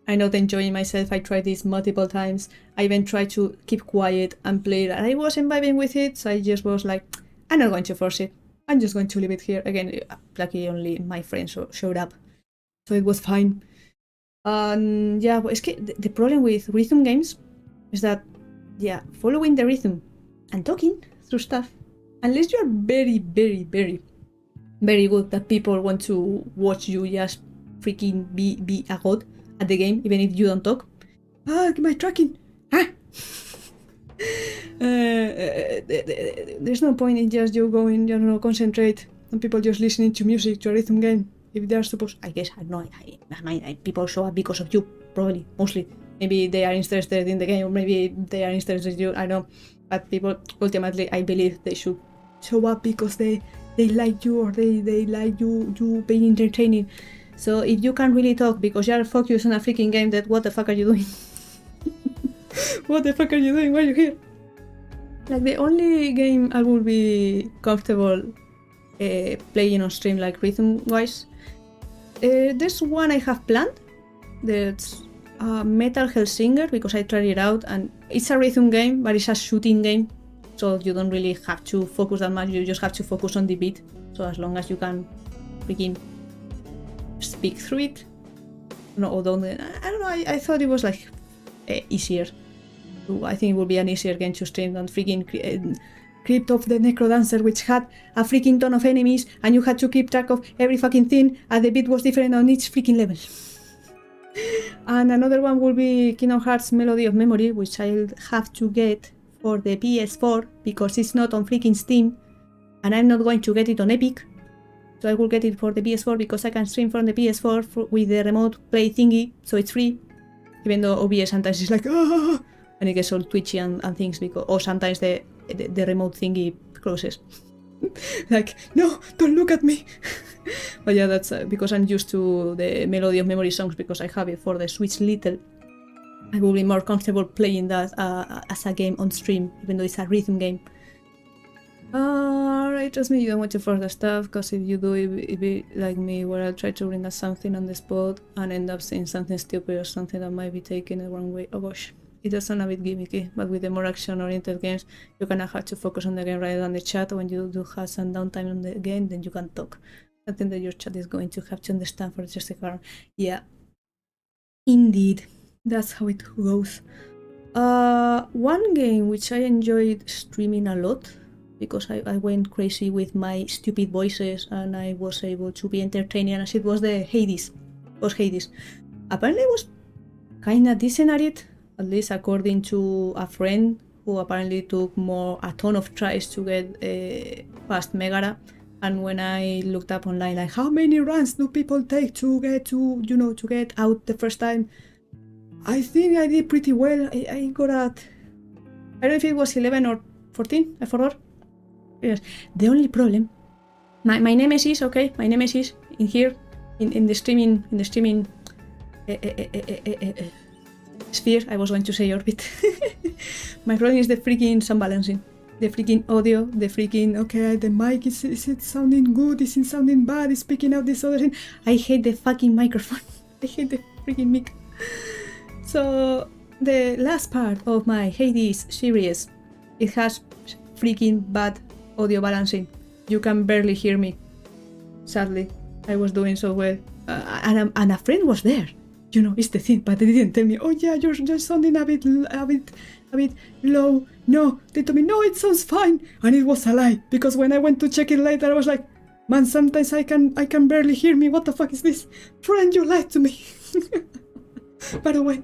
I'm not enjoying myself. I tried this multiple times. I even tried to keep quiet and play it, and I wasn't vibing with it, so I just was like, I'm not going to force it. I'm just going to leave it here. Again, luckily only my friends showed up, so it was fine. And yeah, but the problem with rhythm games is that, yeah, following the rhythm and talking through stuff, unless you're very, very, very, very good, that people want to watch you just freaking be a god at the game, even if you don't talk. My tracking! There's no point in just you going, concentrate, and people just listening to music, to a rhythm game. If they are supposed, I guess, I don't know, people show up because of you, probably, mostly. Maybe they are interested in the game, or maybe they are interested in you, I don't know. But people, ultimately, I believe they should show up because they like you, or they like you being entertaining. So if you can't really talk because you are focused on a freaking game, then what the fuck are you doing? What the fuck are you doing? Why are you here? Like, the only game I would be comfortable playing on stream, like rhythm-wise, there's one I have planned. That's Metal Hellsinger, because I tried it out, and it's a rhythm game, but it's a shooting game, so you don't really have to focus that much. You just have to focus on the beat. So as long as you can freaking speak through it, I don't know. I thought it was like easier. I think it would be an easier game to stream than freaking Crypt of the Necrodancer, which had a freaking ton of enemies, and you had to keep track of every fucking thing, and the beat was different on each freaking level. And another one will be Kingdom Hearts Melody of Memory, which I'll have to get for the PS4, because it's not on freaking Steam, and I'm not going to get it on Epic. So I will get it for the PS4 because I can stream from the PS4 with the remote play thingy, so it's free. Even though OBS sometimes is like, and it gets all twitchy and things, because, or sometimes the remote thingy closes. Like, no, don't look at me. But yeah, that's because I'm used to the Melody of Memory songs, because I have it for the Switch Lite. I will be more comfortable playing that as a game on stream, even though it's a rhythm game. Alright, trust me, you don't want to force the stuff, because if you do, it be like me, where I'll try to bring up something on the spot and end up saying something stupid or something that might be taken the wrong way. Oh gosh, it does sound a bit gimmicky, but with the more action-oriented games, you kind of have to focus on the game rather than the chat. When you do have some downtime on the game, then you can talk. Something that your chat is going to have to understand for just a car. Yeah, indeed, that's how it goes. One game which I enjoyed streaming a lot, because I went crazy with my stupid voices and I was able to be entertaining as it was, the Hades. Apparently I was kinda decent at it, at least according to a friend who apparently took a ton of tries to get past Megara. And when I looked up online, like, how many runs do people take to get out the first time, I think I did pretty well. I got at, I don't know if it was 11 or 14, I forgot. Yes. The only problem, my nemesis, okay, my nemesis in here, in the streaming sphere, I was going to say orbit. My problem is the freaking sound balancing. the freaking audio, the freaking, okay, the mic, is it sounding good, is it sounding bad, is picking out this other thing. I hate the fucking microphone. I hate the freaking mic. So the last part of my Hades series, it has freaking bad audio balancing. You can barely hear me. Sadly, I was doing so well, and a friend was there. You know, it's the thing, but they didn't tell me. Oh yeah, you're sounding a bit low. No, they told me no, it sounds fine, and it was a lie because when I went to check it later, I was like, man, sometimes I can barely hear me. What the fuck is this? Friend, you lied to me. But oh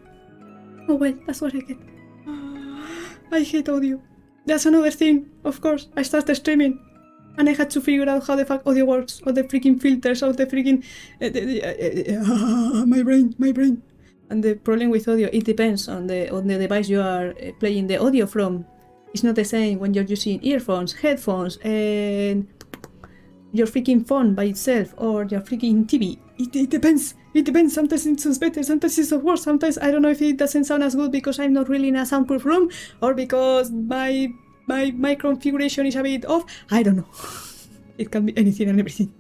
well, that's what I get. I hate audio. That's another thing. Of course, I started streaming. And I had to figure out how the fuck audio works, or the freaking filters, or the freaking... my brain. And the problem with audio, it depends on the device you are playing the audio from. It's not the same when you're using earphones, headphones, and your freaking phone by itself, or your freaking TV. It depends. It depends. Sometimes it sounds better, sometimes it sounds worse. Sometimes I don't know if it doesn't sound as good because I'm not really in a soundproof room, or because my configuration is a bit off. I don't know. It can be anything and everything.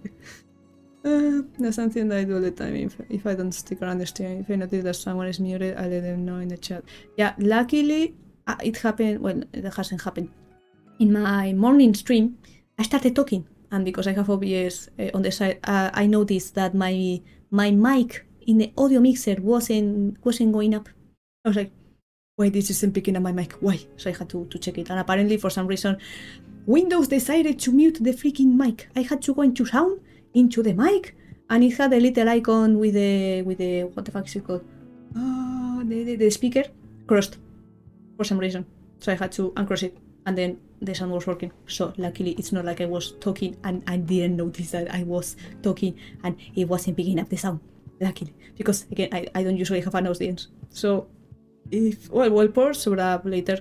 That's something that I do all the time. If I don't stick around the stream, if I notice that someone is muted, I let them know in the chat. Yeah, luckily it happened. Well, it hasn't happened. In my morning stream, I started talking, and because I have OBS on the side, I noticed that my mic in the audio mixer wasn't going up. I was like, why this isn't picking up my mic? Why? So I had to check it. And apparently, for some reason, Windows decided to mute the freaking mic. I had to go into sound, into the mic, and it had a little icon with the what the fuck is it called? The speaker crossed for some reason. So I had to uncross it, and then the sound was working. So luckily, it's not like I was talking and I didn't notice that I was talking and it wasn't picking up the sound. Luckily, because again, I don't usually have an audience. So if well, Pors showed up later,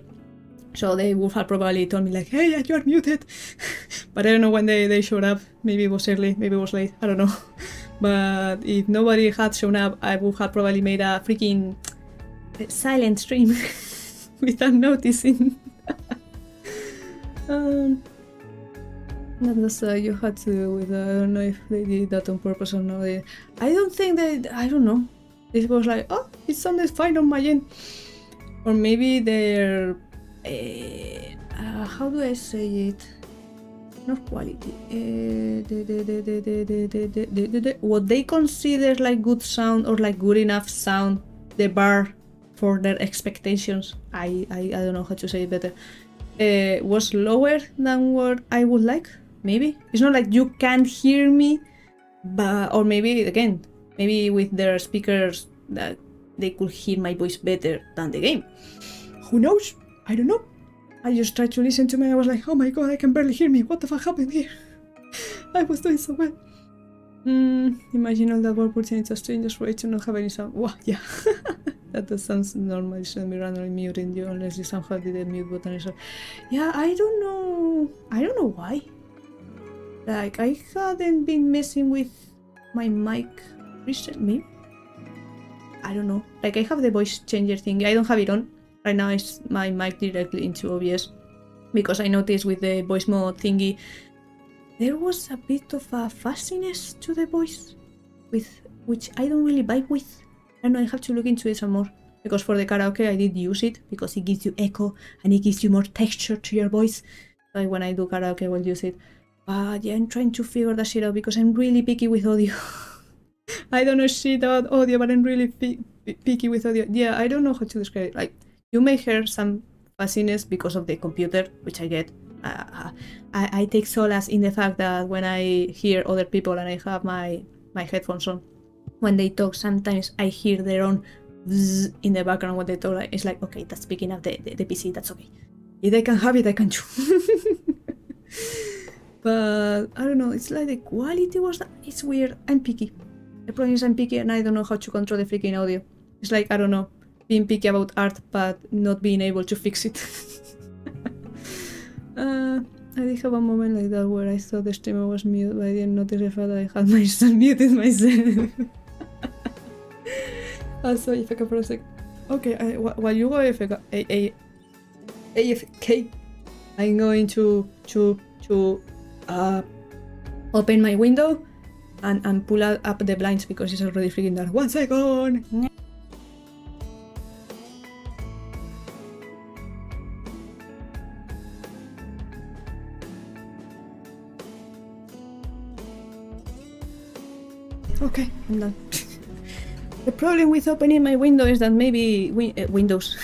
so they would have probably told me like, hey, you are muted. But I don't know when they showed up. Maybe it was early, maybe it was late, I don't know. But if nobody had shown up, I would have probably made a freaking silent stream without noticing. That's you had to do with that. I don't know if they did that on purpose or not. I don't think that, I don't know. It was like, oh, it sounded fine on my end. Or maybe they're... how do I say it? Not quality. What they consider like good sound or like good enough sound, the bar for their expectations, I don't know how to say it better, was lower than what I would like. Maybe. It's not like you can't hear me, but... Or maybe, again, maybe with their speakers that they could hear my voice better than the game. Who knows? I don't know. I just tried to listen to me and I was like, oh my god, I can barely hear me. What the fuck happened here? I was doing so well. Imagine all that work putting into a stream just for it to not have any sound. Wow, yeah. That sounds normal. You shouldn't be randomly muting you unless you somehow did the mute button. So, yeah, I don't know. I don't know why. Like, I hadn't been messing with my mic recently. I don't know. Like, I have the voice changer thing. I don't have it on. Right now it's my mic directly into OBS. Because I noticed with the voice mode thingy, there was a bit of a fussiness to the voice, which I don't really vibe with. I don't know, I have to look into it some more. Because for the karaoke I did use it, because it gives you echo and it gives you more texture to your voice. Like when I do karaoke I will use it. But yeah, I'm trying to figure that shit out because I'm really picky with audio. I don't know shit about audio, but I'm really picky with audio. Yeah, I don't know how to describe it. Like, you may hear some fuzziness because of the computer, which I get. I take solace in the fact that when I hear other people and I have my headphones on, when they talk, sometimes I hear their own zzz in the background when they talk. It's like, okay, that's picking up the PC, that's okay. If I can have it, I can too. But I don't know, it's like the quality was that. It's weird. I'm picky. The problem is I'm picky and I don't know how to control the freaking audio. It's like, I don't know, being picky about art but not being able to fix it. I did have a moment like that where I thought the streamer was mute, but I didn't notice the fact that I had myself muted myself. Also, AFK for a sec. Okay, while you go AFK, I'm going to open my window and pull up the blinds because it's already freaking dark. 1 second! Okay, I'm done. The problem with opening my window is that maybe windows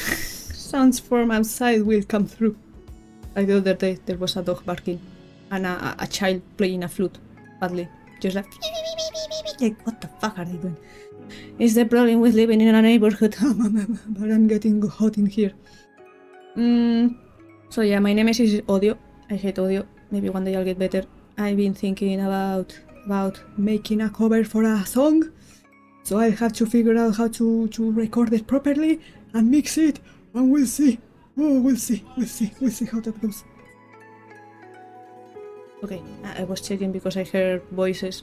sounds from outside will come through. Like the other day, there was a dog barking and a child playing a flute badly. Just like what the fuck are they doing? It's the problem with living in a neighborhood. But I'm getting hot in here. So yeah, my nemesis is audio. I hate audio. Maybe one day I'll get better. I've been thinking about making a cover for a song. So I'll have to figure out how to record it properly and mix it, and we'll see. Oh, we'll see how that goes. Okay, I was checking because I heard voices.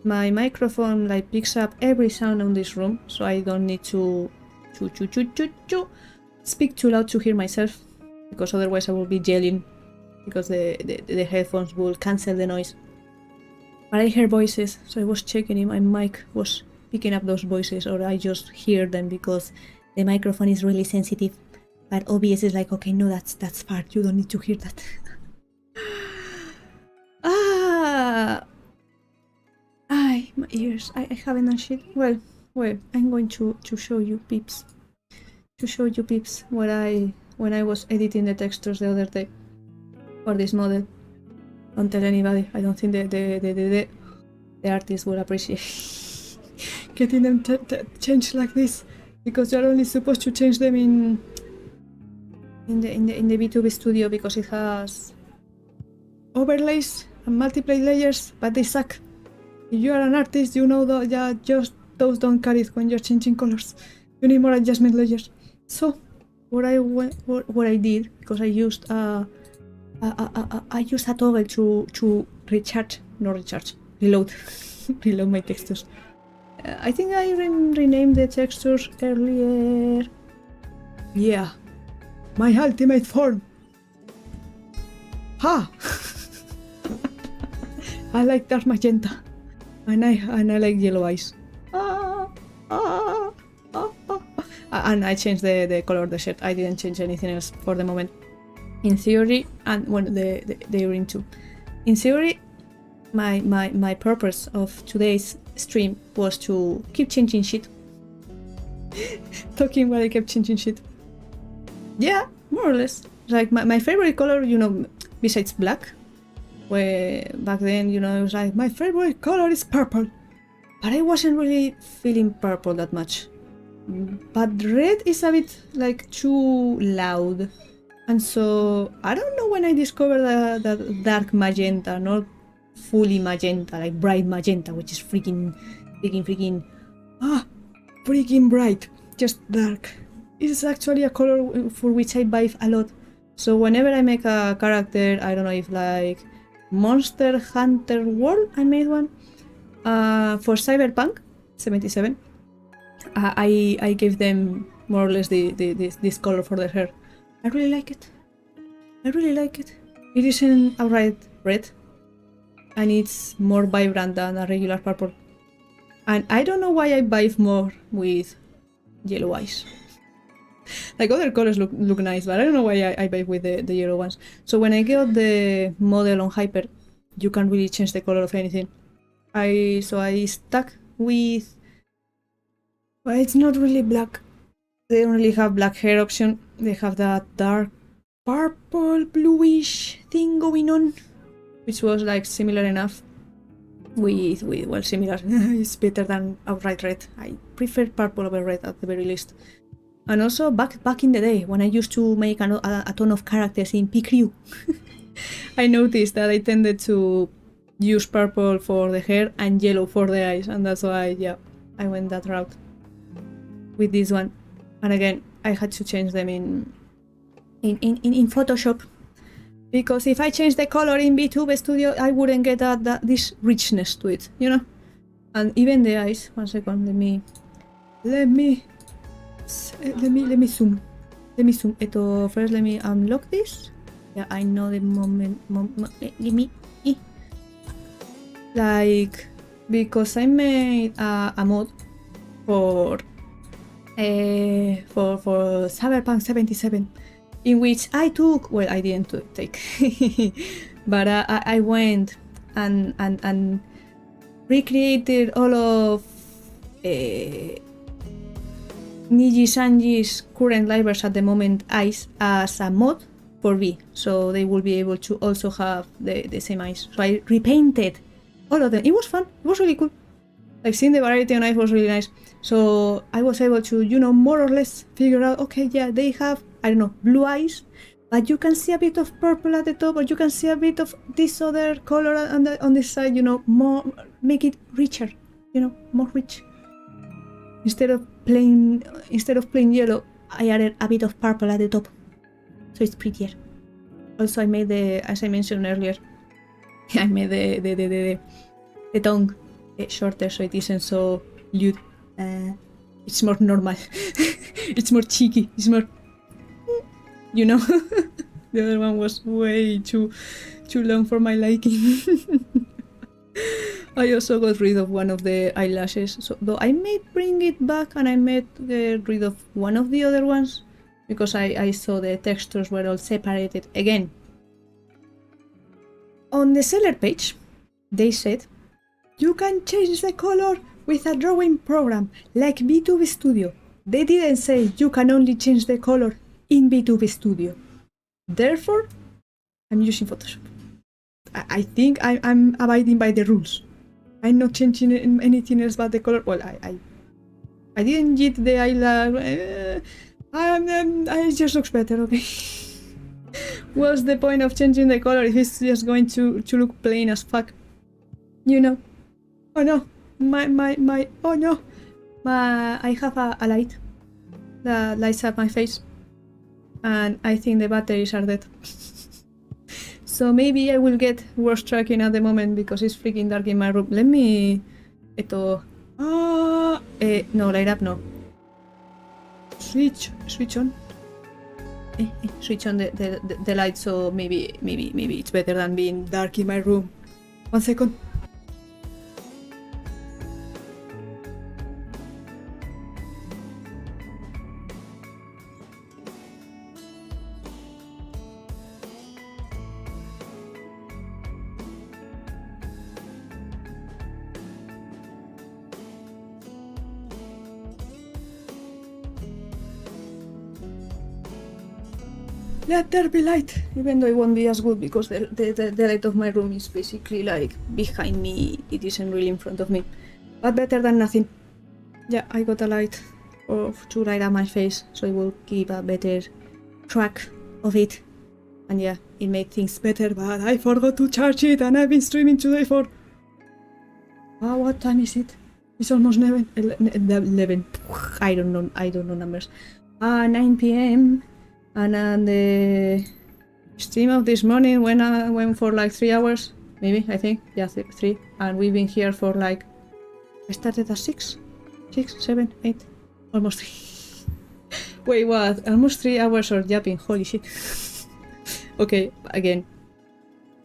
My microphone like picks up every sound in this room, so I don't need to speak too loud to hear myself, because otherwise I will be yelling, because the headphones will cancel the noise. But I hear voices, so I was checking if my mic was picking up those voices, or I just hear them because the microphone is really sensitive. But OBS is like, okay, no, that's far. You don't need to hear that. My ears. I haven't done shit. Well, I'm going to show you peeps. When I was editing the textures the other day for this model. Don't tell anybody. I don't think the artist will appreciate getting them changed like this, because you're only supposed to change them in the Live2D studio, because it has overlays and multiple layers, but they suck. If you are an artist, you know that just those don't cut it when you're changing colors. You need more adjustment layers. So what I did, because I used a toggle to reload reload my textures. I think I renamed the textures earlier. Yeah, my ultimate form. Ha! I like dark magenta, and I like yellow eyes. And I changed the color of the shirt. I didn't change anything else for the moment. In theory, and when the earring too. In theory, my purpose of today's stream was to keep changing shit. Talking while I kept changing shit. Yeah, more or less. Like my favorite color, you know, besides black, where back then, you know, it was like my favorite color is purple, but I wasn't really feeling purple that much. But red is a bit like too loud, and so I don't know when I discovered that dark magenta, not fully magenta, like bright magenta, which is freaking bright, just dark. It's actually a color for which I vibe a lot. So whenever I make a character, I don't know if like Monster Hunter World, I made one for Cyberpunk 77. I gave them more or less this color for their hair. I really like it. It isn't outright red, and it's more vibrant than a regular purple. And I don't know why I vibe more with yellow eyes. Like other colors look nice, but I don't know why I vibe with the yellow ones. So when I got the model on Hyper, you can't really change the color of anything. I stuck with... Well, it's not really black. They don't really have black hair option. They have that dark purple bluish thing going on, which was like similar enough with well, similar. It's better than outright red. I prefer purple over red at the very least. And also back in the day when I used to make a ton of characters in PCrew, I noticed that I tended to use purple for the hair and yellow for the eyes, and that's why, yeah, I went that route with this one. And again, I had to change them in Photoshop, because if I change the color in Live2D Studio, I wouldn't get this richness to it, you know. And even the eyes. 1 second, let me zoom. First, let me unlock this. Yeah, I know the moment. Give me. Like, because I made a mod for Cyberpunk 77, in which I took, well, I didn't take, but I went and recreated all of Niji Sanji's current libraries at the moment eyes as a mod for V, so they will be able to also have the same eyes. So I repainted all of them. It was fun. It was really cool. Like, seeing the variety on eyes was really nice. So I was able to, you know, more or less figure out, okay, yeah, they have, I don't know, blue eyes, but you can see a bit of purple at the top, or you can see a bit of this other color on this side, you know, more, make it richer, you know, more rich. Instead of plain yellow, I added a bit of purple at the top, so it's prettier. Also, I made as I mentioned earlier, I made the tongue shorter, so it isn't so lewd. It's more normal. It's more cheeky. It's more, you know. The other one was way too long for my liking. I also got rid of one of the eyelashes, so though I may bring it back, and I may get rid of one of the other ones because I saw the textures were all separated again. On the seller page, they said you can change the color with a drawing program like V2D Studio. They didn't say you can only change the color in V2D Studio. Therefore, I'm using Photoshop. I think I'm abiding by the rules. I'm not changing anything else but the color. Well, I didn't get the eyelash. It just looks better, okay? What's the point of changing the color if it's just going to look plain as fuck? You know? Oh no, oh no, I have a light that lights up my face, and I think the batteries are dead. So maybe I will get worse tracking at the moment because it's freaking dark in my room. Let me... no, light up, no. Switch on. Switch on the light, so maybe it's better than being dark in my room. 1 second. Let there be light, even though it won't be as good because the light of my room is basically like behind me. It isn't really in front of me, but better than nothing. Yeah, I got a light to light up my face, so it will give a better track of it. And yeah, it made things better, but I forgot to charge it, and I've been streaming today for... what time is it? It's almost 11. I don't know numbers. 9 p.m. And on the stream of this morning went for like 3 hours, maybe, I think. Yeah, 3. And we've been here for like... I started at 6, 7, 8, almost 3. Wait, what? Almost 3 hours of yapping, holy shit. Okay, again.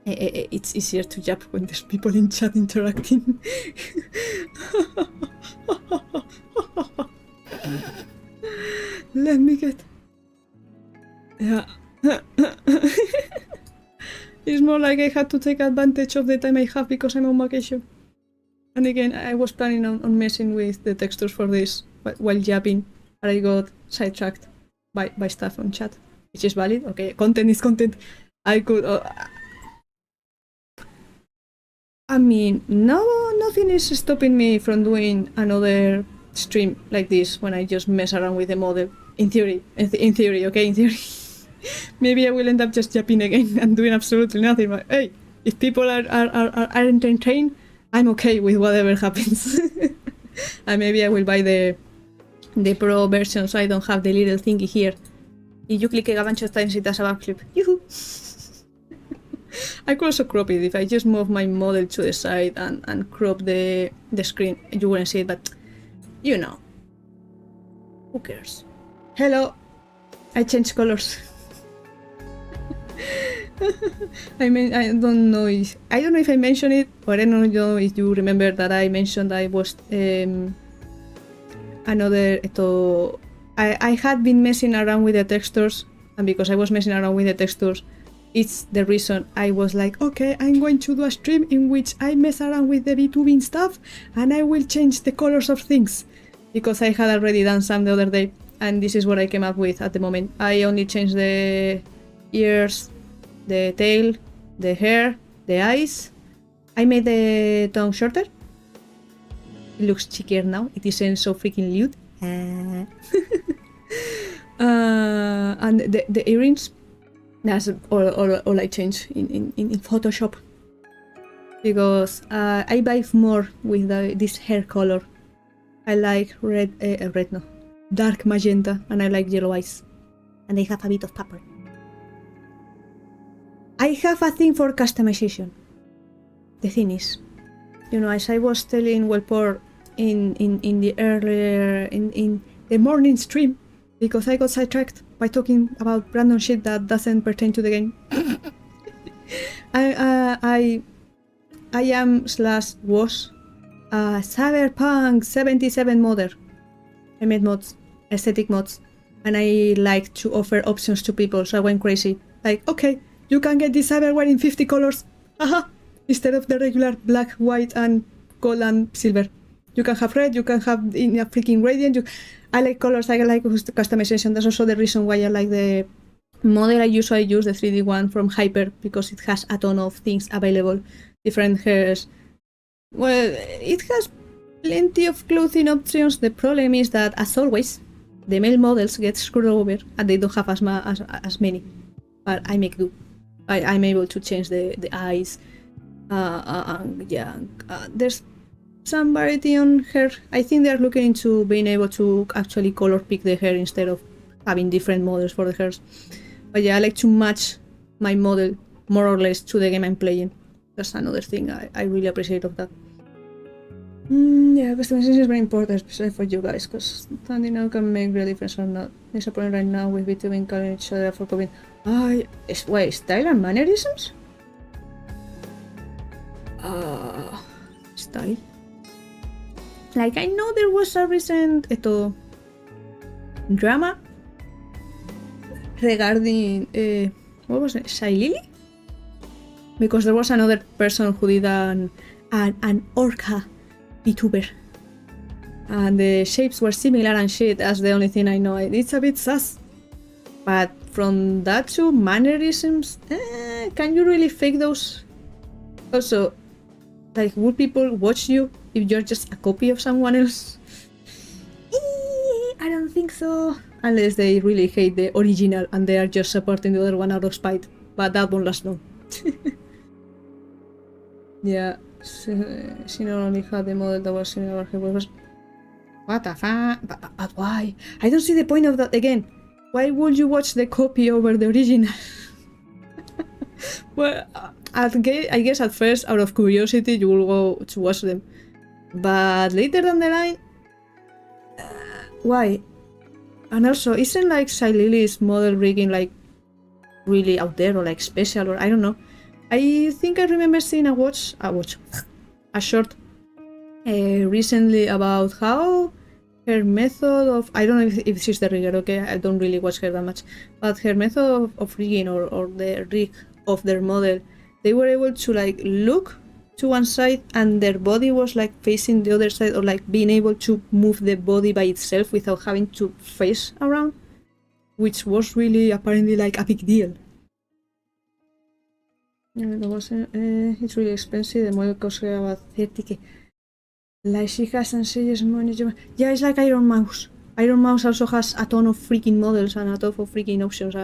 It's easier to yap when there's people in chat interacting. Let me get... Yeah. It's more like I had to take advantage of the time I have because I'm on vacation. And again, I was planning on messing with the textures for this while yapping, but I got sidetracked by stuff on chat, which is valid. Okay, content is content. I could... I mean, nothing is stopping me from doing another stream like this when I just mess around with the model. In theory, okay, in theory. Maybe I will end up just yapping again and doing absolutely nothing, but hey, if people are entertained, I'm okay with whatever happens. And maybe I will buy the pro version so I don't have the little thingy here. If you click a bunch of times, it does a backflip. Yoo-hoo! I could also crop it. If I just move my model to the side and crop the screen, you wouldn't see it, but you know. Who cares? Hello! I changed colors. I mean, I don't know if I mentioned it, or I don't know if you remember that I mentioned I was I had been messing around with the textures, and because I was messing around with the textures, it's the reason I was like, okay, I'm going to do a stream in which I mess around with the VTubing stuff, and I will change the colors of things, because I had already done some the other day, and this is what I came up with at the moment. I only changed the ears, the tail, the hair, the eyes. I made the tongue shorter. It looks cheekier now. It isn't so freaking lewd. And the earrings. That's all I changed in Photoshop. Because I vibe more with this hair color. I like dark magenta, and I like yellow eyes. And I have a bit of purple. I have a thing for customization. The thing is, you know, as I was telling Wellport in the earlier in the morning stream, because I got sidetracked by talking about random shit that doesn't pertain to the game. I am / was a Cyberpunk 77 modder. I made mods, aesthetic mods, and I like to offer options to people, so I went crazy. Like, okay, you can get this cyberware in 50 colors, instead of the regular black, white, and gold and silver. You can have red, you can have in a freaking radiant. I like colors, I like customization. That's also the reason why I like the model I usually use, the 3D one from Hyper, because it has a ton of things available, different hairs. Well, it has plenty of clothing options. The problem is that, as always, the male models get screwed over and they don't have as many. But I make do. I'm able to change the eyes. There's some variety on hair. I think they're looking into being able to actually color pick the hair instead of having different models for the hairs. But yeah, I like to match my model more or less to the game I'm playing. That's another thing I really appreciate of that. Yeah, customization is very important, especially for you guys, because standing out can make real difference or not. There's a point right now with VTubing calling each other for COVID. Wait, style and mannerisms? Style? Like, I know there was a recent drama regarding what was it? Shy Lily? Because there was another person who did an orca VTuber, and the shapes were similar and shit. That's the only thing I know. It's a bit sus. But from that to mannerisms, can you really fake those? Also, like, would people watch you if you're just a copy of someone else? I don't think so. Unless they really hate the original and they are just supporting the other one out of spite. But that won't last long. Yeah, she not only had the model that was similar to her was. What the fuck? But why? I don't see the point of that again. Why would you watch the copy over the original? Well, I guess at first, out of curiosity, you will go to watch them. But later down the line, why? And also, isn't like Shy Lily's model rigging like really out there or like special, or I don't know. I think I remember seeing a short recently about how her method of, I don't know if she's the rigger, okay, I don't really watch her that much, but her method of rigging or the rig of their model, they were able to like look to one side and their body was like facing the other side, or like being able to move the body by itself without having to face around, which was really apparently like a big deal. It's really expensive. The model costs about 30k. Like, she hasn't serious money. Yeah, it's like Iron Mouse. Iron Mouse also has a ton of freaking models and a ton of freaking options,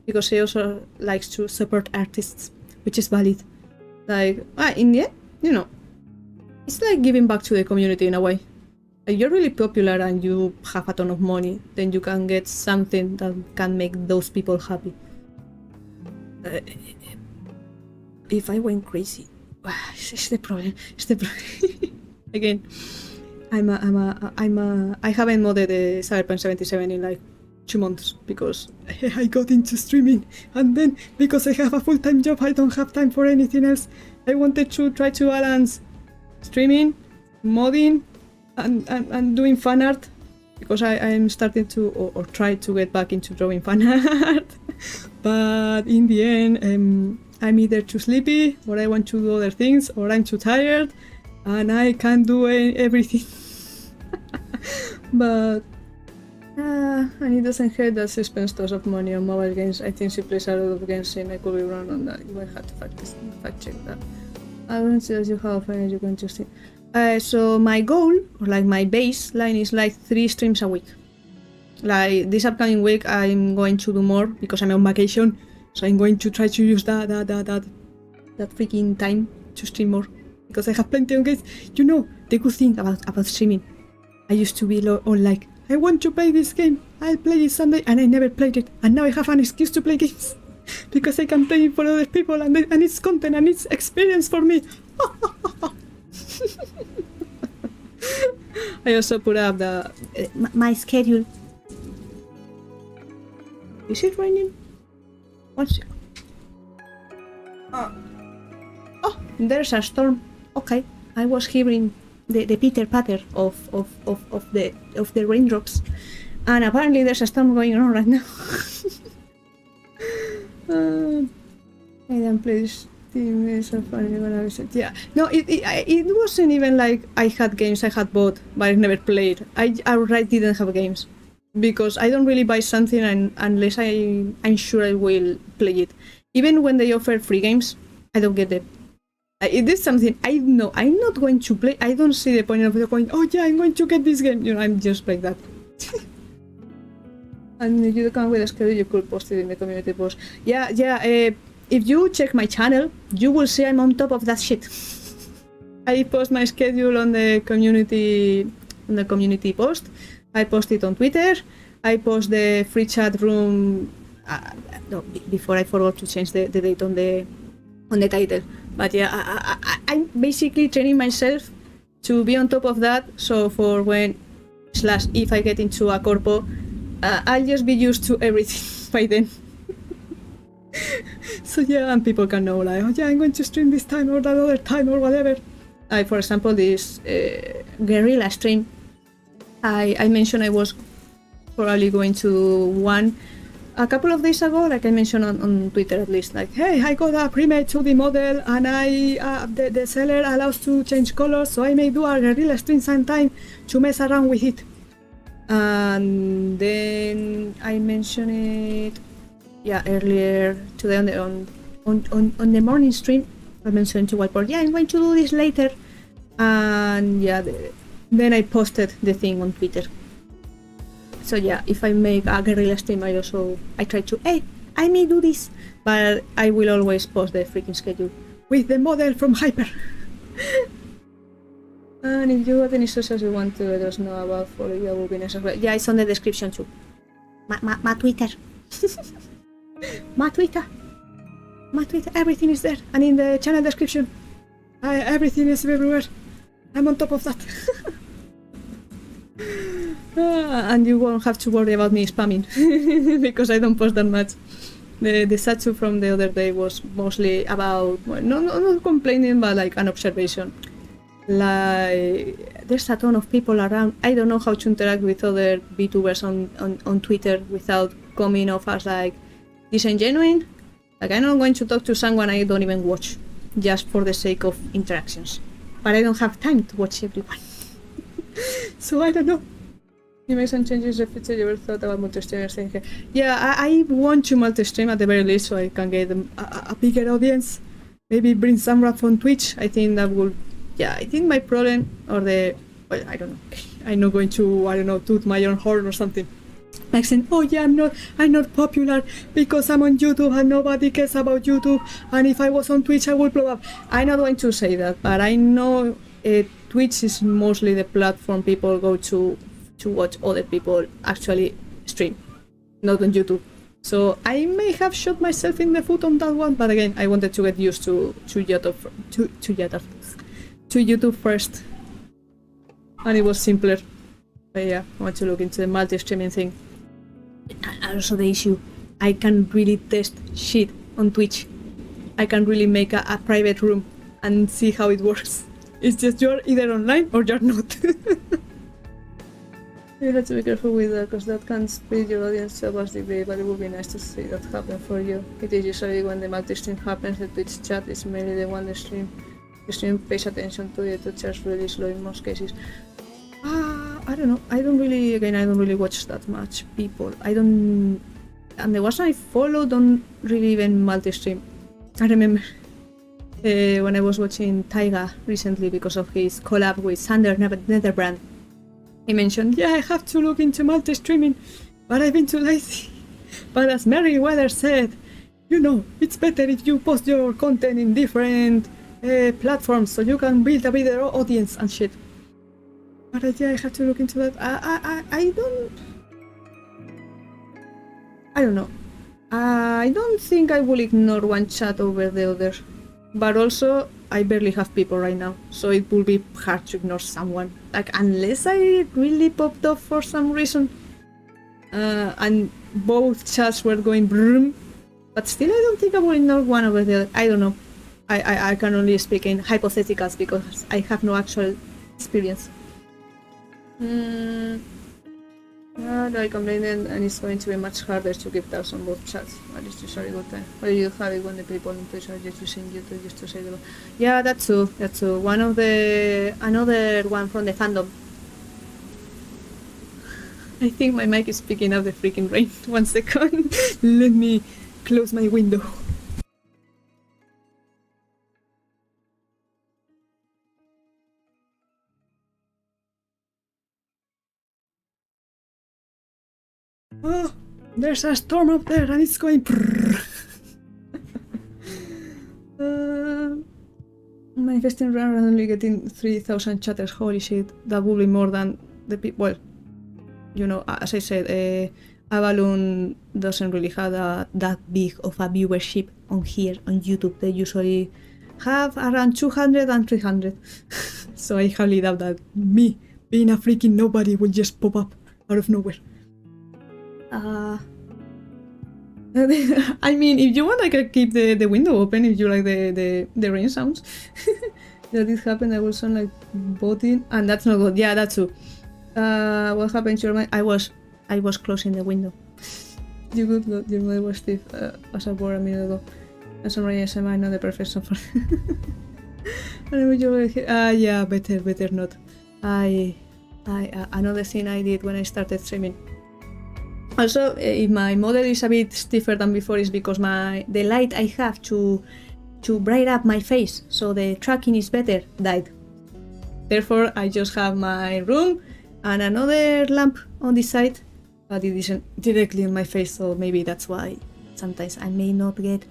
because she also likes to support artists, which is valid. Like, in the end, you know, it's like giving back to the community in a way. If you're really popular and you have a ton of money, then you can get something that can make those people happy. If I went crazy, it's the problem. Again, I haven't modded the Cyberpunk 77 in like 2 months because I got into streaming, and then because I have a full-time job, I don't have time for anything else. I wanted to try to balance streaming, modding, and doing fan art, because I am starting to or try to get back into drawing fan art. But in the end, I'm either too sleepy, or I want to do other things, or I'm too tired, and I can't do everything. But and it doesn't hurt that she spends tons of money on mobile games. I think she plays a lot of games, and I could be wrong on that. You might have to fact check that. I wouldn't say you how often you're going to stream. So my goal, or like my baseline, is like 3 streams a week. Like this upcoming week, I'm going to do more because I'm on vacation. So I'm going to try to use that freaking time to stream more, because I have plenty of games. You know, the good thing about streaming, I used to be on like, I want to play this game, I'll play it someday, and I never played it, and now I have an excuse to play games because I can play it for other people, and it's content and it's experience for me. I also put up my schedule. Is it raining? One second. Oh, there's a storm. Okay, I was hearing the pitter patter of the raindrops, and apparently there's a storm going on right now. I don't play this team. It's so funny when I was yeah. No, it wasn't even like I had games I had bought, but I never played. I outright didn't have games, because I don't really buy something unless I'm sure I will play it. Even when they offer free games, I don't get them. It is something I know I'm not going to play. I don't see the point of going, oh yeah, I'm going to get this game. You know, I'm just like that. And if you come up with a schedule, you could post it in the community post. Yeah. If you check my channel, you will see I'm on top of that shit. I post my schedule on the community post. I post it on Twitter. I post the free chat room. No, before I forgot to change the date on the title. But yeah, I'm basically training myself to be on top of that. So for when / if I get into a corpo, I'll just be used to everything by then. So yeah, and people can know like, oh yeah, I'm going to stream this time or that other time or whatever. For example, this guerrilla stream, I mentioned I was probably going to one a couple of days ago, like I mentioned on Twitter at least, like, hey, I got a premade 2D model, and the seller allows to change colors, so I may do a guerrilla stream sometime to mess around with it. And then I mentioned it, yeah, earlier today on the morning stream. I mentioned to Whiteboard, yeah, I'm going to do this later, and yeah, then I posted the thing on Twitter. So yeah, if I make a guerrilla stream, I try to, hey, I may do this, but I will always post the freaking schedule with the model from Hyper. And if you have any socials you want to let us know about, for you will be nice as well. Yeah, it's on the description too. My Twitter. My Twitter, everything is there, and in the channel description, everything is everywhere. I'm on top of that. And you won't have to worry about me spamming because I don't post that much. The Satsu from the other day was mostly about, well, not complaining, but like an observation. Like, there's a ton of people around. I don't know how to interact with other VTubers on Twitter without coming off as like disingenuine. Like, I'm not going to talk to someone I don't even watch just for the sake of interactions. But I don't have time to watch everyone. So I don't know. You make some changes in the future. You ever thought about multi-streamers? Yeah, I want to multi-stream at the very least, so I can get a bigger audience. Maybe bring some rap on Twitch. I think that would. Yeah, I think my problem, or well, I don't know. I'm not going to, I don't know, toot my own horn or something. Like saying, oh yeah, I'm not popular because I'm on YouTube and nobody cares about YouTube. And if I was on Twitch, I would blow up. I'm not going to say that, but I know Twitch is mostly the platform people go to watch other people actually stream, not on YouTube. So I may have shot myself in the foot on that one, but again, I wanted to get used to YouTube first, and it was simpler. But yeah, I want to look into the multi-streaming thing. And also the issue, I can really test shit on Twitch. I can really make a private room and see how it works. It's just you're either online or you're not. You have to be careful with that because that can split your audience subjectively, but it would be nice to see that happen for you. It is usually when the multi-stream happens, the Twitch chat is mainly the one the stream pays attention to it, the chat's really slow in most cases. I don't know, I don't really watch that much people. And the ones I follow don't really even multi-stream. I remember when I was watching Taiga recently because of his collab with Sander Netherbrand. He mentioned, yeah, I have to look into multi-streaming, but I've been too lazy. But as Merriweather said, you know, it's better if you post your content in different platforms so you can build a bigger audience and shit. But yeah, I have to look into that. I don't know. I don't think I will ignore one chat over the other. But also, I barely have people right now, so it will be hard to ignore someone. Like, unless I really popped off for some reason. And both chats were going broom. But still, I don't think I will ignore one over the other. I don't know. I can only speak in hypotheticals because I have no actual experience. I complained and it's going to be much harder to give tabs on both chats. But it's usually good time. Or you have it when the people in Twitch are just using YouTube just to say the... Yeah, that's true. Another one from the fandom. I think my mic is picking up the freaking rain. 1 second. Let me close my window. Oh, there's a storm up there and it's going. Manifesting randomly getting 3,000 chatters. Holy shit, that will be more than the people. Well, you know, as I said, Avalon doesn't really have that big of a viewership on here on YouTube. They usually have around 200 and 300. So I highly doubt that me being a freaking nobody will just pop up out of nowhere. I mean, if you want, I can keep the window open if you like the rain sounds. That did happen. I was on like voting, and that's not good. Yeah, that's true. What happened to your mind? I was closing the window. You good? Look, your mind was stiff as I wore a minute ago. And some rain SMI, not the perfect software. Yeah, better not. Another thing I did when I started streaming. Also, if my model is a bit stiffer than before, is because the light I have to brighten up my face, so the tracking is better, died. Therefore, I just have my room and another lamp on this side, but it isn't directly on my face, so maybe that's why sometimes I may not get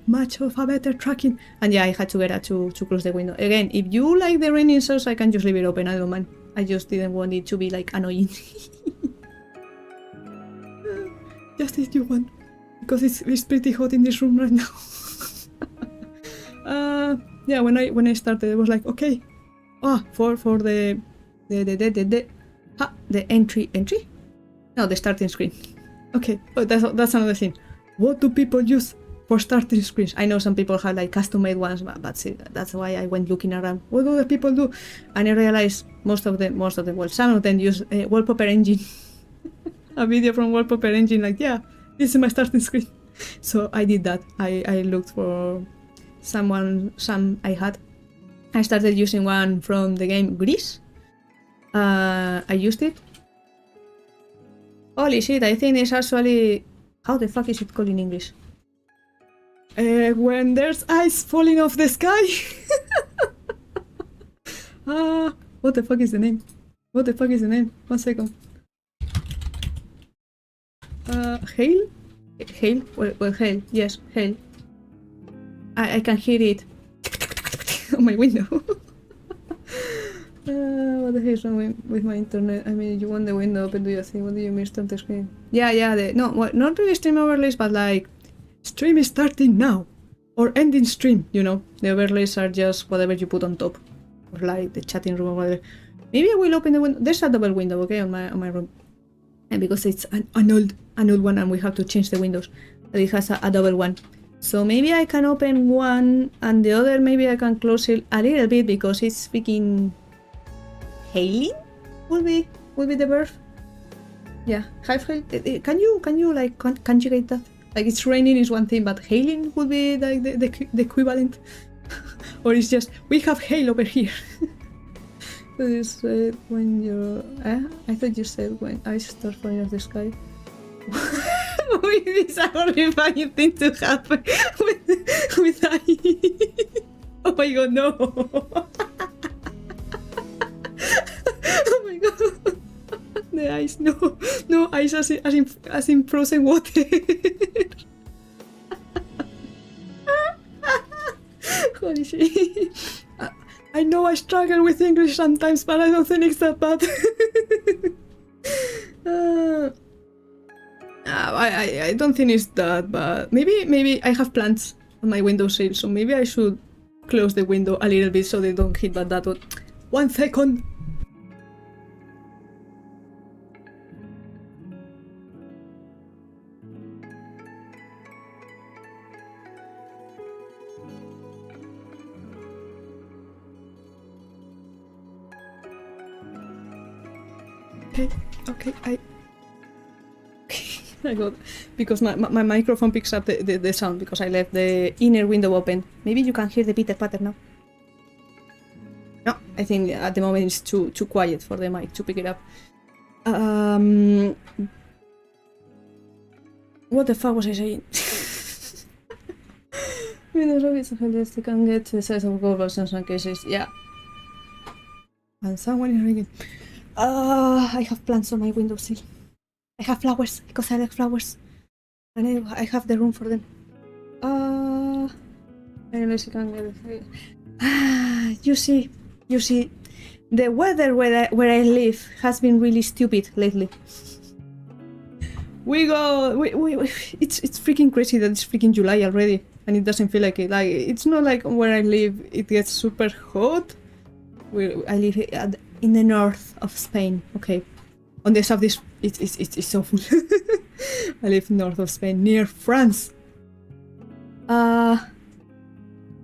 much of a better tracking. And yeah, I had to get to close the window. Again, if you like the raining source, I can just leave it open, I don't mind. I just didn't want it to be like annoying. Just if you want, because it's pretty hot in this room right now. Yeah, when I started, I was like, okay, for the entry? No, the starting screen. Okay, but that's another thing. What do people use for starting screens? I know some people have like custom-made ones, but that's why I went looking around. What do the people do? And I realized most of them, well, some of them use Wallpaper Engine. A video from Wallpaper Engine, like, yeah, this is my starting screen. So I did that. I looked for some I had. I started using one from the game Grease. I used it. Holy shit, I think it's actually... How the fuck is it called in English? When there's ice falling off the sky. What the fuck is the name? 1 second. Hail? Hail? Well, hail. Yes, hail. I can hear it on my window. What the hell is wrong with my internet? I mean, you want the window open, do you think? What do you mean start the screen? Yeah, not really stream overlays, but like, stream is starting now. Or ending stream, you know. The overlays are just whatever you put on top. Or like the chatting room or whatever. Maybe I will open the window. There's a double window, okay, on my room. and because it's an old one and we have to change the windows, but it has a double one. So maybe I can open one and the other maybe I can close it a little bit because it's freaking hailing. Will be the verb. Yeah, can you like conjugate that? Like it's raining is one thing, but hailing would be like the equivalent, or it's just we have hail over here. So you said when you I thought you said when ice starts falling off the sky. It's a horrifying thing to happen with ice. Oh my god, no! Oh my god! The ice, no ice as in frozen water. Holy shit! I know I struggle with English sometimes, but I don't think it's that bad. I don't think it's that bad. Maybe I have plants on my windowsill, so maybe I should close the window a little bit so they don't hit that. 1 second. Okay, I got, because my microphone picks up the sound because I left the inner window open. Maybe you can hear the pitter patter now. No, I think at the moment it's too quiet for the mic to pick it up. What the fuck was I saying? Windows Office helps they can get to the size of gold versions and cases. Yeah. And someone is ringing. I have plants on my windowsill. I have flowers because I like flowers, and I have the room for them. Unless you can get you see, the weather where I live has been really stupid lately. It's freaking crazy that it's freaking July already, and it doesn't feel like it. Like it's not like where I live. It gets super hot. I live in the north of Spain. Okay, on the south it's awful. I live north of Spain, near France.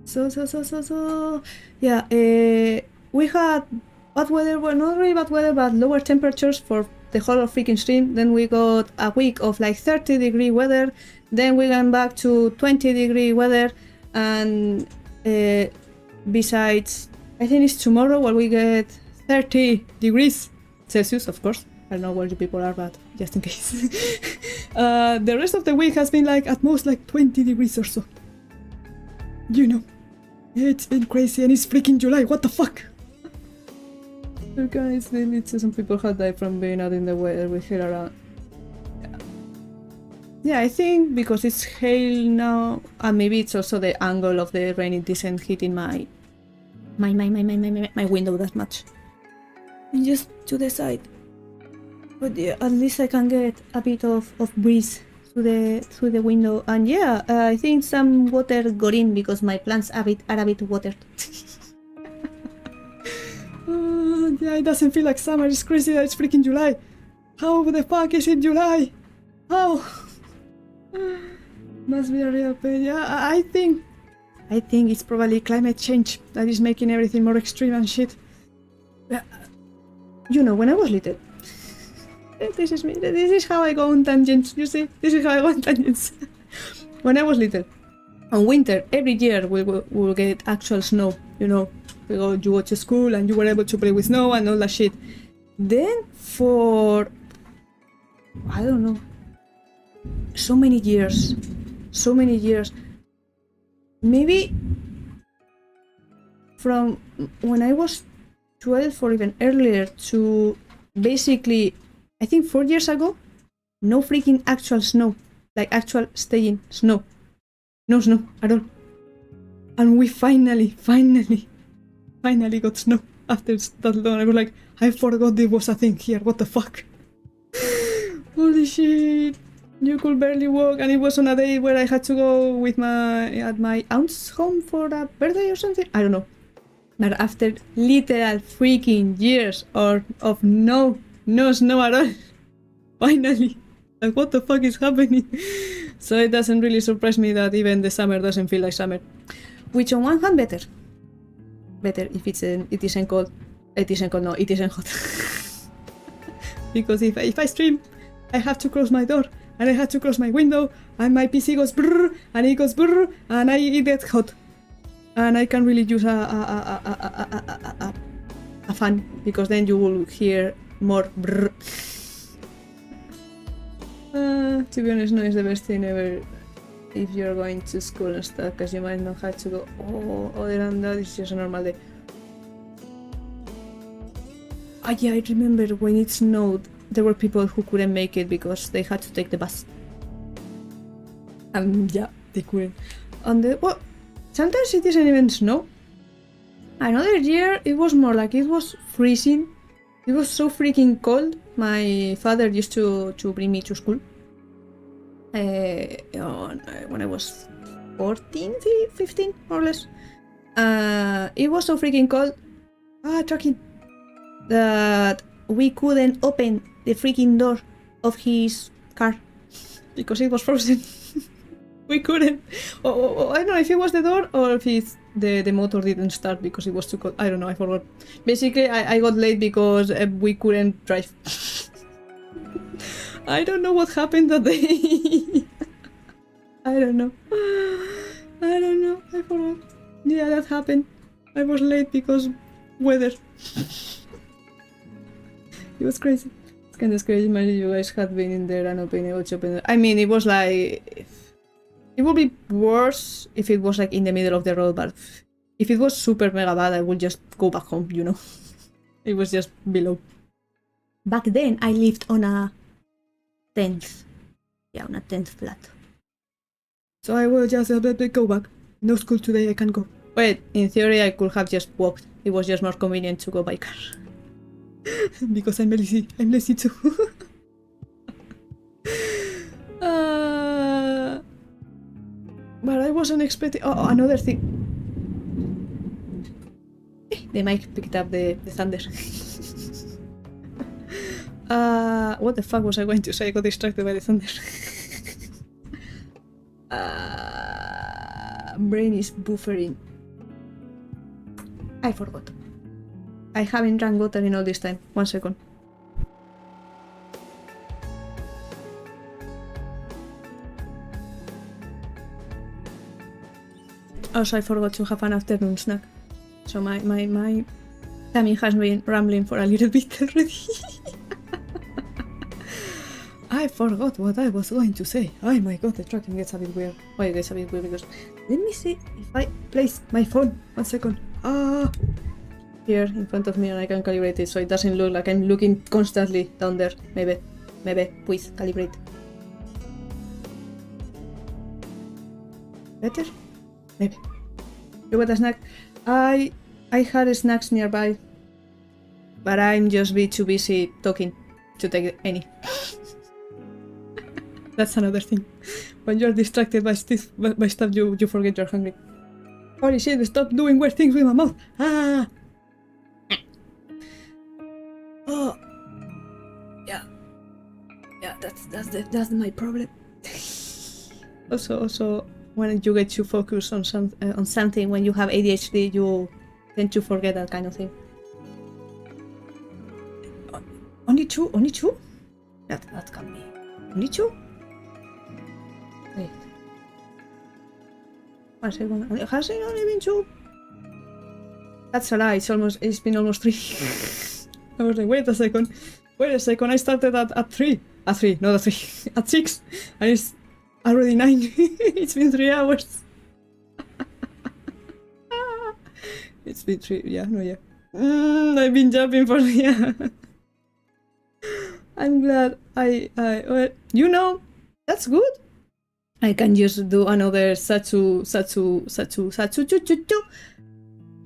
So yeah. We had bad weather. Well, not really bad weather, but lower temperatures for the whole of freaking stream. Then we got a week of like 30-degree weather. Then we went back to 20-degree weather, and besides, I think it's tomorrow where we get 30 degrees Celsius, of course. I don't know where you people are, but just in case. The rest of the week has been like at most like 20 degrees or so. You know, it's been crazy, and it's freaking July. What the fuck? Okay, some people have died from being out in the weather with hail around. Yeah, I think because it's hail now, and maybe it's also the angle of the rain. It isn't hitting my window that much. And just to the side. But yeah, at least I can get a bit of breeze through the window. And yeah, I think some water got in because my plants are a bit watered. Yeah, it doesn't feel like summer. It's crazy that it's freaking July. How the fuck is it July? How? Must be a real pain. Yeah, I think it's probably climate change that is making everything more extreme and shit. You know, when I was little, this is me. This is how I go on tangents. You see, this is how I go on tangents. When I was little, on winter, every year we will get actual snow. You know, you go to school and you were able to play with snow and all that shit. Then for, I don't know, so many years, maybe from when I was 12 or even earlier to basically, I think 4 years ago, no freaking actual snow, like actual staying snow. No snow at all. And we finally got snow after that long. I was like, I forgot there was a thing here, what the fuck? Holy shit. You could barely walk, and it was on a day where I had to go with my aunt's home for a birthday or something. I don't know. But after literal freaking years of no snow at all, Finally! Like, what the fuck is happening? So it doesn't really surprise me that even the summer doesn't feel like summer. Which on one hand, better. Better if it isn't cold. It isn't cold, no, it isn't hot. Because if I stream, I have to close my door, and I have to close my window, and my PC goes brrr, and it goes brrr, and it gets hot. And I can really use a fan, because then you will hear more brrr. To be honest, no, it's the best thing ever if you're going to school and stuff, because you might not have to go. Oh, other than that, it's just a normal day. Yeah, I remember when it snowed, there were people who couldn't make it because they had to take the bus. Yeah, they couldn't. Well, sometimes it doesn't even snow. Another year, it was more like it was freezing. It was so freaking cold. My father used to bring me to school. When I was 14, 15, more or less. It was so freaking cold. Trucking. That we couldn't open the freaking door of his car because it was frozen. We couldn't. I don't know if it was the door or if the motor didn't start because it was too cold. I don't know, I forgot. Basically, I got late because we couldn't drive. I don't know what happened that day. I don't know. I forgot. Yeah, that happened. I was late because weather. It was crazy. It's kind of crazy. Imagine you guys had been in there and not being able to open it. I mean, it was like... It would be worse if it was like in the middle of the road, but if it was super mega bad, I would just go back home, you know? It was just below. Back then, I lived on a 10th. Yeah, on a 10th flat. So I will just go back. No school today, I can't go. Wait, in theory, I could have just walked. It was just more convenient to go by car. Because I'm lazy. I'm lazy too. But I wasn't expecting... Oh, another thing. The mic picked up the thunder. What the fuck was I going to say? I got distracted by the thunder. Brain is buffering. I forgot. I haven't drank water in all this time. 1 second. Also, I forgot to have an afternoon snack. So my tummy has been rambling for a little bit already. I forgot what I was going to say. Oh my god, the tracking gets a bit weird. Why it gets a bit weird? Because... Let me see if I place my phone. 1 second. Here in front of me and I can calibrate it so it doesn't look like I'm looking constantly down there. Maybe, please calibrate. Better? Maybe. You want a snack? I had snacks nearby, but I'm just too busy talking to take any. That's another thing. When you're distracted by stuff, you forget you're hungry. Holy shit, stop doing weird things with my mouth. Oh, yeah, that's my problem. Also, when you get too focused on something, when you have ADHD, you tend to forget that kind of thing. Only two? That can't be. Only two? Wait. 1 second. Has it only been 2? That's a lie. It's been almost 3. I was like, wait a second. I started at 3. At 3, not at 3. At 6. And it's already 9. It's been 3 hours. It's been 3. Yeah, no, yeah. I've been jumping for... Yeah. I'm glad well, you know, that's good. I can just do another Satsu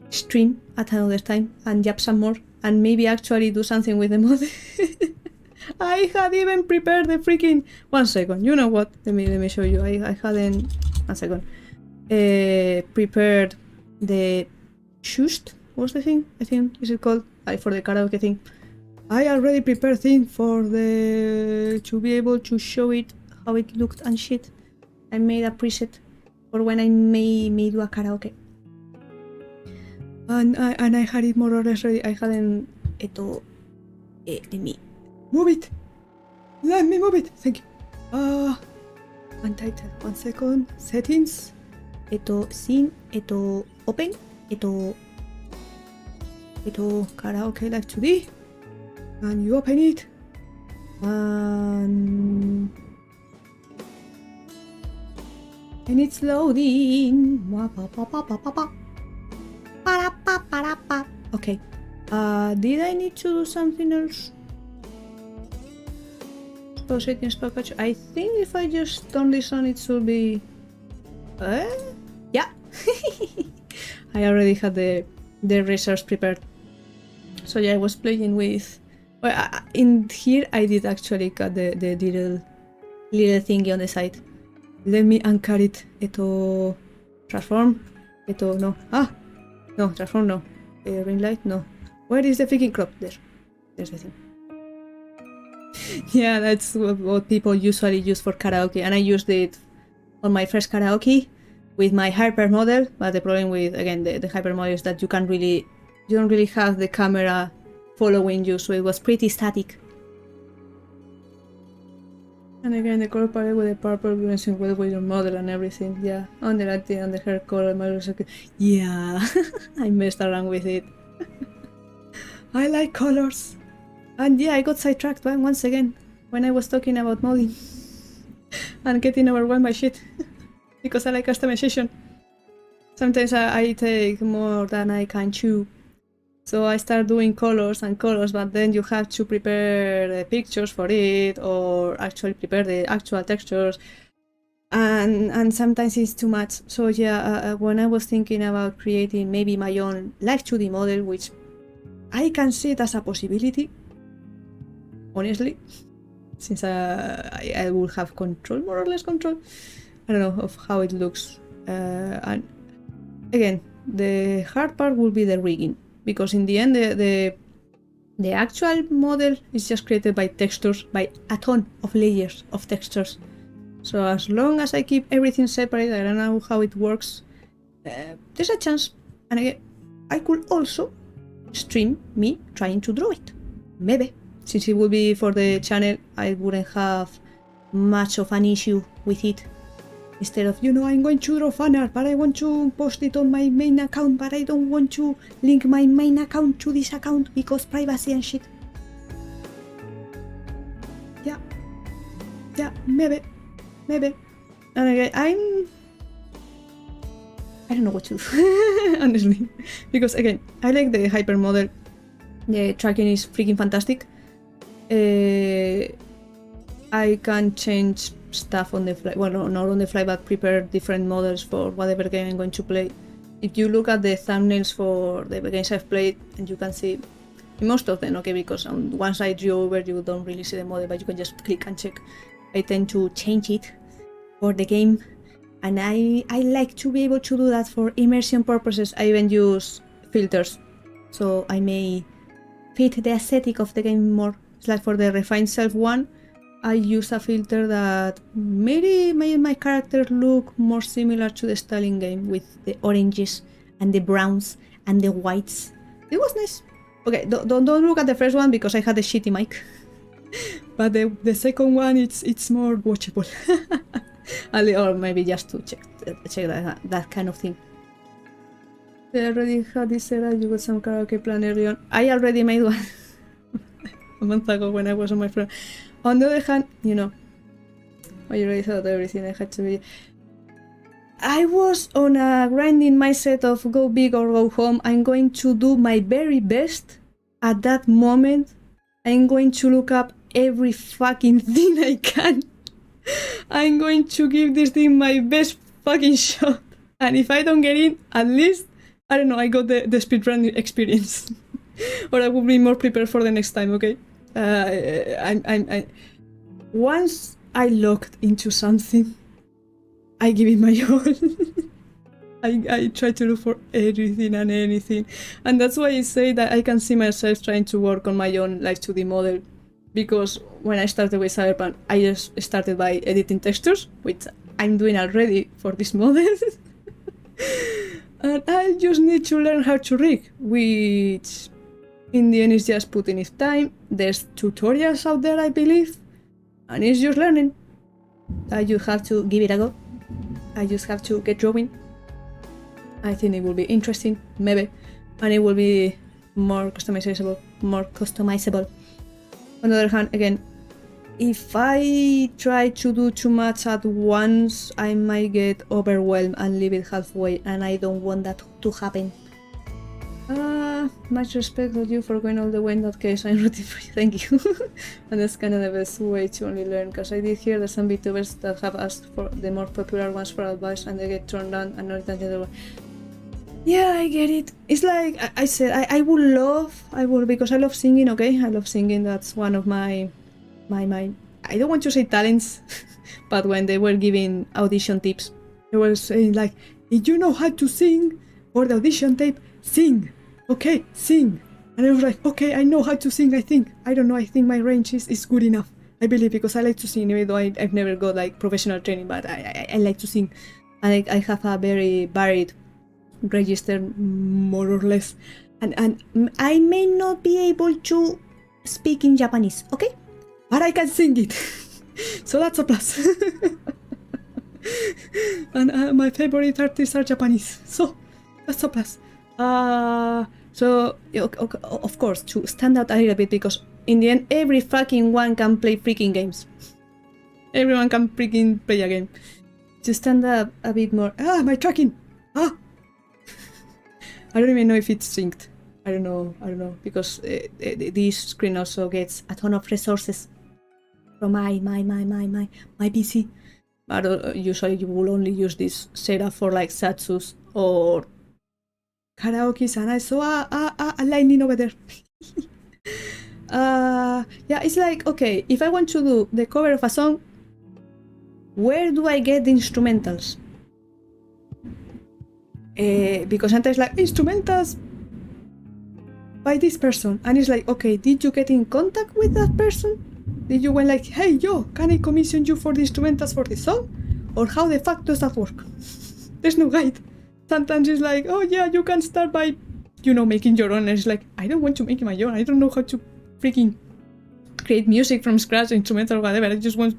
stream at another time and jab some more and maybe actually do something with the mod. I had even prepared the freaking... 1 second, you know what? Let me show you. I hadn't... 1 second. Prepared the... Shusht? What's the thing? I think, is it called? For the karaoke thing. I already prepared things for to be able to show it how it looked and shit. I made a preset for when I may do a karaoke. And I had it more or less ready. I hadn't let me move it. Let me move it. Thank you. Untitled. 1 second. Settings. Scene. Open. Karaoke Live2D. And you open it. And it's loading. Okay. Did I need to do something else? Spell settings package. I think if I just turn this on, it should be. Yeah. I already had the resource prepared. So yeah, I was playing with. Well, in here I did actually cut the little thingy on the side. Let me anchor it. Transform. No. No, transform no. Ring light no. Where is the freaking crop? There's the thing. Yeah, that's what people usually use for karaoke, and I used it on my first karaoke with my hyper model. But the problem with again the hyper model is that you don't really have the camera following you, so it was pretty static. And again, the color palette with the purple blends in well with your model and everything. Yeah, on the lighting and the hair color, yeah, I messed around with it. I like colors. And yeah, I got sidetracked once again when I was talking about modding and getting overwhelmed by shit because I like customization. Sometimes I take more than I can chew. So I start doing colors, but then you have to prepare the pictures for it, or actually prepare the actual textures, and sometimes it's too much. So yeah, when I was thinking about creating maybe my own Live2D model, which I can see it as a possibility, honestly, since I will have control, more or less control, I don't know, of how it looks. And again, the hard part will be the rigging. Because in the end, the actual model is just created by textures, by a ton of layers of textures. So as long as I keep everything separate, I don't know how it works, there's a chance. And again, I could also stream me trying to draw it. Maybe. Since it would be for the channel, I wouldn't have much of an issue with it. Instead of, I'm going to draw fan art, but I want to post it on my main account, but I don't want to link my main account to this account because privacy and shit. Yeah, maybe. And again, I don't know what to do, honestly. Because again, I like the hyper model. The tracking is freaking fantastic. I can change stuff on the fly, well, no, not on the fly, but prepare different models for whatever game I'm going to play. If you look at the thumbnails for the games I've played, and you can see most of them, okay, because once I drew over, you don't really see the model, but you can just click and check. I tend to change it for the game, and I like to be able to do that for immersion purposes. I even use filters, so I may fit the aesthetic of the game more. It's like for the refined self one, I use a filter that maybe made my character look more similar to the style in game, with the oranges and the browns and the whites. It was nice. Okay, don't look at the first one because I had a shitty mic. But the second one, it's more watchable. Or maybe just to check that kind of thing. I already had this era. You got some karaoke plan early on. I already made one a month ago when I was on my friend. On the other hand, I already thought everything I had to be. I was on a grinding mindset of go big or go home. I'm going to do my very best at that moment. I'm going to look up every fucking thing I can. I'm going to give this thing my best fucking shot. And if I don't get in, at least, I don't know, I got the speedrun experience. Or I will be more prepared for the next time, okay? Once I locked into something, I give it my all. I try to look for everything and anything. And that's why I say that I can see myself trying to work on my own Live2D model. Because when I started with Cyberpunk, I just started by editing textures, which I'm doing already for this model. And I just need to learn how to rig, which in the end is just putting in time. There's tutorials out there, I believe, and it's just learning. I just have to give it a go. I just have to get drawing. I think it will be interesting, maybe, and it will be more customizable. On the other hand, again, if I try to do too much at once, I might get overwhelmed and leave it halfway, and I don't want that to happen. Much respect to you for going all the way in that case. I'm rooting for you, thank you. And that's kind of the best way to only learn, because I did hear that some VTubers that have asked for the more popular ones for advice and they get turned down and not that. Yeah, I get it. It's like I said, I would, because I love singing, okay? I love singing, that's one of my I don't want to say talents, but when they were giving audition tips, they were saying like, if you know how to sing for the audition tape, sing, okay, sing. And I was like, okay, I know how to sing, I think. I don't know, I think my range is good enough. I believe, because I like to sing, even though I've never got like professional training, but I like to sing. And I have a very varied register, more or less. And I may not be able to speak in Japanese, okay? But I can sing it. So that's a plus. And my favorite artists are Japanese, so that's a plus. So of course, to stand out a little bit, because in the end every fucking one can play freaking games. Everyone can freaking play a game. To stand up a bit more. My tracking! I don't even know if it's synced. I don't know, because this screen also gets a ton of resources from my PC. But usually you will only use this setup for like Satsus or karaoke, and I saw a lightning over there. Yeah, it's like, okay, if I want to do the cover of a song, where do I get the instrumentals? Because sometimes like, instrumentals by this person, and it's like, okay, did you get in contact with that person? Did you went like, hey yo, can I commission you for the instrumentals for this song? Or how the fuck does that work? There's no guide. Sometimes it's like, oh yeah, you can start by, making your own. And it's like, I don't want to make my own. I don't know how to freaking create music from scratch, instrumental or whatever. I just want,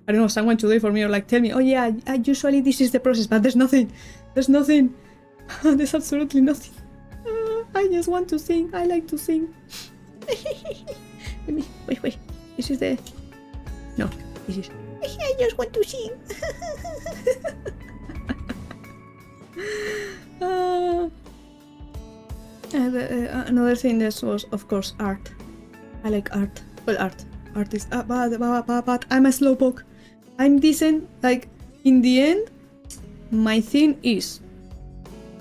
I don't know, someone to do it for me, or like tell me, oh yeah, usually this is the process, but there's nothing. There's absolutely nothing. I just want to sing. I like to sing. Wait. This is the... No, this is... I just want to sing. Another thing that was, of course, art. I like art. Well, art is... but I'm a slowpoke. I'm decent. Like, in the end, my thing is...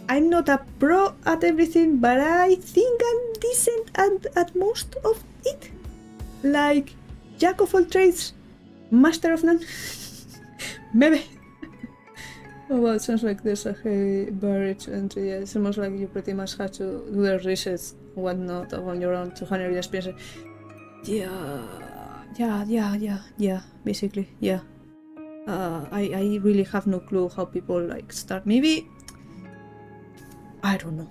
I'm not a pro at everything, but I think I'm decent at most of it. Like, jack of all trades, master of none. Maybe. Oh well, it sounds like there's a heavy barrage entry. Yeah, it's almost like you pretty much have to do the research, whatnot, on your own 200 years experience. Yeah, basically, yeah. I really have no clue how people like start. Maybe, I don't know.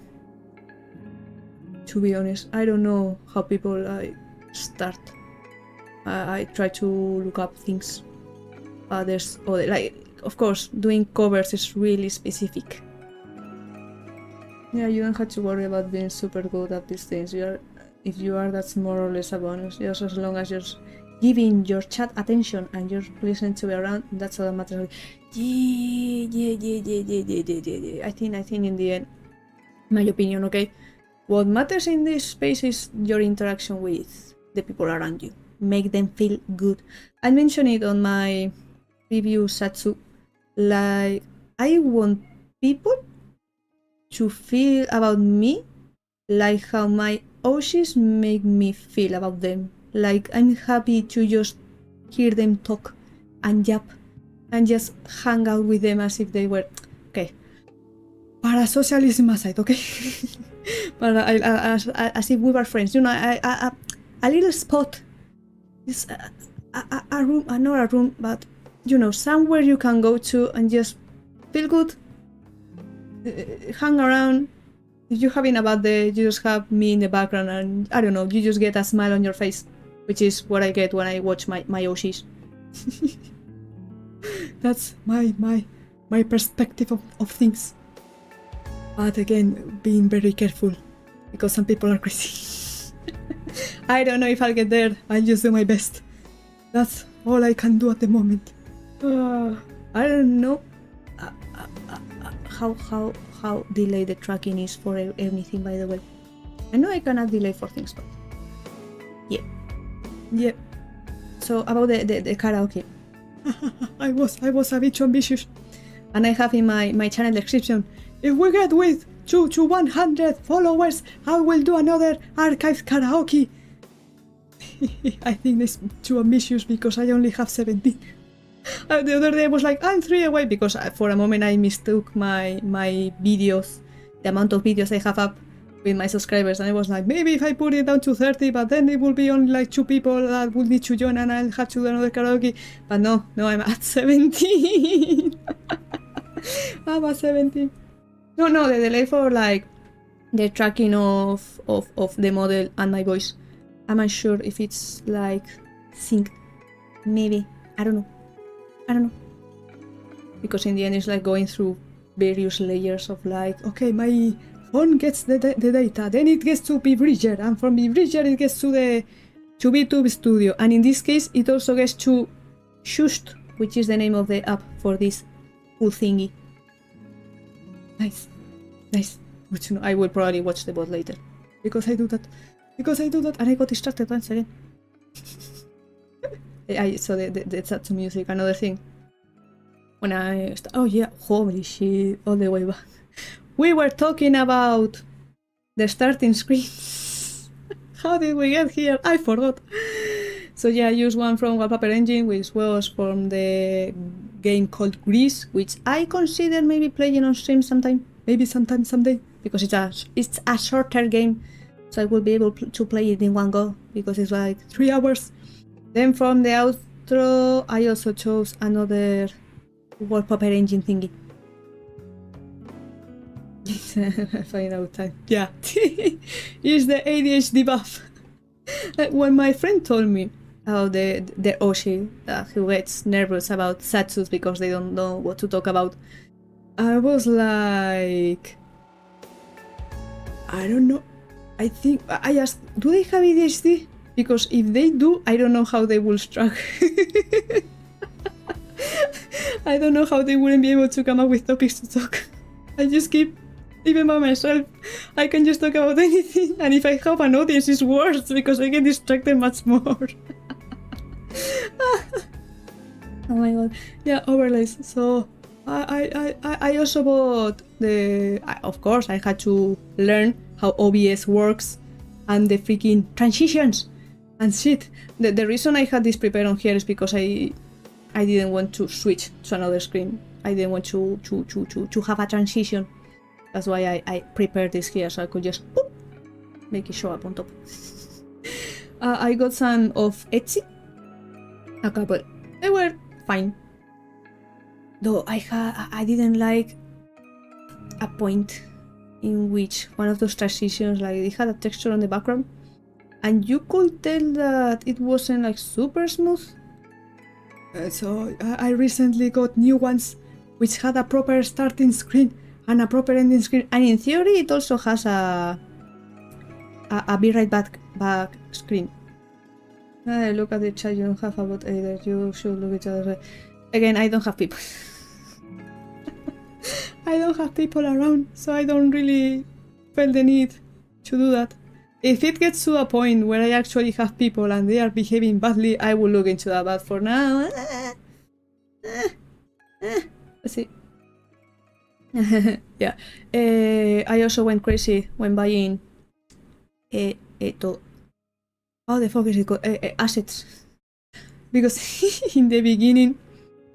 To be honest, I don't know how people like start. I try to look up things. There's other, like, of course, doing covers is really specific. Yeah, you don't have to worry about being super good at these things. If you are, that's more or less a bonus. Just as long as you're giving your chat attention and you're listening to it around, that's all that matters. Yeah. I think in the end, my opinion, okay, what matters in this space is your interaction with the people around you. Make them feel good. I mentioned it on my review, Satsu. Like, I want people to feel about me like how my Oshis make me feel about them. Like, I'm happy to just hear them talk and yap and just hang out with them as if they were... Okay. parasocialism aside, okay? But as if we were friends, you know, a little spot is a room, not a room, but you know, somewhere you can go to and just feel good, hang around. If you're having a bad day, you just have me in the background, and I don't know, you just get a smile on your face, which is what I get when I watch my OCs. That's my perspective of things. But again, being very careful, because some people are crazy. I don't know if I'll get there. I'll just do my best. That's all I can do at the moment. I don't know how delayed the tracking is for anything, by the way. I know I cannot delay for things, but yeah. So about the karaoke. I was a bit too ambitious, and I have in my channel description, if we get with 2 to 100 followers, I will do another archive karaoke. I think it's too ambitious because I only have 17. The other day I was like, I'm 3 away, because for a moment I mistook my videos, the amount of videos I have up with my subscribers, and I was like, maybe if I put it down to 30, but then it will be only like 2 people that will need to join and I'll have to do another karaoke. But no, I'm at 17. I'm at 17. No, the delay for like the tracking of the model and my voice, I'm not sure if it's like synced. Maybe, I don't know, because in the end it's like going through various layers of like, okay, my phone gets the data, then it gets to Bridger, and from Bridger it gets to VTube Studio, and in this case it also gets to Shust, which is the name of the app for this cool thingy. Nice. Which I will probably watch the bot later, because I do that, and I got distracted once again. So the Zatsu music, another thing. When oh yeah, holy shit, all the way back. We were talking about the starting screen. How did we get here? I forgot. So yeah, I used one from Wallpaper Engine, which was from the game called Grease, which I consider maybe playing on stream sometime. Maybe someday, because it's a shorter game, so I will be able to play it in one go, because it's like 3 hours. Then from the outro, I also chose another Wallpaper Engine thingy. Final time. Yeah. It's the ADHD buff. When my friend told me how the Oshi who gets nervous about Satsus because they don't know what to talk about, I was like, I don't know. I think I asked, do they have ADHD? Because if they do, I don't know how they will struggle. I don't know how they wouldn't be able to come up with topics to talk. I just keep, even by myself, I can just talk about anything, and if I have an audience it's worse because I get distracted much more. Oh my god. Yeah, overlays. So I also bought of course I had to learn how OBS works and the freaking transitions and shit. The reason I had this prepared on here is because I didn't want to switch to another screen. I didn't want to have a transition. That's why I prepared this here, so I could just boop, make it show up on top. I got some of Etsy, a couple. They were fine. Though I didn't like a point in which one of those transitions, like it had a texture on the background, and you could tell that it wasn't like super smooth. So I recently got new ones which had a proper starting screen and a proper ending screen, and in theory it also has a be right back screen. Look at the chat, you don't have a bot either, you should look at each other. Again, I don't have people. I don't have people around, so I don't really feel the need to do that. If it gets to a point where I actually have people and they are behaving badly, I will look into that, but for now... let's see. Yeah. I also went crazy when buying... how the fuck is it called? Assets. Because in the beginning,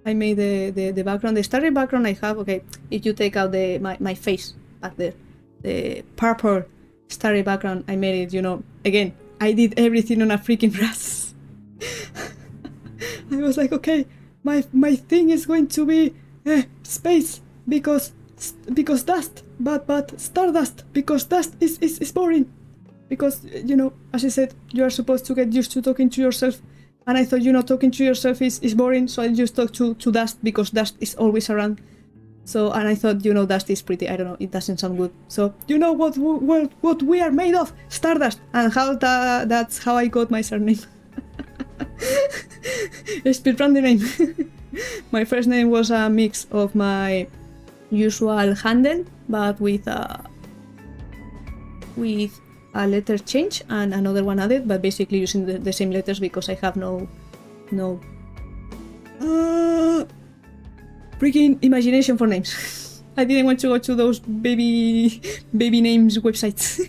I made the background. The starry background I have, okay, if you take out my face back there, the purple starry background, I made it, you know, again, I did everything on a freaking brush. I was like, okay, my thing is going to be space because dust, but stardust because dust is boring. Because, you know, as I said, you are supposed to get used to talking to yourself. And I thought, you know, talking to yourself is boring, so I just talk to dust because dust is always around. So, and I thought, you know, dust is pretty, I don't know, it doesn't sound good. So, you know what we are made of? Stardust. And that's how I got my surname. Speedrun the name. My first name was a mix of my usual handle, but with a letter change and another one added, but basically using the same letters because I have no freaking imagination for names. I didn't want to go to those baby names websites.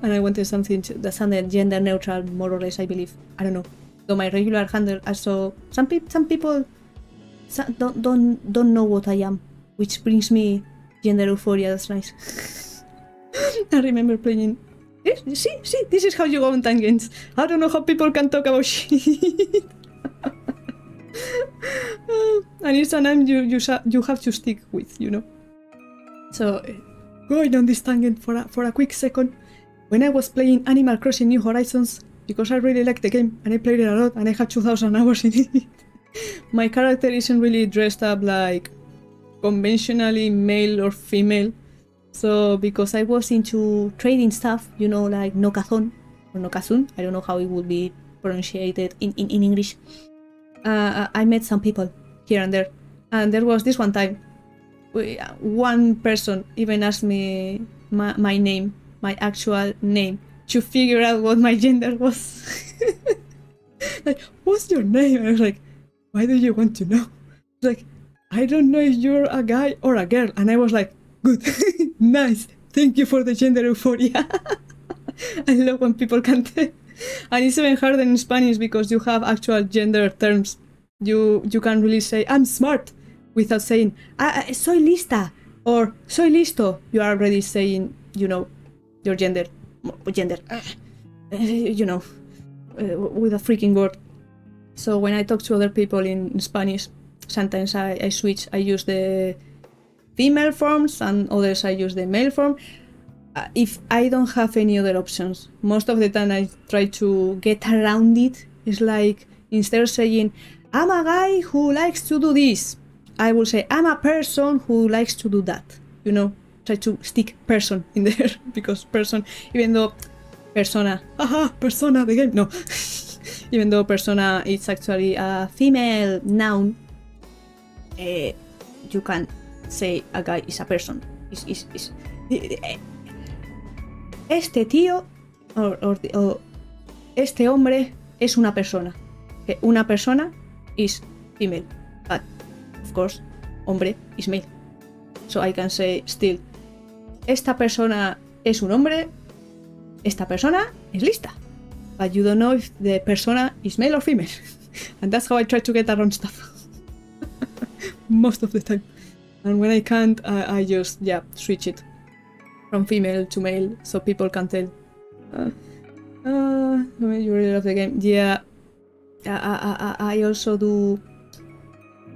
And I wanted something that sounded gender neutral, more or less, I believe. I don't know. Though my regular handle, I saw some people don't know what I am, which brings me gender euphoria. That's nice. I remember playing. See, this is how you go on tangents. I don't know how people can talk about shit. And it's a name you have to stick with, you know. So, going on this tangent for a quick second, when I was playing Animal Crossing New Horizons, because I really like the game and I played it a lot and I have 2,000 hours in it, my character isn't really dressed up like conventionally male or female. So, because I was into trading stuff, you know, like Nokazon or Nokazun, I don't know how it would be pronounced in English. I met some people here and there, and there was this one time, one person even asked me my name, my actual name, to figure out what my gender was. Like, what's your name? And I was like, why do you want to know? Like, I don't know if you're a guy or a girl. And I was like, good, nice, thank you for the gender euphoria. I love when people can tell. And it's even harder in Spanish because you have actual gender terms. You can really say, I'm smart, without saying, soy lista, or soy listo. You are already saying, you know, your gender, you know, with a freaking word. So when I talk to other people in Spanish, sometimes I switch. I use the female forms and others I use the male form. If I don't have any other options, most of the time I try to get around it. It's like, instead of saying, I'm a guy who likes to do this, I will say, I'm a person who likes to do that. You know, try to stick person in there, because person, even though persona, persona, the game, no. Even though persona is actually a female noun, you can say a guy is a person. Este tío o este hombre es una persona. Okay, una persona is female, but of course, hombre is male. So I can say still, esta persona es un hombre, esta persona es lista. But you don't know if the persona is male or female. And that's how I try to get around stuff. Most of the time. And when I can't, I just, switch it from female to male so people can tell. You really love the game. Yeah. I also do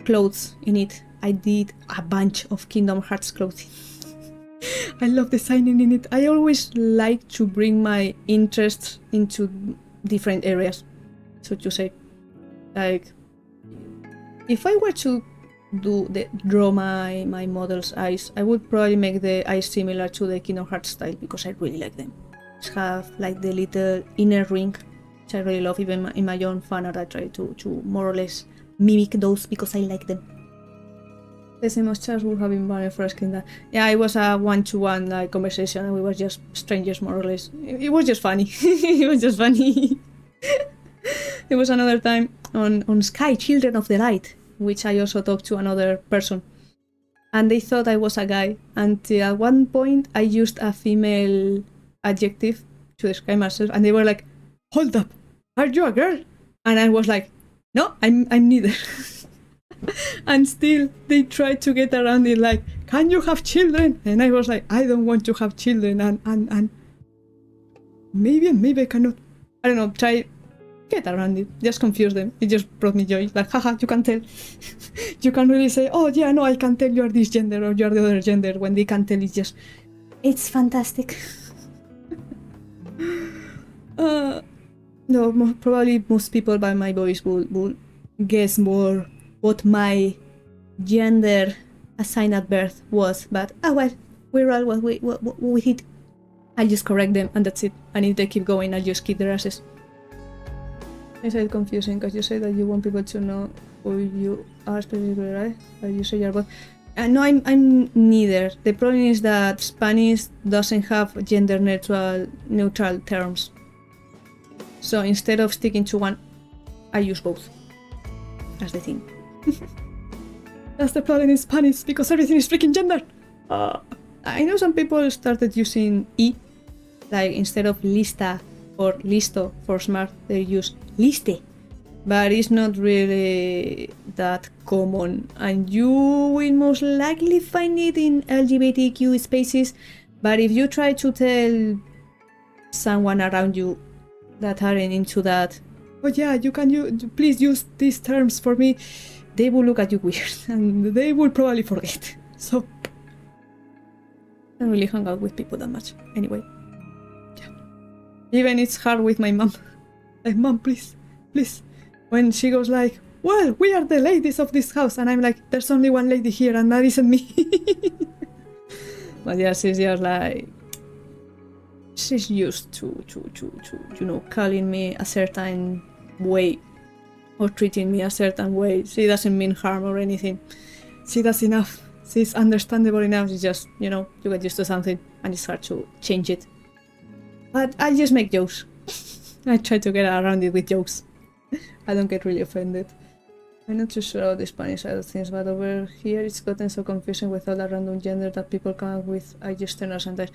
clothes in it. I did a bunch of Kingdom Hearts clothing. I love designing in it. I always like to bring my interests into different areas, so to say. Like, if I were to draw my model's eyes, I would probably make the eyes similar to the Kingdom Hearts style, because I really like them. Just have like the little inner ring, which I really love. Even in my own fan art, I try to more or less mimic those because I like them. The same as Charles would have been banned for asking that. Yeah, it was a one-to-one like conversation, and we were just strangers more or less. It was just funny. It was just funny. There was another time on Sky, Children of the Light, which I also talked to another person, and they thought I was a guy, until at one point I used a female adjective to describe myself, and they were like, hold up, are you a girl? And I was like, No, I'm neither. And still they try to get around it like, can you have children? And I was like, I don't want to have children, and maybe I cannot. I don't know, try get around it, just confuse them. It just brought me joy. Like, haha, you can tell. You can really say, oh yeah, no, I can tell you are this gender or you are the other gender, when they can tell. It's fantastic. No, probably most people by my voice will guess more what my gender assigned at birth was, but well, we're all what we hit. I'll just correct them and that's it. And if they keep going, I'll just kick their asses. I said confusing because you say that you want people to know who you are specifically, right? But you say you're both. No, I'm neither. The problem is that Spanish doesn't have gender neutral terms. So instead of sticking to one, I use both. That's the thing. That's the problem in Spanish, because everything is freaking gender. I know some people started using E, like instead of lista or listo for smart, they use liste. But it's not really that common, and you will most likely find it in LGBTQ spaces. But if you try to tell someone around you that aren't into that, oh yeah, you can please use these terms for me, they will look at you weird and they will probably forget. So I don't really hang out with people that much anyway. Yeah. Even it's hard with my mom. Like, mom, please. When she goes like, well, we are the ladies of this house, and I'm like, there's only one lady here and that isn't me. But yeah, she's just like, she's used to calling me a certain way or treating me a certain way. She doesn't mean harm or anything. She does enough. She's understandable enough. It's just, you get used to something and it's hard to change it. But I just make jokes. I try to get around it with jokes. I don't get really offended. I'm not too sure about the Spanish side of things, but over here it's gotten so confusing with all the random gender that people come up with. I just turn out sometimes.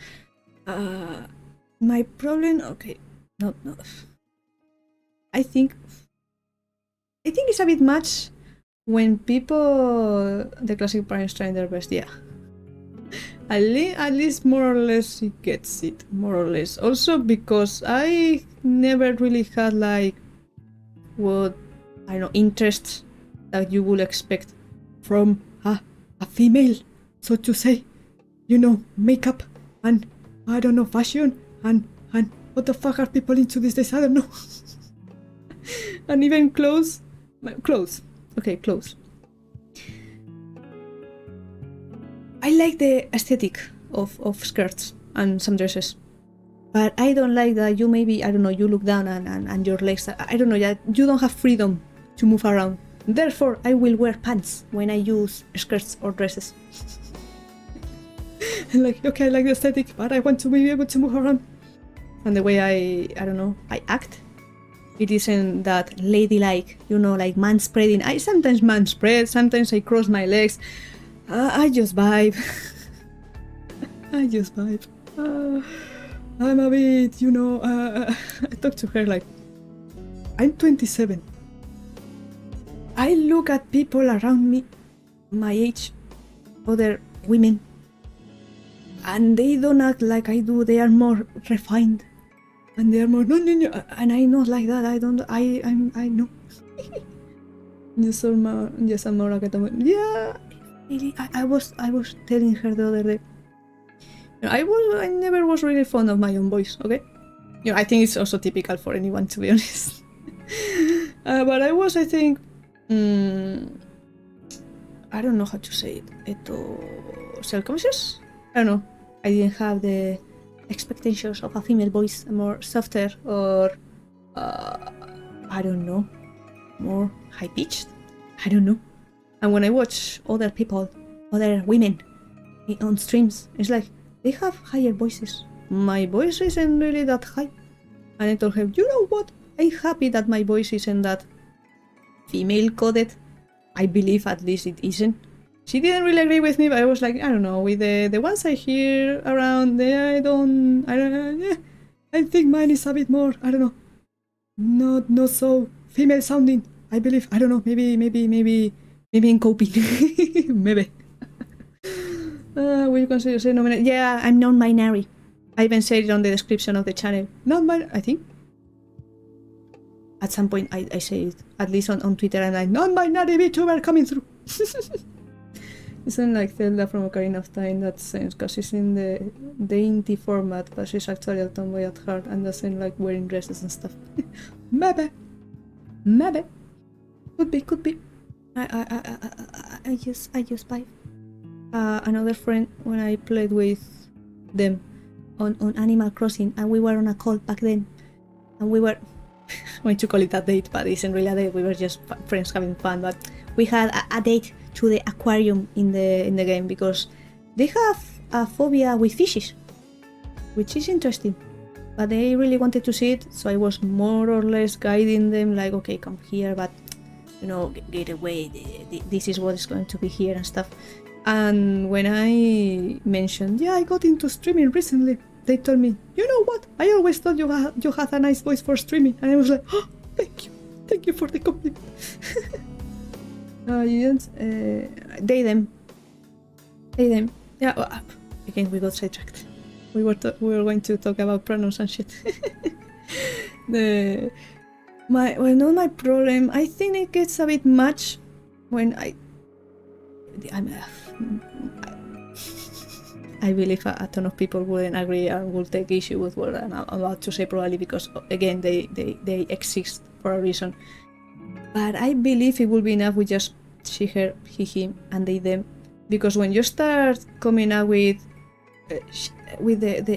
My problem, okay, no. I think it's a bit much when people, the classic parents trying their best, yeah. At least more or less it gets it, more or less. Also because I never really had like, what, I don't know, interests that you would expect from a female, so to say. Makeup and, I don't know, fashion and what the fuck are people into these days? I don't know. And even clothes. Okay, clothes. I like the aesthetic of skirts and some dresses, but I don't like that you maybe, I don't know, you look down and your legs, I don't know, you don't have freedom to move around. Therefore, I will wear pants when I use skirts or dresses. Like, okay, I like the aesthetic, but I want to be able to move around. And the way I don't know, I act, it isn't that ladylike, like manspreading. I sometimes manspread, sometimes I cross my legs. I just vibe. I'm a bit, I talk to her like, I'm 27. I look at people around me, my age, other women, and they don't act like I do. They are more refined, and they are more no, and I'm not like that. I know. I'm more like a, yeah. Really, I was telling her the other day. I never was really fond of my own voice. Okay, I think it's also typical for anyone, to be honest. But I was, I think, I don't know how to say it. Self-conscious? I don't know. I didn't have the expectations of a female voice, more softer or I don't know, more high-pitched. I don't know. And when I watch other people, other women on streams, it's like they have higher voices. My voice isn't really that high. And I told her, you know what? I'm happy that my voice isn't that female coded. I believe at least it isn't. She didn't really agree with me, but I was like, I don't know, with the ones I hear around, I don't know, yeah, I think mine is a bit more, I don't know, not so female sounding. I believe. I don't know. Maybe in coping. Maybe. Will you consider yourself nominated? Yeah, I'm non-binary. I even said it on the description of the channel. Non-binary, I think. At some point, I say it. At least on Twitter, I'm like, non-binary VTuber coming through. Isn't like Zelda from Ocarina of Time in that sense, because she's in the dainty format, but she's actually a tomboy at heart and doesn't like wearing dresses and stuff. Maybe. Could be. I just buy. Another friend, when I played with them on Animal Crossing, and we were on a call back then, and we were going to call it a date, but it isn't really a date. We were just friends having fun, but we had a date to the aquarium in the game because they have a phobia with fishes, which is interesting. But they really wanted to see it, so I was more or less guiding them, like, okay, come here, but you know, get away. This is what is going to be here and stuff. And when I mentioned, yeah, I got into streaming recently, they told me, you know what? I always thought you had a nice voice for streaming, and I was like, oh, thank you for the compliment. They them. Yeah. Well, again, we got sidetracked. We were going to talk about pronouns and shit. Not my problem. I think it gets a bit much when I believe a ton of people wouldn't agree and will take issue with what I'm about to say, probably because, again, they exist for a reason. But I believe it will be enough with just she, her, he, him, and they, them. Because when you start coming up with the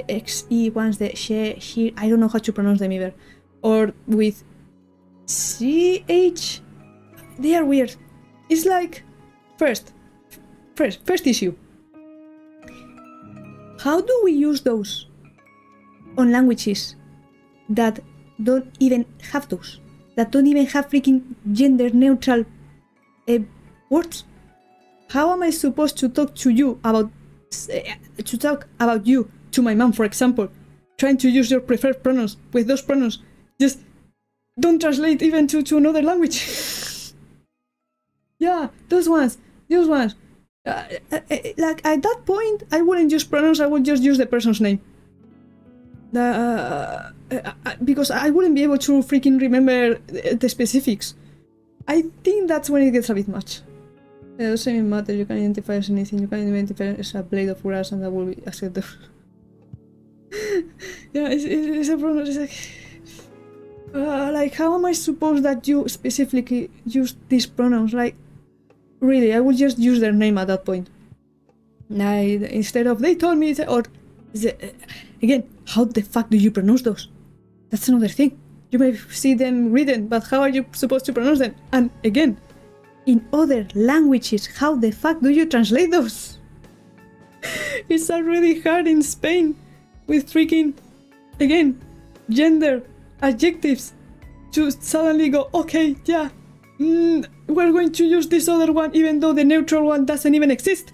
XE ones, the she, I don't know how to pronounce them either. Or with CH, they are weird. It's like, first issue. How do we use those on languages that don't even have those? That don't even have freaking gender neutral words? How am I supposed to talk to you about you to my mom, for example, trying to use your preferred pronouns with those pronouns? Just don't translate even to another language. Yeah, those ones. Like at that point, I wouldn't use pronouns. I would just use the person's name. Because I wouldn't be able to freaking remember the specifics. I think that's when it gets a bit much. It doesn't even matter. You can identify as anything. You can identify as a blade of grass, and that will be acceptable. Yeah, it's a pronoun. It's like, how am I supposed that you specifically use these pronouns? Like, really, I would just use their name at that point. Instead of they told me, or again, how the fuck do you pronounce those? That's another thing. You may see them written, but how are you supposed to pronounce them? And again, in other languages, how the fuck do you translate those? It's already hard in Spain with freaking, again, gender, adjectives, to suddenly go, okay, yeah, we're going to use this other one even though the neutral one doesn't even exist.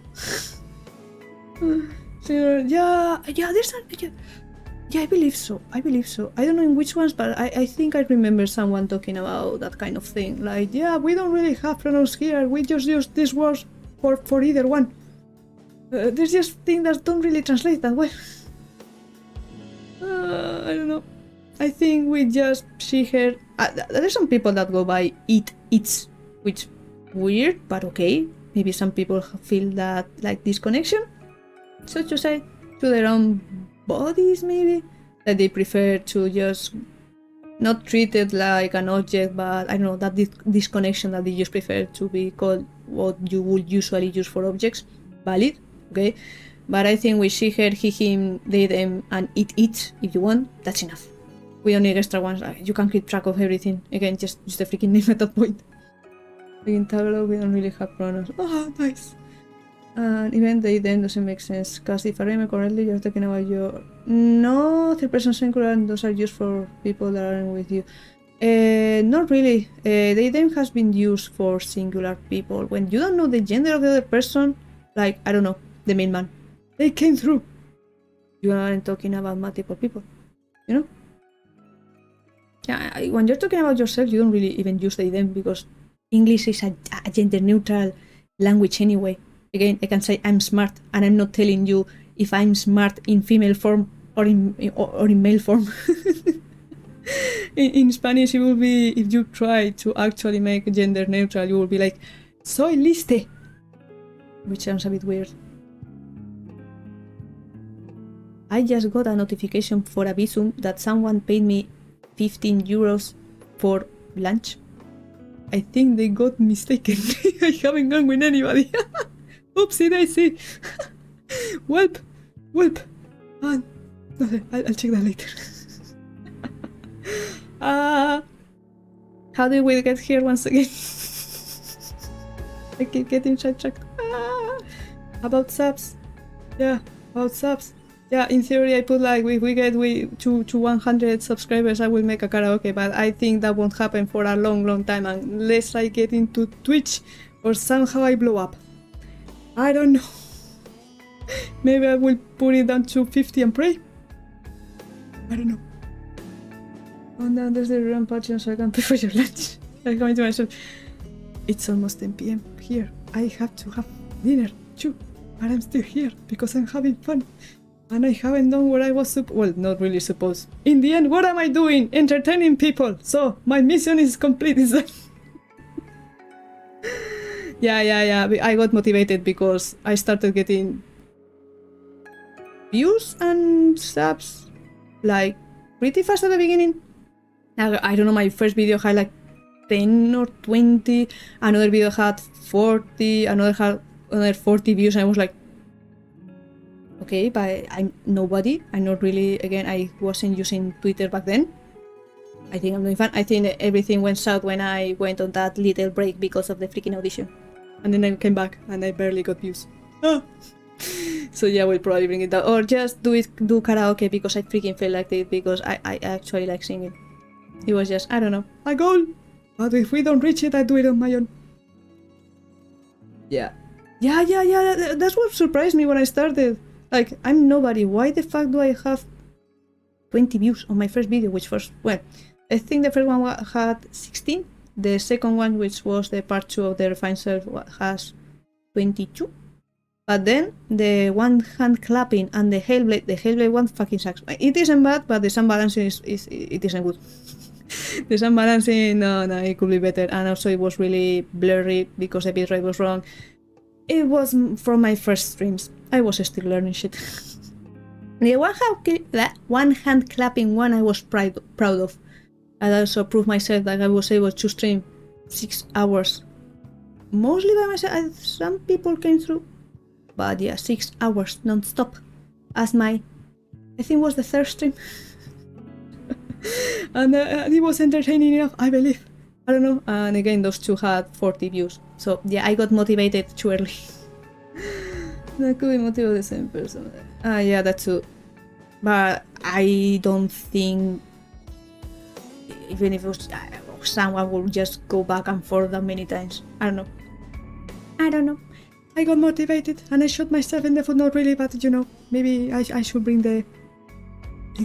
So, yeah, I believe so. I don't know in which ones, but I think I remember someone talking about that kind of thing. Like, yeah, we don't really have pronouns here. We just use these words for either one. There's just things that don't really translate that way. I don't know. I think we just see her. There's some people that go by it, it's, which weird, but okay. Maybe some people feel that like disconnection, so to say, to their own bodies, maybe that they prefer to just not treat it like an object, but I don't know, that disconnection that they just prefer to be called what you would usually use for objects. Valid, okay. But I think with she, her, he, him, they, them, and it, if you want, that's enough. We don't need extra ones. You can keep track of everything. Again, just use the freaking name at that point. In Tagalog, we don't really have pronouns. Oh, nice. And even they, them doesn't make sense. Because if I remember correctly, you're talking about your... No, third person singular, and those are used for people that aren't with you. Not really. They, them has been used for singular people. When you don't know the gender of the other person, like, I don't know, the main man. They came through. You aren't talking about multiple people, you know? Yeah, when you're talking about yourself, you don't really even use they them because English is a gender neutral language anyway. Again, I can say I'm smart, and I'm not telling you if I'm smart in female form or in male form. in Spanish, it will be, if you try to actually make gender neutral, you will be like, soy liste, which sounds a bit weird. I just got a notification for a Bizum that someone paid me 15 euros for lunch. I think they got mistaken. I haven't gone with anybody. Oopsie daisy. Welp. I'll check that later. How did we get here once again? I keep getting sidetracked. About subs. Yeah, about subs. Yeah, in theory I put like, if we get to 100 subscribers I will make a karaoke, but I think that won't happen for a long time unless I get into Twitch or somehow I blow up. I don't know. Maybe I will put it down to 50 and pray. I don't know. And then there's the rampage so I can pay for your lunch. I'm coming to myself. It's almost 10 PM here. I have to have dinner too, but I'm still here because I'm having fun. And I haven't done what I was well, not really supposed. In the end, what am I doing? Entertaining people. So my mission is complete. Yeah. I got motivated because I started getting views and subs like pretty fast at the beginning. I don't know, my first video had like 10 or 20, another video had 40, another had another 40 views, and I was like, okay, but I'm nobody. I'm not really, again, I wasn't using Twitter back then. I think I'm doing fine. I think everything went south when I went on that little break because of the freaking audition. And then I came back and I barely got views. So yeah, we'll probably bring it down. Or just do karaoke because I freaking feel like it, because I actually like singing. It was just, I don't know, a goal. But if we don't reach it, I do it on my own. Yeah. That's what surprised me when I started. Like, I'm nobody. Why the fuck do I have 20 views on my first video? Which was, well, I think the first one had 16. The second one, which was the part 2 of the refined self, has 22. But then the one hand clapping and the Hellblade one fucking sucks. It isn't bad, but the sound balancing it isn't good. The sound balancing, no, it could be better. And also it was really blurry because the bitrate was wrong. It was from my first streams. I was still learning shit. The one hand clapping one I was proud of. I also proved myself that I was able to stream 6 hours. Mostly by myself. Some people came through. But yeah, 6 hours non-stop. As my, I think was the third stream. And it was entertaining enough, I believe. I don't know. And again, those two had 40 views. So yeah, I got motivated too early. That could be motivated the same person. Yeah, that too. But I don't think, even if it was, someone will just go back and forth that many times. I don't know. I got motivated and I shot myself in the foot, not really, but you know, maybe I should bring the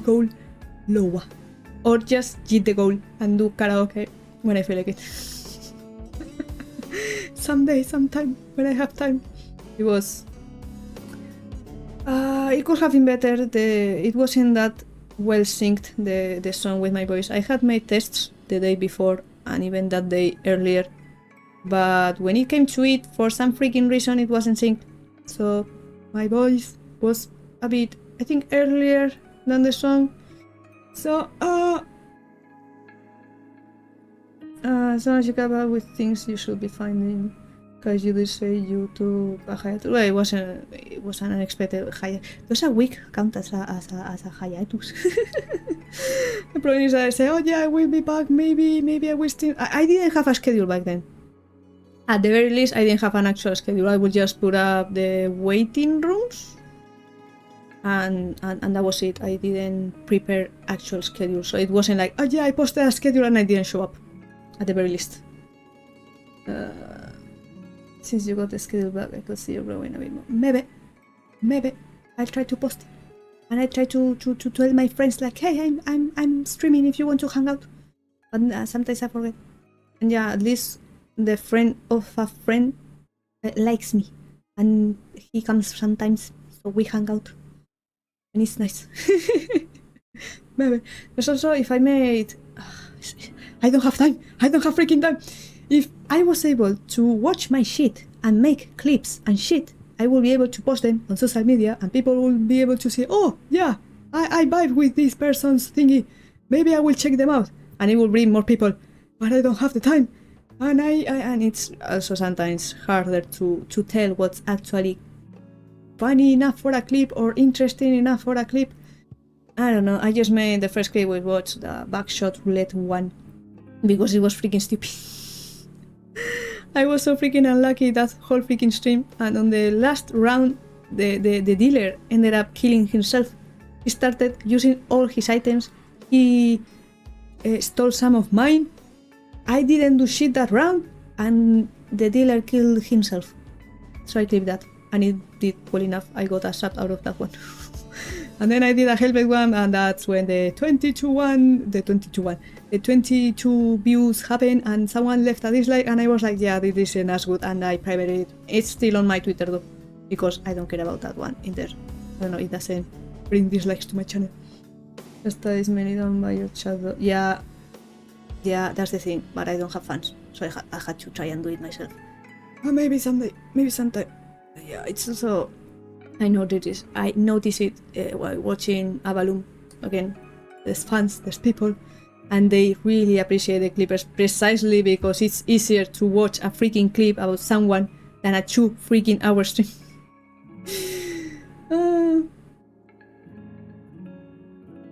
goal lower. Or just hit the goal and do karaoke when I feel like it. Someday, sometime, when I have time. It was... it could have been better. It wasn't that well synced, the song with my voice. I had made tests the day before and even that day earlier. But when it came to it, for some freaking reason, it wasn't synced. So my voice was a bit, I think, earlier than the song. So, as long as you come up with things you should be finding, because you did say you took a hiatus. Well, it was an unexpected hiatus. Does a week count as a hiatus? The problem is that I say, oh yeah, I will be back, maybe I will still... I didn't have a schedule back then. At the very least, I didn't have an actual schedule. I would just put up the waiting rooms. And that was it. I didn't prepare actual schedule, so it wasn't like, oh yeah, I posted a schedule and I didn't show up. At the very least. Since you got the schedule back, I could see you growing a bit more. Maybe I'll try to post it, and I try to tell my friends like, hey, I'm streaming if you want to hang out. but sometimes I forget. And yeah, at least the friend of a friend likes me, and he comes sometimes, so we hang out, and it's nice. Maybe. There's also, if I made... I don't have time. I don't have freaking time. If I was able to watch my shit and make clips and shit, I will be able to post them on social media, and people will be able to say, oh, yeah, I vibe with this person's thingy. Maybe I will check them out. And it will bring more people. But I don't have the time. And and it's also sometimes harder to tell what's actually funny enough for a clip or interesting enough for a clip. I don't know, I just made the first clip we watched, the backshot roulette one, because it was freaking stupid. I was so freaking unlucky that whole freaking stream, and on the last round, the dealer ended up killing himself. He started using all his items, he stole some of mine, I didn't do shit that round, and the dealer killed himself. So I clipped that, and it did well enough, I got a sub out of that one. And then I did a helmet one, and that's when the 22 views happened, and someone left a dislike, and I was like, yeah, this isn't as good, and I privated it. It's still on my Twitter though, because I don't care about that one in there. I don't know, it doesn't bring dislikes to my channel. Esta is mainly done by your chat though. Yeah, that's the thing, but I don't have fans, so I had to try and do it myself. Maybe someday, maybe sometime. Yeah, it's also... I noticed it while watching Avalon. Again, there's fans, there's people, and they really appreciate the clippers precisely because it's easier to watch a freaking clip about someone than a 2 freaking hour stream.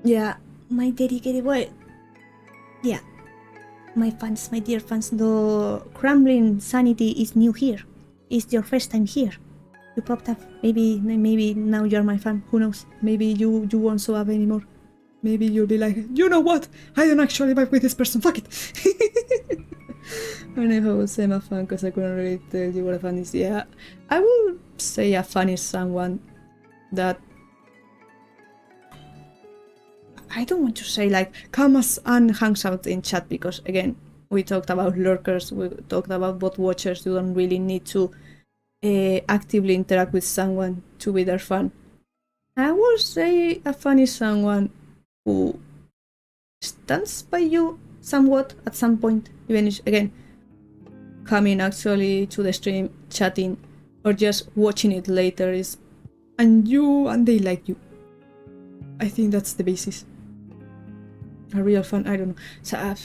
Yeah, my dedicated boy. Yeah, my fans, my dear fans, the crumbling sanity is new here. It's your first time here. You popped up. Maybe now you're my fan. Who knows? Maybe you won't show up anymore. Maybe you'll be like, you know what? I don't actually vibe with this person. Fuck it. I don't know if I would say I'm a fan because I couldn't really tell you what a fan is. Yeah, I will say a fan is someone that... I don't want to say like comes and hangs out in chat because again, we talked about lurkers, we talked about bot watchers. You don't really need to actively interact with someone to be their fan. I would say a fan is someone who stands by you somewhat at some point, even if, again, coming actually to the stream, chatting, or just watching it later is, and they like you. I think that's the basis. A real fan, I don't know. So,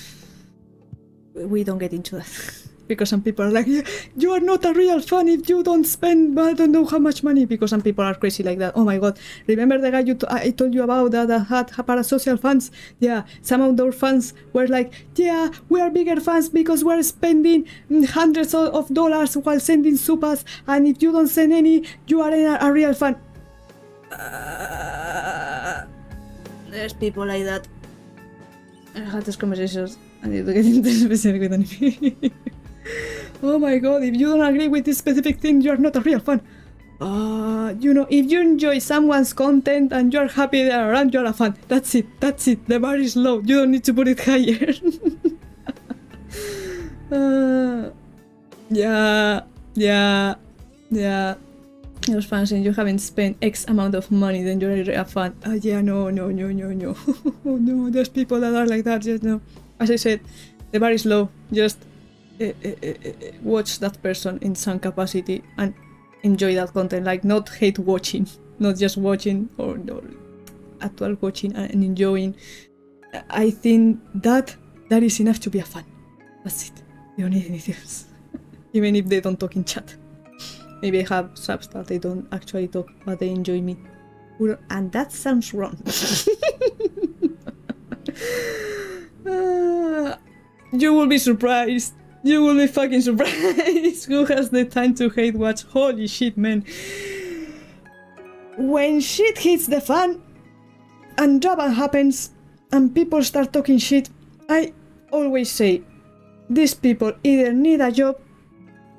we don't get into that. Because some people are like, you are not a real fan if you don't spend, I don't know how much money, because some people are crazy like that. Oh my god, remember the guy I told you about that had parasocial fans? Yeah, some of those fans were like, yeah, we are bigger fans because we're spending hundreds of dollars while sending supas, and if you don't send any, you are a real fan. There's people like that. I had these conversations. I need to get into specific with anything. Oh my god, if you don't agree with this specific thing, you're not a real fan. You know, if you enjoy someone's content and you're happy they're around, you're a fan. That's it. The bar is low. You don't need to put it higher. Yeah. You're fans and you haven't spent X amount of money, then you're a fan. Yeah, no. No, there's people that are like that, just no. As I said, the bar is low. Just watch that person in some capacity and enjoy that content. Like, not hate watching, not just watching or actual watching and enjoying. I think that is enough to be a fan. That's it. You don't need anything else. Even if they don't talk in chat. Maybe I have subs that they don't actually talk, but they enjoy me. And that sounds wrong. You will be surprised. You will be fucking surprised. Who has the time to hate watch? Holy shit, man. When shit hits the fan and drama happens and people start talking shit, I always say, these people either need a job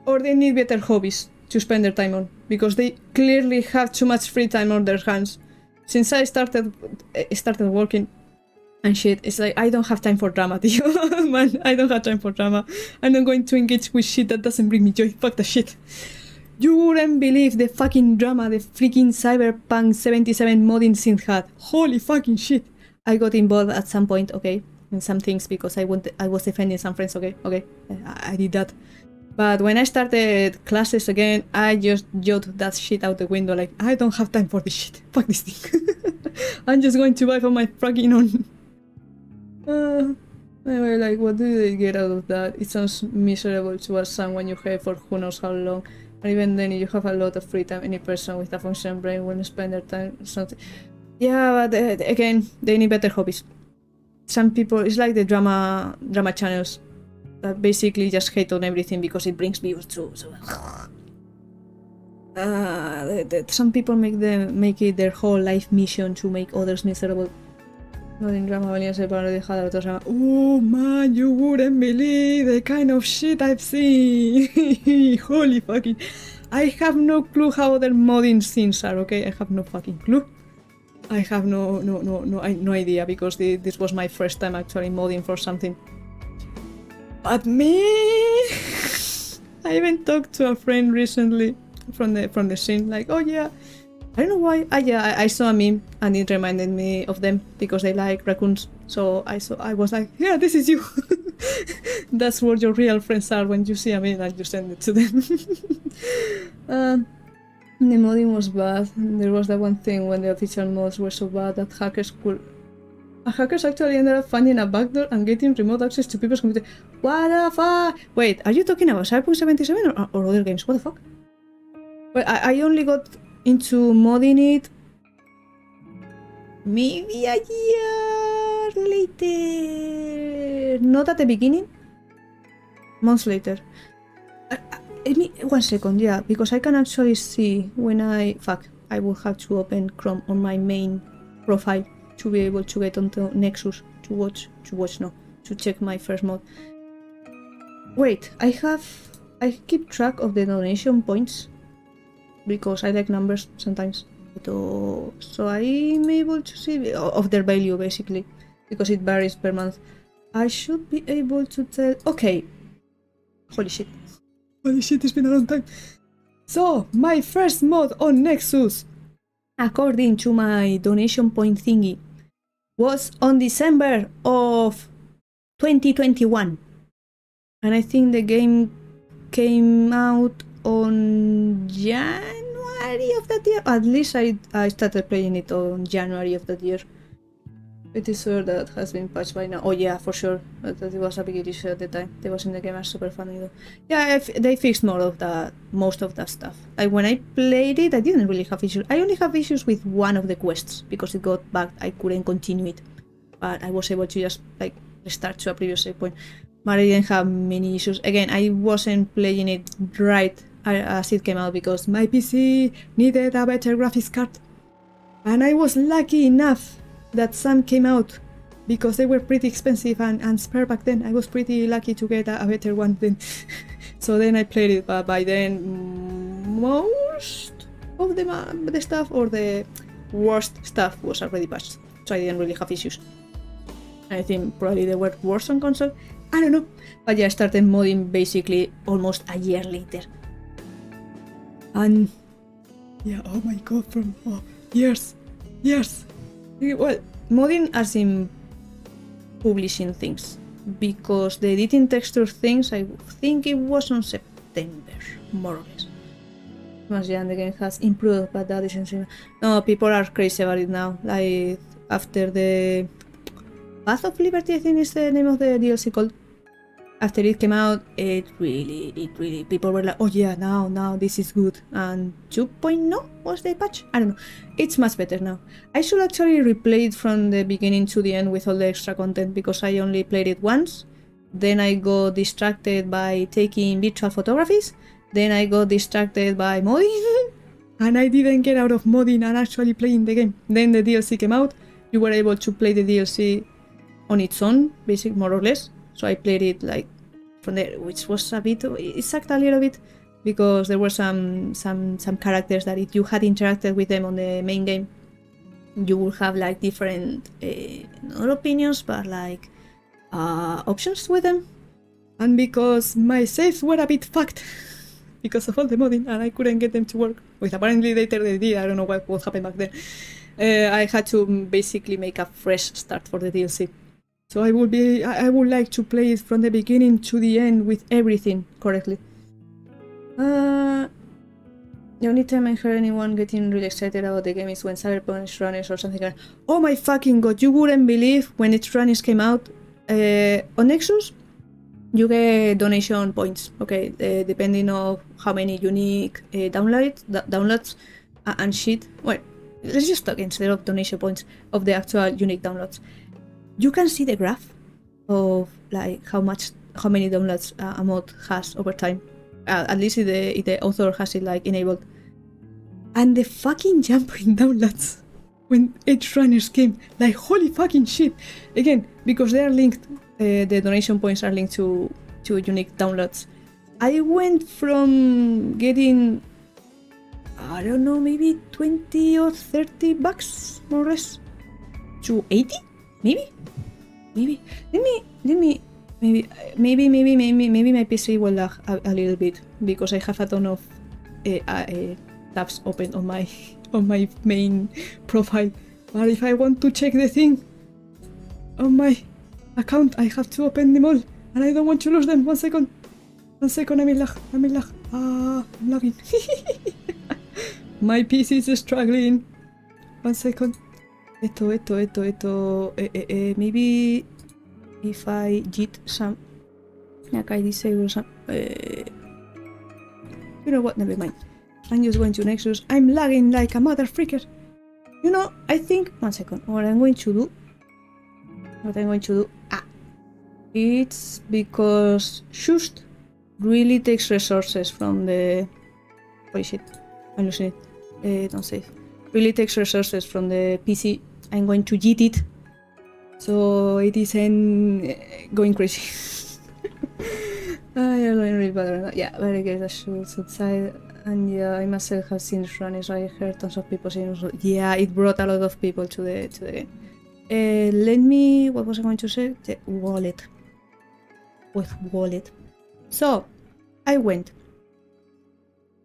or they need better hobbies to spend their time on, because they clearly have too much free time on their hands. Since I started working, and shit. It's like, I don't have time for drama, tío. Man, I don't have time for drama. I'm not going to engage with shit that doesn't bring me joy. Fuck the shit. You wouldn't believe the fucking drama the freaking Cyberpunk 77 modding scene had. Holy fucking shit. I got involved at some point, okay, in some things because I was defending some friends, okay, I did that. But when I started classes again, I just jotted that shit out the window, like, I don't have time for this shit. Fuck this thing. I'm just going to buy for my fucking own. Anyway, like, what do they get out of that? It sounds miserable to ask someone you hate for who knows how long. And even then, you have a lot of free time. Any person with a functional brain will spend their time something. Yeah, but again, they need better hobbies. Some people, it's like the drama channels that basically just hate on everything because it brings views too. So, some people make it their whole life mission to make others miserable. Not in drama, venía a ser para dejar a otros. Oh man, you wouldn't believe the kind of shit I've seen. Holy fucking. I have no clue how other modding scenes are, okay? I have no fucking clue. I have no idea because this was my first time actually modding for something. But me, I even talked to a friend recently from the scene, like, oh yeah, I don't know why. I saw a meme and it reminded me of them because they like raccoons. So I was like, yeah, this is you. That's what your real friends are when you see a meme and you send it to them. The modding was bad. There was that one thing when the official mods were so bad that hackers actually ended up finding a backdoor and getting remote access to people's computer. What the fuck? Wait, are you talking about Cyberpunk 77 or other games? What the fuck? Well, I only got into modding it maybe a year later. Not at the beginning. Months later. One second, yeah, because I can actually see when I will have to open Chrome on my main profile to be able to get onto Nexus to check my first mod. Wait, I keep track of the donation points because I like numbers sometimes. So I'm able to see of their value basically because it varies per month. I should be able to tell. Okay. Holy shit, it's been a long time. So, my first mod on Nexus, according to my donation point thingy, was on December of 2021. And I think the game came out on January of that year. At least I started playing it on January of that year. Pretty sure that has been patched by now. Oh yeah, for sure. But it was a big issue at the time. It was in the game, was super funny though. Yeah, they fixed most of that stuff. Like when I played it, I didn't really have issues. I only have issues with one of the quests because it got bugged. I couldn't continue it, but I was able to just like restart to a previous save point. But I didn't have many issues. Again, I wasn't playing it right as it came out because my PC needed a better graphics card, and I was lucky enough that some came out because they were pretty expensive and spare back then. I was pretty lucky to get a better one then. So then I played it, but by then most of the stuff or the worst stuff was already patched, so I didn't really have issues. I think probably they were worse on console, I don't know. But yeah, I started modding basically almost a year later. And yeah, oh my god, from years. Well, modding as in publishing things, because the editing texture things, I think it was on September, more or less. Once yeah, the game has improved, but that isn't. No, people are crazy about it now. Like after the Path of Liberty, I think is the name of the DLC called. After it came out, it really, people were like, oh yeah, now this is good. And 2.0 was the patch? I don't know. It's much better now. I should actually replay it from the beginning to the end with all the extra content because I only played it once. Then I got distracted by taking virtual photographies. Then I got distracted by modding. And I didn't get out of modding and actually playing the game. Then the DLC came out. You were able to play the DLC on its own, basically, more or less. So I played it like from there, which was a bit, it sucked a little bit because there were some characters that if you had interacted with them on the main game, you will have like different, not opinions, but like options with them. And because my saves were a bit fucked because of all the modding and I couldn't get them to work, with apparently later they did, I don't know what happened back then, I had to basically make a fresh start for the DLC. So I would like to play it from the beginning to the end with everything correctly. The only time I heard anyone getting really excited about the game is when Cyberpunk Edgerunners or something like that. Oh my fucking god, you wouldn't believe when Edgerunners came out on Nexus, you get donation points, okay, depending on how many unique downloads and shit. Well, let's just talk instead of donation points of the actual unique downloads. You can see the graph of like how many downloads a mod has over time. At least if the author has it like enabled. And the fucking jump in downloads when Edgerunners came, like holy fucking shit. Again, because they are linked, the donation points are linked to unique downloads. I went from getting, I don't know, maybe 20 or 30 bucks more or less to 80, maybe. Maybe my PC will lag a little bit because I have a ton of tabs open on my main profile. But if I want to check the thing on my account, I have to open them all, and I don't want to lose them. One second, I'm in lag. I'm lagging. My PC is struggling. 1 second. Maybe if I git some, like I disable some, you know what, never mind. I'm just going to Nexus. I'm lagging like a mother freaker. You know, I think, 1 second, what I'm going to do, it's because Shust really takes resources from the, holy shit, I'm losing it, don't save, really takes resources from the PC. I'm going to git it, so it isn't going crazy. I'm going really bad right now. Yeah, very good, that shows outside. And yeah, I myself have seen runners. I heard tons of people saying also, yeah, it brought a lot of people to the game. Let me, what was I going to say? The wallet. With wallet. So, I went.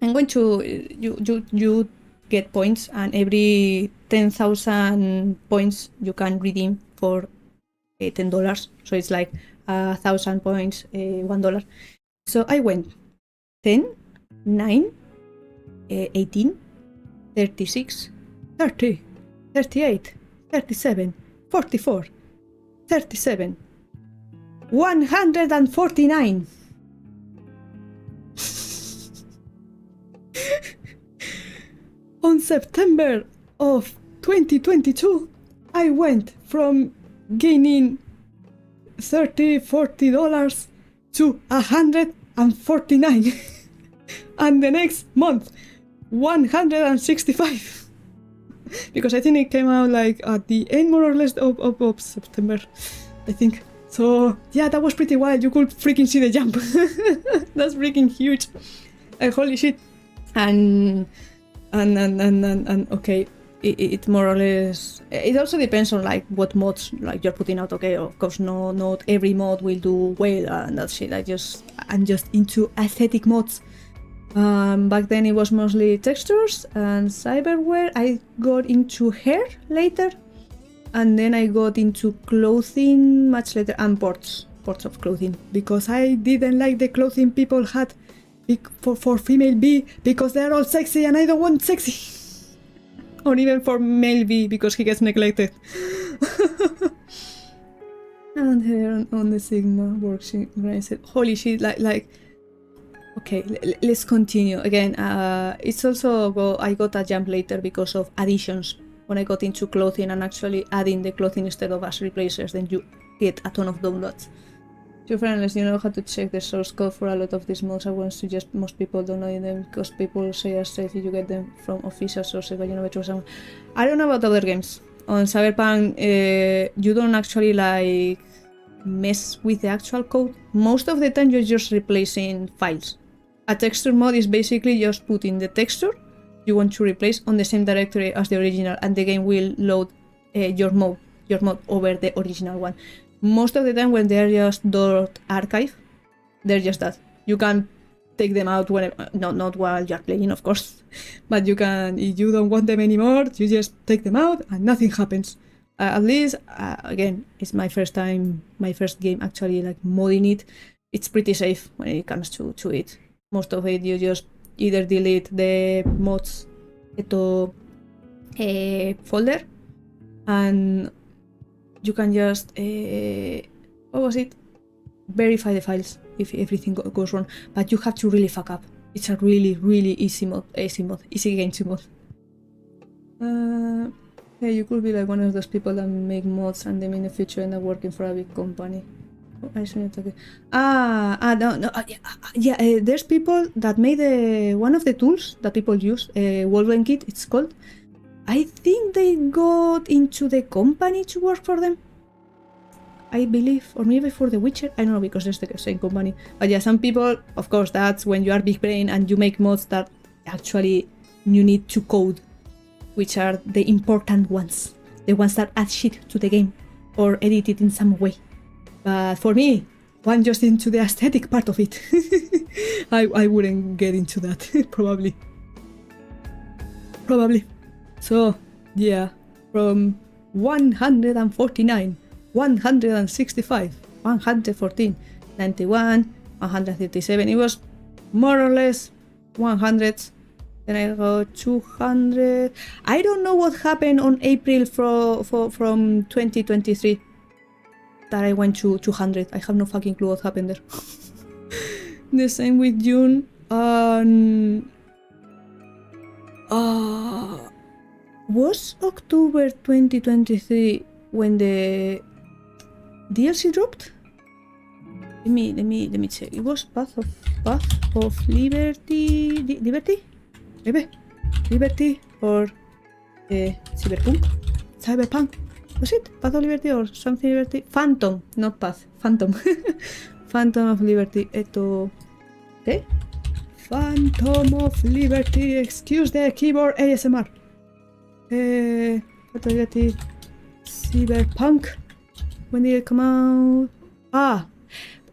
I'm going to, you get points, and every 10,000 points you can redeem for $10. So it's like 1,000 points, $1. So I went 10, 9, 18, 36, 30, 38, 37, 44, 37, 149. On September of 2022, I went from gaining $30-40 to 149, and the next month 165, because I think it came out like at the end more or less of September, I think. So yeah, that was pretty wild. You could freaking see the jump. That's freaking huge. Holy shit. And okay, it more or less, it also depends on like what mods like you're putting out. Okay, of course, not every mod will do well, and that's it. I'm just into aesthetic mods. Back then it was mostly textures and cyberware. I got into hair later, and then I got into clothing much later, and ports of clothing, because I didn't like the clothing people had for female B, because they're all sexy and I don't want sexy. Or even for male B, because he gets neglected. And here on the Sigma worksheet, I said, holy shit, like okay, let's continue. Again, it's also, I got a jump later because of additions. When I got into clothing and actually adding the clothing instead of as replacers, then you get a ton of downloads. So unless you know how to check the source code for a lot of these mods, I won't suggest most people don't know them, because people say are safe if you get them from official sources, but you know better someone. I don't know about other games. On Cyberpunk, you don't actually like mess with the actual code. Most of the time you're just replacing files. A texture mod is basically just putting the texture you want to replace on the same directory as the original, and the game will load your mod over the original one. Most of the time when they're just .archive, they're just that. You can take them out whenever, not while you're playing, of course, but you can, if you don't want them anymore, you just take them out and nothing happens. At least, again, it's my first game actually like modding it. It's pretty safe when it comes to it. Most of it, you just either delete the mods to folder, and you can just verify the files if everything goes wrong, but you have to really fuck up. It's a really easy game to mod. Yeah, you could be like one of those people that make mods and then in the future end up working for a big company. There's people that made one of the tools that people use, Wolverine Kit, it's called. I think they got into the company to work for them, I believe, or maybe for The Witcher, I don't know, because it's the same company. But yeah, some people, of course, that's when you are big brain and you make mods that actually you need to code, which are the important ones, the ones that add shit to the game or edit it in some way. But for me, I'm just into the aesthetic part of it. I wouldn't get into that, probably. So, yeah, from 149, 165, 114, 91, 137, it was more or less 100. Then I go 200. I don't know what happened on April from 2023 that I went to 200. I have no fucking clue what happened there. The same with June. Was October 2023 when the DLC dropped? Let me check. It was Path of Liberty. Liberty or Cyberpunk? Was it Path of Liberty or something Liberty? Phantom, not Path. Phantom. Phantom of Liberty. Phantom of Liberty. Excuse the keyboard ASMR. Path of Liberty. Cyberpunk. When did it come out?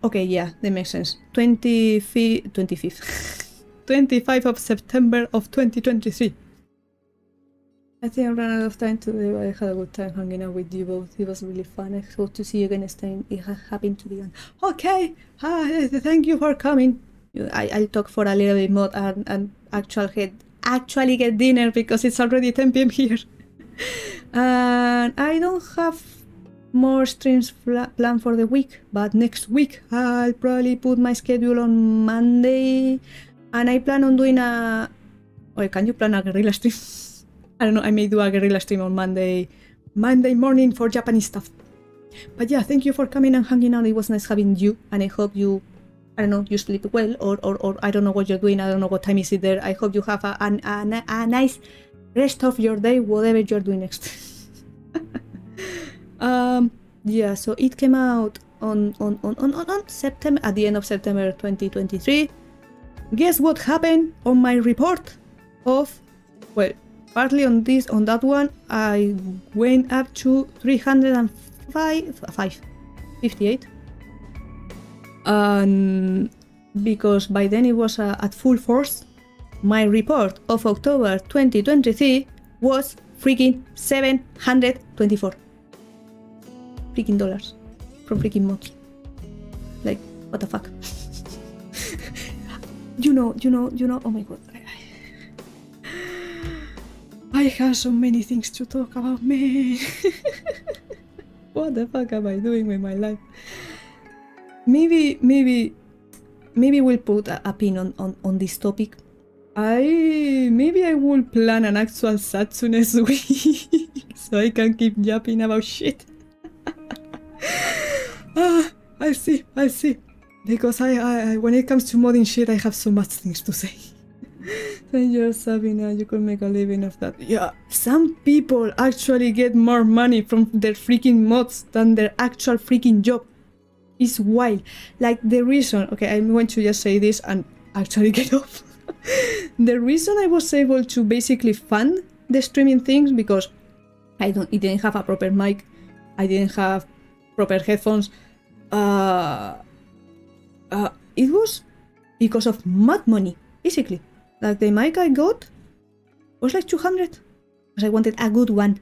Okay, yeah, that makes sense. 25th of September of 2023. I think I ran out of time today, but I had a good time hanging out with you both. It was really fun. I hope to see you again next time. It happened to be on. Okay, thank you for coming. I'll talk for a little bit more and actually get dinner because it's already 10 p.m. here. And I don't have more streams planned for the week, but next week I'll probably put my schedule on Monday, and I plan on doing can you plan a guerrilla stream? I don't know, I may do a guerrilla stream on Monday morning for Japanese stuff. But yeah, thank you for coming and hanging out. It was nice having you, and I hope you, I don't know, you sleep well, or I don't know what you're doing, I don't know what time is it there. I hope you have a nice rest of your day, whatever you're doing next. Yeah, so it came out on September, at the end of September 2023. Guess what happened on my report of, well, partly on that one, I went up to 358. Because by then it was at full force, my report of October 2023 was freaking 724 freaking dollars from freaking mods. Like, what the fuck? you know, oh my god. I have so many things to talk about, man. What the fuck am I doing with my life? Maybe we'll put a pin on this topic. Maybe I will plan an actual Satsu next week so I can keep yapping about shit. I'll see. Because I when it comes to modding shit, I have so much things to say. Then you're Sabina, you could make a living of that. Yeah, some people actually get more money from their freaking mods than their actual freaking job. It's wild. Like the reason, okay, I'm going to just say this and actually get off. the reason I was able to basically fund the streaming things because it didn't have a proper mic, I didn't have proper headphones. It was because of mad money, basically. Like the mic I got was like 200 because I wanted a good one,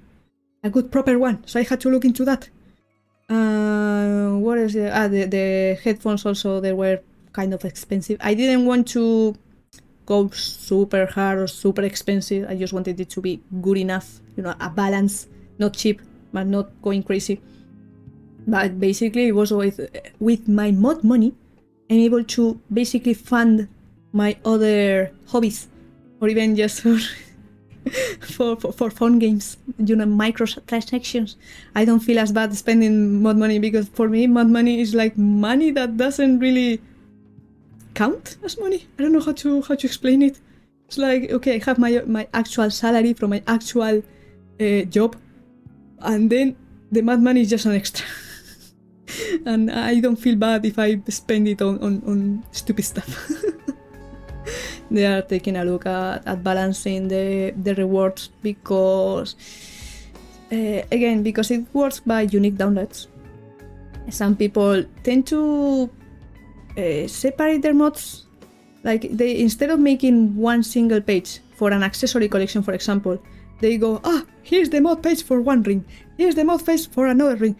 a good proper one. So I had to look into that. What is the headphones also, they were kind of expensive. I didn't want to go super hard or super expensive. I just wanted it to be good enough, you know, a balance, not cheap, but not going crazy. But basically it was with my mod money, I'm able to basically fund my other hobbies, or even just for fun games, you know, microtransactions. I don't feel as bad spending mod money because for me, mod money is like money that doesn't really count as money. I don't know how to explain it. It's like, okay, I have my actual salary from my actual job, and then the mod money is just an extra. And I don't feel bad if I spend it on stupid stuff. They are taking a look at balancing the rewards because, again, because it works by unique downloads. Some people tend to separate their mods. Like they, instead of making one single page for an accessory collection, for example, they go, here's the mod page for one ring, here's the mod page for another ring.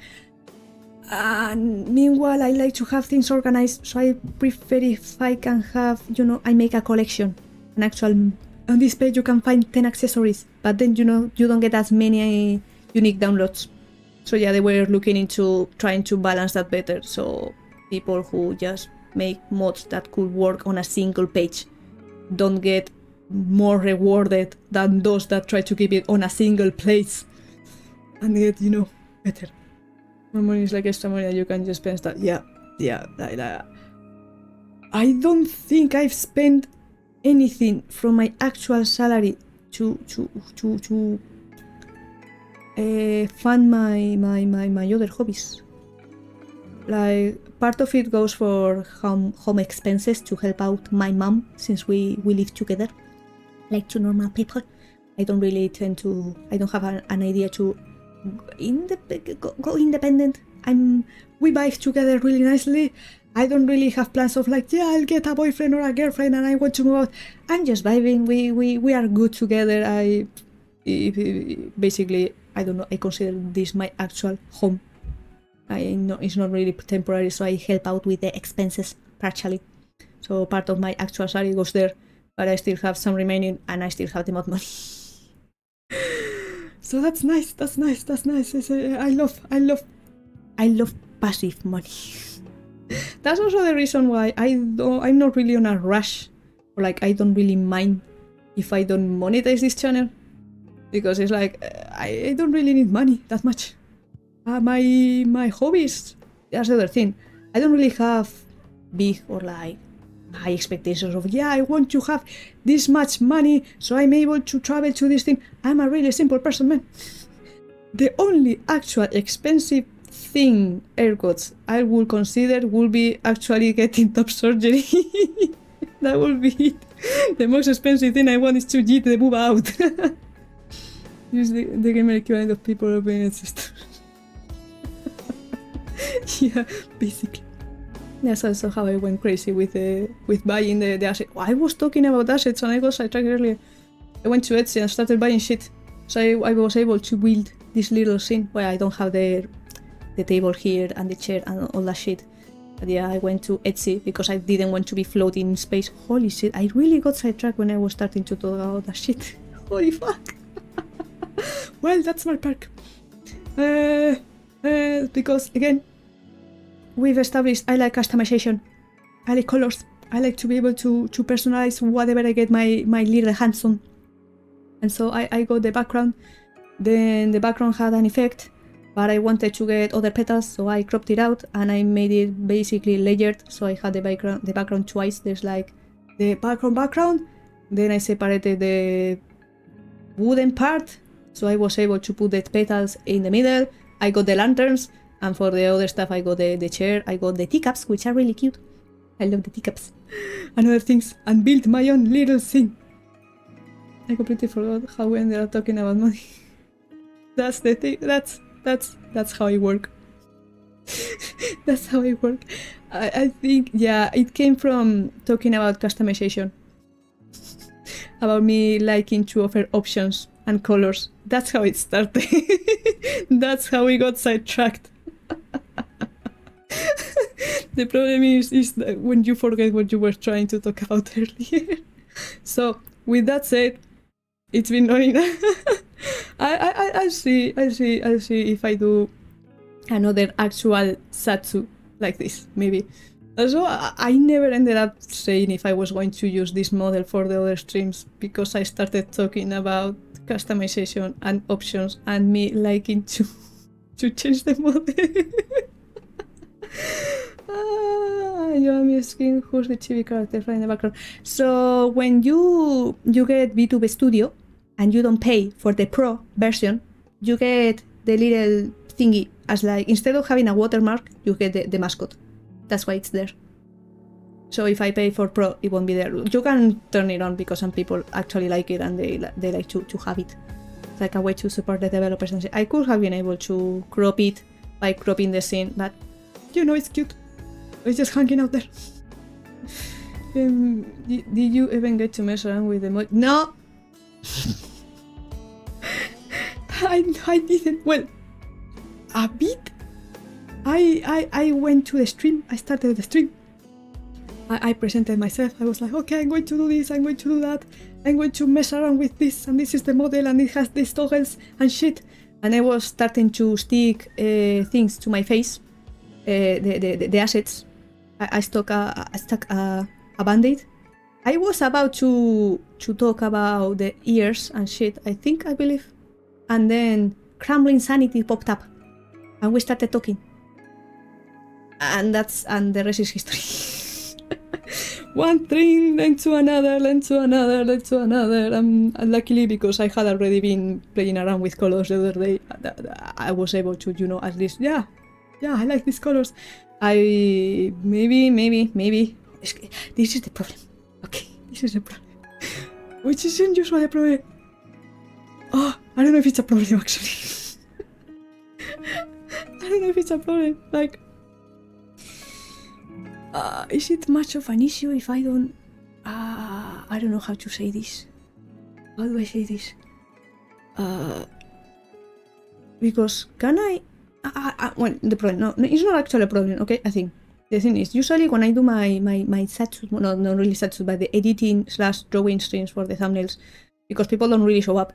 And meanwhile, I like to have things organized, so I prefer if I can have, you know, I make a collection, an actual, on this page you can find 10 accessories, but then, you know, you don't get as many unique downloads. So yeah, they were looking into trying to balance that better, so people who just make mods that could work on a single page don't get more rewarded than those that try to keep it on a single place and get, you know, better. More money is like extra money that you can just spend stuff. Yeah. I don't think I've spent anything from my actual salary to fund my other hobbies. Like part of it goes for home expenses to help out my mom since we live together, like two normal people. I don't really I don't have an idea to go independent. We vibe together really nicely. I don't really have plans of like, yeah, I'll get a boyfriend or a girlfriend and I want to move out. I'm just vibing. We are good together. Basically, I don't know, I consider this my actual home. I know it's not really temporary, so I help out with the expenses partially. So part of my actual salary goes there, but I still have some remaining and I still have the mod money. So that's nice. I love passive money. That's also the reason why I'm not really on a rush, or like I don't really mind if I don't monetize this channel, because it's like I don't really need money that much. My hobbies, that's the other thing. I don't really have big or like high expectations of, yeah, I want to have this much money so I'm able to travel to this thing. I'm a really simple person, man. The only actual expensive thing, air quotes, I will consider will be actually getting top surgery. That will be it. The most expensive thing I want is to get the boob out. Use the gamer equivalent of people of being ancestors. Yeah, basically. That's also how I went crazy with buying the asset. I was talking about assets and I got sidetracked earlier. I went to Etsy and started buying shit. So I was able to build this little scene where I don't have the table here and the chair and all that shit. But yeah, I went to Etsy because I didn't want to be floating in space. Holy shit, I really got sidetracked when I was starting to talk about that shit. Holy fuck. Well, that's my perk. Because again, we've established I like customization, I like colors, I like to be able to personalize whatever I get my little hands on. And so I got the background, then the background had an effect, but I wanted to get other petals, so I cropped it out and I made it basically layered, so I had the background twice. There's like the background, then I separated the wooden part, so I was able to put the petals in the middle. I got the lanterns, and for the other stuff I got the chair, I got the teacups, which are really cute. I love the teacups and other things, and built my own little thing. I completely forgot how we ended up talking about money. That's the thing. That's how it works. That's how it works. I think, yeah, it came from talking about customization. About me liking to offer options and colors. That's how it started. That's how we got sidetracked. The problem is that when you forget what you were trying to talk about earlier. So, with that said, it's been running. I'll see if I do another actual Satsu like this, maybe. Also, I never ended up saying if I was going to use this model for the other streams because I started talking about customization and options and me liking to change the model. You're asking who's the chibi character in the background. So when you get VTube Studio and you don't pay for the pro version, you get the little thingy as like, instead of having a watermark, you get the mascot. That's why it's there. So if I pay for pro, it won't be there. You can turn it on because some people actually like it and they like to have it. It's like a way to support the developers. And I could have been able to crop it by cropping the scene, but you know, it's cute. It's just hanging out there. Did you even get to mess around with the mod? No! I didn't. Well, a bit. I went to the stream. I started the stream. I presented myself. I was like, okay, I'm going to do this, I'm going to do that. I'm going to mess around with this, and this is the model, and it has these toggles and shit. And I was starting to stick things to my face. The assets. I stuck a band-aid. I was about to talk about the ears and shit, I believe. And then Crumbling Sanity popped up. And we started talking. And the rest is history. One thing led to another, led to another, led to another. And luckily, because I had already been playing around with colors the other day, I was able to, you know, at least, yeah, I like these colors. Maybe. This is the problem. Okay, this is the problem. Which isn't usually a problem. Oh, I don't know if it's a problem actually. I don't know if it's a problem. Like, is it much of an issue if I don't... I don't know how to say this. How do I say this? Because can I... well, the problem, no, it's not actually a problem, okay, I think. The thing is, usually when I do my Satsu, no, not really Satsu, but the editing / drawing streams for the thumbnails, because people don't really show up,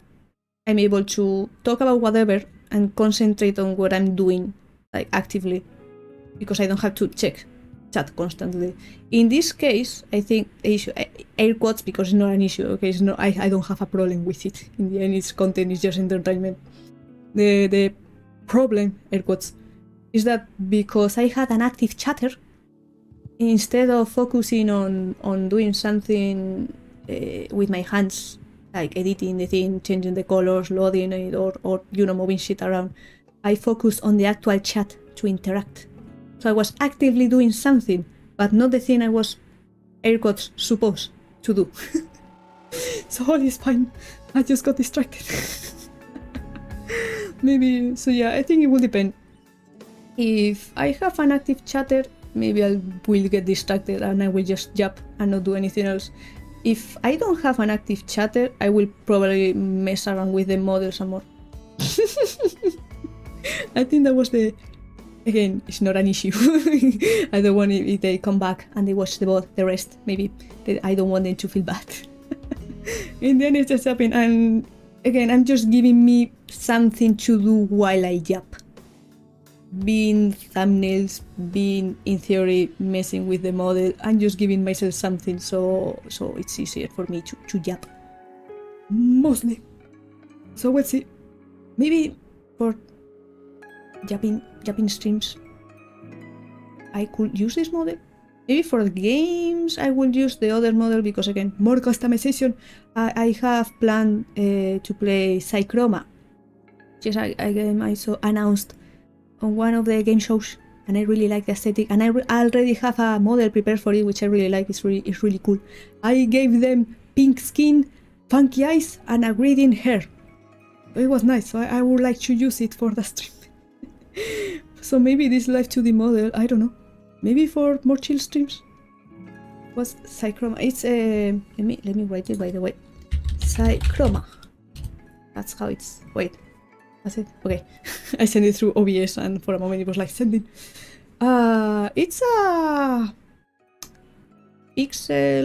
I'm able to talk about whatever and concentrate on what I'm doing, like, actively, because I don't have to check chat constantly. In this case, I think the issue, air quotes, because it's not an issue, okay, it's not, I don't have a problem with it. In the end, its content is just entertainment. The problem, air quotes, is that because I had an active chatter, instead of focusing on doing something with my hands, like editing the thing, changing the colors, loading it, or you know, moving shit around, I focused on the actual chat to interact. So I was actively doing something, but not the thing I was, air quotes, supposed to do. So all is fine. I just got distracted. Maybe, so yeah, I think it will depend. If I have an active chatter, maybe I will get distracted and I will just jump and not do anything else. If I don't have an active chatter, I will probably mess around with the model some more. I think that was the... Again, it's not an issue. I don't want if they come back and they watch the rest, maybe. I don't want them to feel bad. In the end, it's just happening. And again, I'm just giving me something to do while I jump. Being thumbnails, being, in theory, messing with the model, I'm just giving myself something so it's easier for me to jump. Mostly. So we'll see. Maybe for jumping streams, I could use this model. Maybe for the games, I will use the other model because, again, more customization. I have planned to play Psychroma, which is a game I saw announced on one of the game shows, and I really like the aesthetic, and I already have a model prepared for it, which I really like. It's really cool. I gave them pink skin, funky eyes and a green hair. It was nice, so I would like to use it for the stream. So maybe this Live2D model, I don't know, maybe for more chill streams. Was Cychroma? It's let me write it by the way. Cychroma. That's how it's. Wait, that's it. Okay, I sent it through OBS, and for a moment it was like sending. It's a pixel.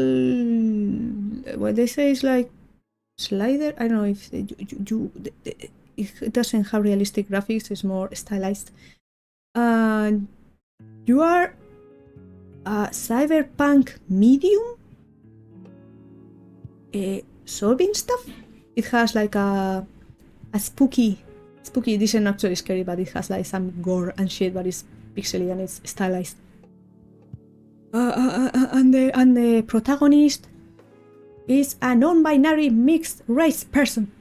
Well, they say it's like slider. I don't know if it doesn't have realistic graphics. It's more stylized. You are a cyberpunk medium solving stuff. It has like a spooky. This isn't actually scary, but it has like some gore and shit, but it's pixely and it's stylized. And the protagonist is a non-binary mixed race person.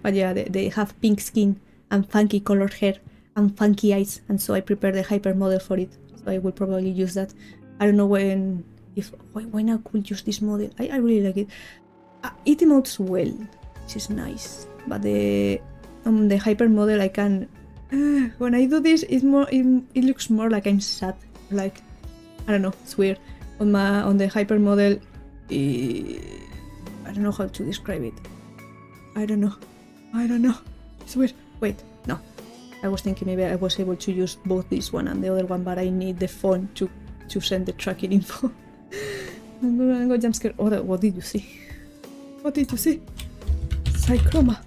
But yeah, they have pink skin and funky colored hair and funky eyes, and so I prepared the hyper model for it. So I will probably use that. I don't know when I could use this model. I really like it. It emotes well, which is nice. But the hyper model I can. When I do this, it looks more like I'm sad. Like, I don't know, it's weird. On the hyper model, I don't know how to describe it. I don't know. It's weird. Wait, no. I was thinking maybe I was able to use both this one and the other one, but I need the phone to send the tracking info. I'm gonna go jump scare. Oh, what did you see? What did you see? Cychroma.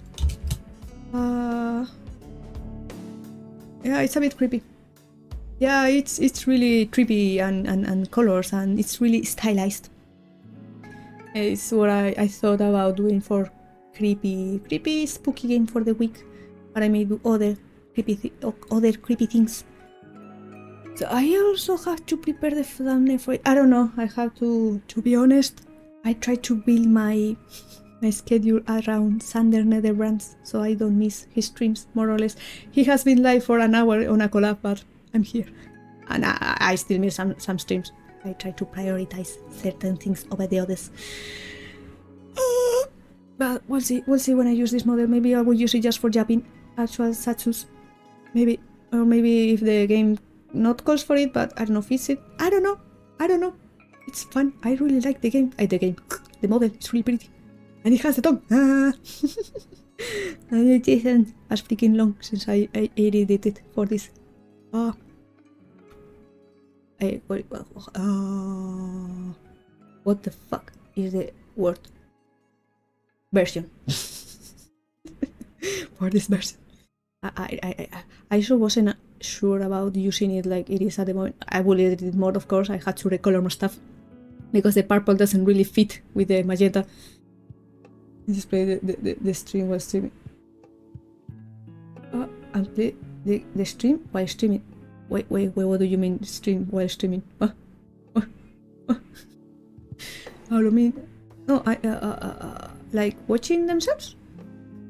Yeah, it's a bit creepy. Yeah, it's really creepy and colors, and it's really stylized. It's what I thought about doing for creepy spooky game for the week, but I may do other creepy things. So I also have to prepare the thumbnail for it. I don't know. I have to be honest. I try to build my schedule around Sander Nederbrands, so I don't miss his streams, more or less. He has been live for an hour on a collab, but I'm here. And I still miss some streams. I try to prioritize certain things over the others. But we'll see when I use this model. Maybe I will use it just for japping actual Satsus. Maybe. Or maybe if the game not calls for it, but I don't know, fix it. I don't know. It's fun. I really like the game. The model is really pretty. And it has a tongue. And it isn't as freaking long since I edited it for this. What the fuck is the word? Version. For this version. I also wasn't sure about using it like it is at the moment. I will edit it more, of course. I had to recolor more stuff because the purple doesn't really fit with the magenta. Display the stream while streaming. And play the stream while streaming. Wait, what do you mean stream while streaming? What? How do you mean? No, like watching themselves?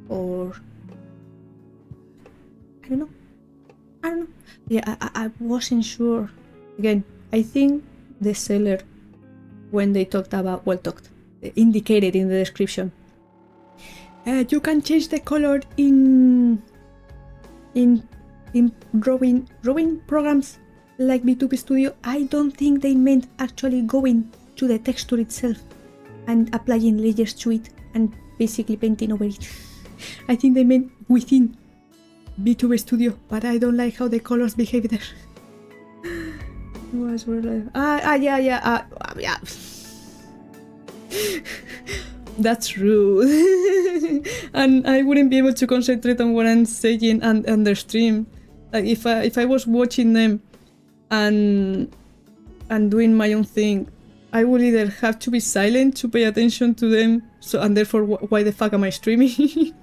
Or I don't know. Yeah, I wasn't sure. Again, I think the seller, when they indicated in the description, you can change the color in drawing programs like VTube Studio. I don't think they meant actually going to the texture itself and applying layers to it and basically painting over it. I think they meant within VTube Studio, but I don't like how the colors behave there. Yeah. That's true. And I wouldn't be able to concentrate on what I'm saying and their stream. Like if I was watching them and doing my own thing, I would either have to be silent to pay attention to them, so and therefore why the fuck am I streaming?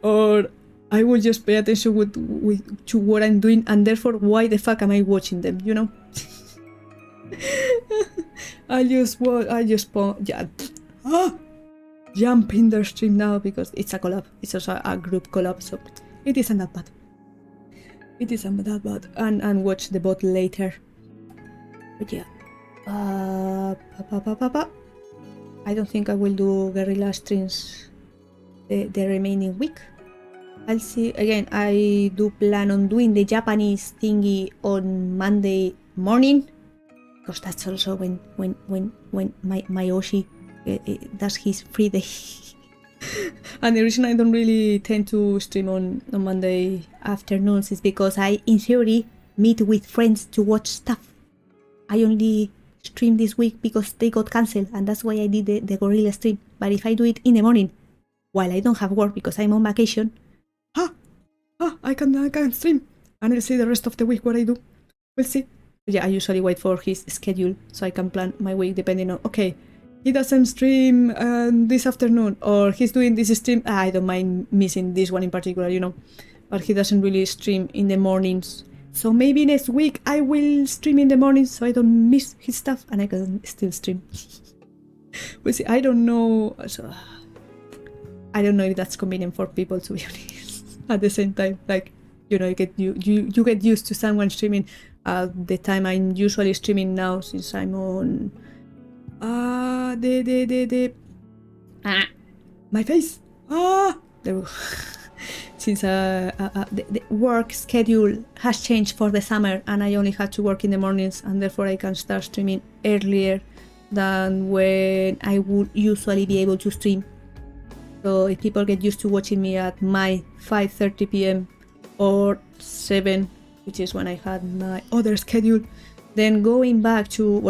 Or I will just pay attention to what I'm doing, and therefore why the fuck am I watching them, you know? Jump in their stream now because it's a collab. It's also a group collab, so it isn't that bad. And watch the bot later. But yeah. I don't think I will do guerrilla streams the remaining week. I'll see. Again, I do plan on doing the Japanese thingy on Monday morning, because that's also when my Oshi does his free day. And the reason I don't really tend to stream on Monday afternoons is because I, in theory, meet with friends to watch stuff. I only stream this week because they got cancelled, and that's why I did the Guerrilla stream. But if I do it in the morning, while I don't have work because I'm on vacation, I can stream, and I'll see the rest of the week what I do. We'll see. Yeah, I usually wait for his schedule so I can plan my week depending on, okay, he doesn't stream this afternoon, or he's doing this stream. I don't mind missing this one in particular, you know, but he doesn't really stream in the mornings. So maybe next week I will stream in the mornings so I don't miss his stuff and I can still stream. We'll see. I don't know. So, I don't know if that's convenient for people, to be honest. At the same time, like, you know, you get used to someone streaming at the time I'm usually streaming now, since I'm on my face. There we go. Since the work schedule has changed for the summer and I only had to work in the mornings, and therefore I can start streaming earlier than when I would usually be able to stream. So if people get used to watching me at my 5:30 p.m. or 7, which is when I had my other schedule, then going back to,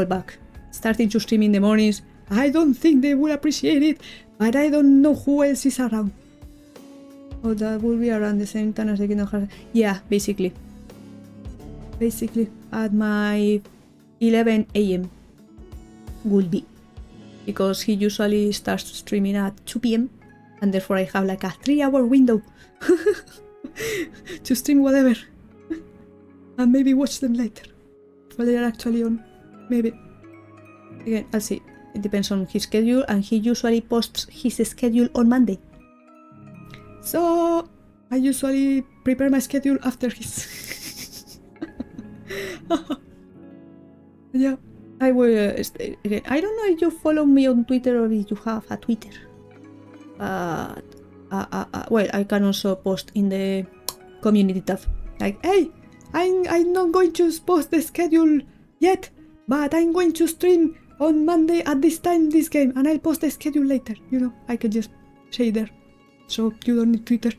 starting to stream in the mornings, I don't think they will appreciate it, but I don't know who else is around. Oh, that will be around the same time as the Kingdom Hearts. Yeah, basically at my 11 a.m. will be, because he usually starts streaming at 2 p.m. and therefore I have like a 3-hour window to stream whatever and maybe watch them later while they are actually on. Maybe. Again, I'll see. It depends on his schedule, and he usually posts his schedule on Monday. So I usually prepare my schedule after his. Yeah, I will. Again, I don't know if you follow me on Twitter or if you have a Twitter. Well, I can also post in the community tab. Like, hey, I'm not going to post the schedule yet, but I'm going to stream on Monday at this time this game, and I'll post the schedule later. You know, I can just say there. So you don't need Twitter.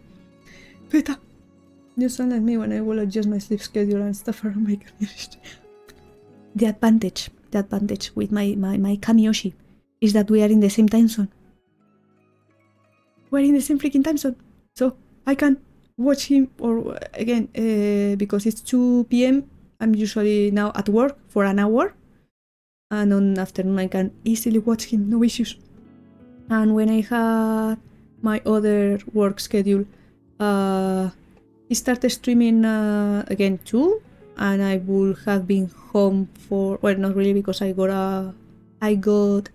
You sound like me when I will adjust my sleep schedule and stuff around my community. The advantage with my Kamiyoshi is that we are in the same time zone. We're in the same freaking time zone. So I can watch him, or again, because it's 2 p.m. I'm usually now at work for an hour. And on afternoon I can easily watch him, no issues. And when I had my other work schedule, he started streaming again too, and I would have been home for, well, not really, because I got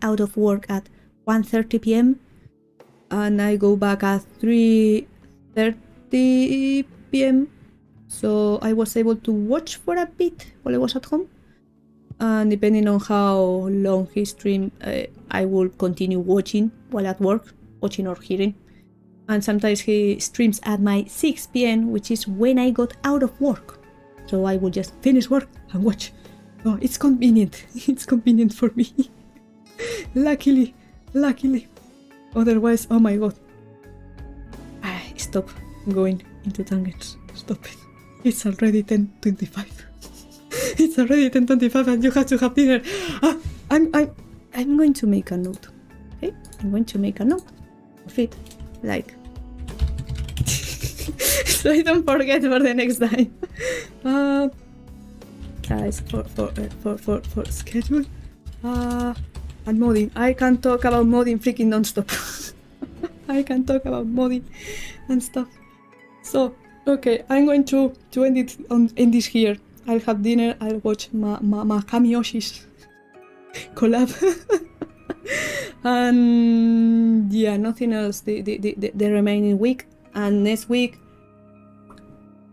out of work at 1:30 p.m. and I go back at 3:30 p.m. So I was able to watch for a bit while I was at home, and depending on how long he streamed, I will continue watching while at work, watching or hearing. And sometimes he streams at my 6 p.m, which is when I got out of work. So I will just finish work and watch. Oh, it's convenient. It's convenient for me. Luckily. Otherwise, oh my god. Stop going into tangents. Stop it. It's already 10:25. It's already 10:25 and you have to have dinner. I'm going to make a note. Okay? I'm going to make a note of it. Like, so I don't forget for the next time. Guys, for schedule. And modding. I can talk about modding freaking non-stop. I can talk about modding and stuff. So, okay, I'm going to end it in this here. I'll have dinner, I'll watch my Kamiyoshi's collab. And yeah, nothing else the remaining week. And next week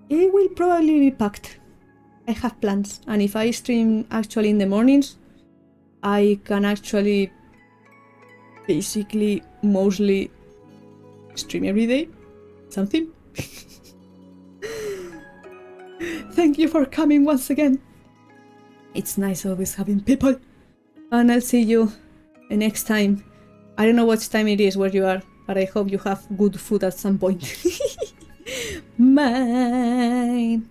it will probably be packed. I have plans, and if I stream actually in the mornings, I can actually basically mostly stream every day. Something. Thank you for coming once again. It's nice always having people. And I'll see you next time. I don't know what time it is where you are, but I hope you have good food at some point. Bye.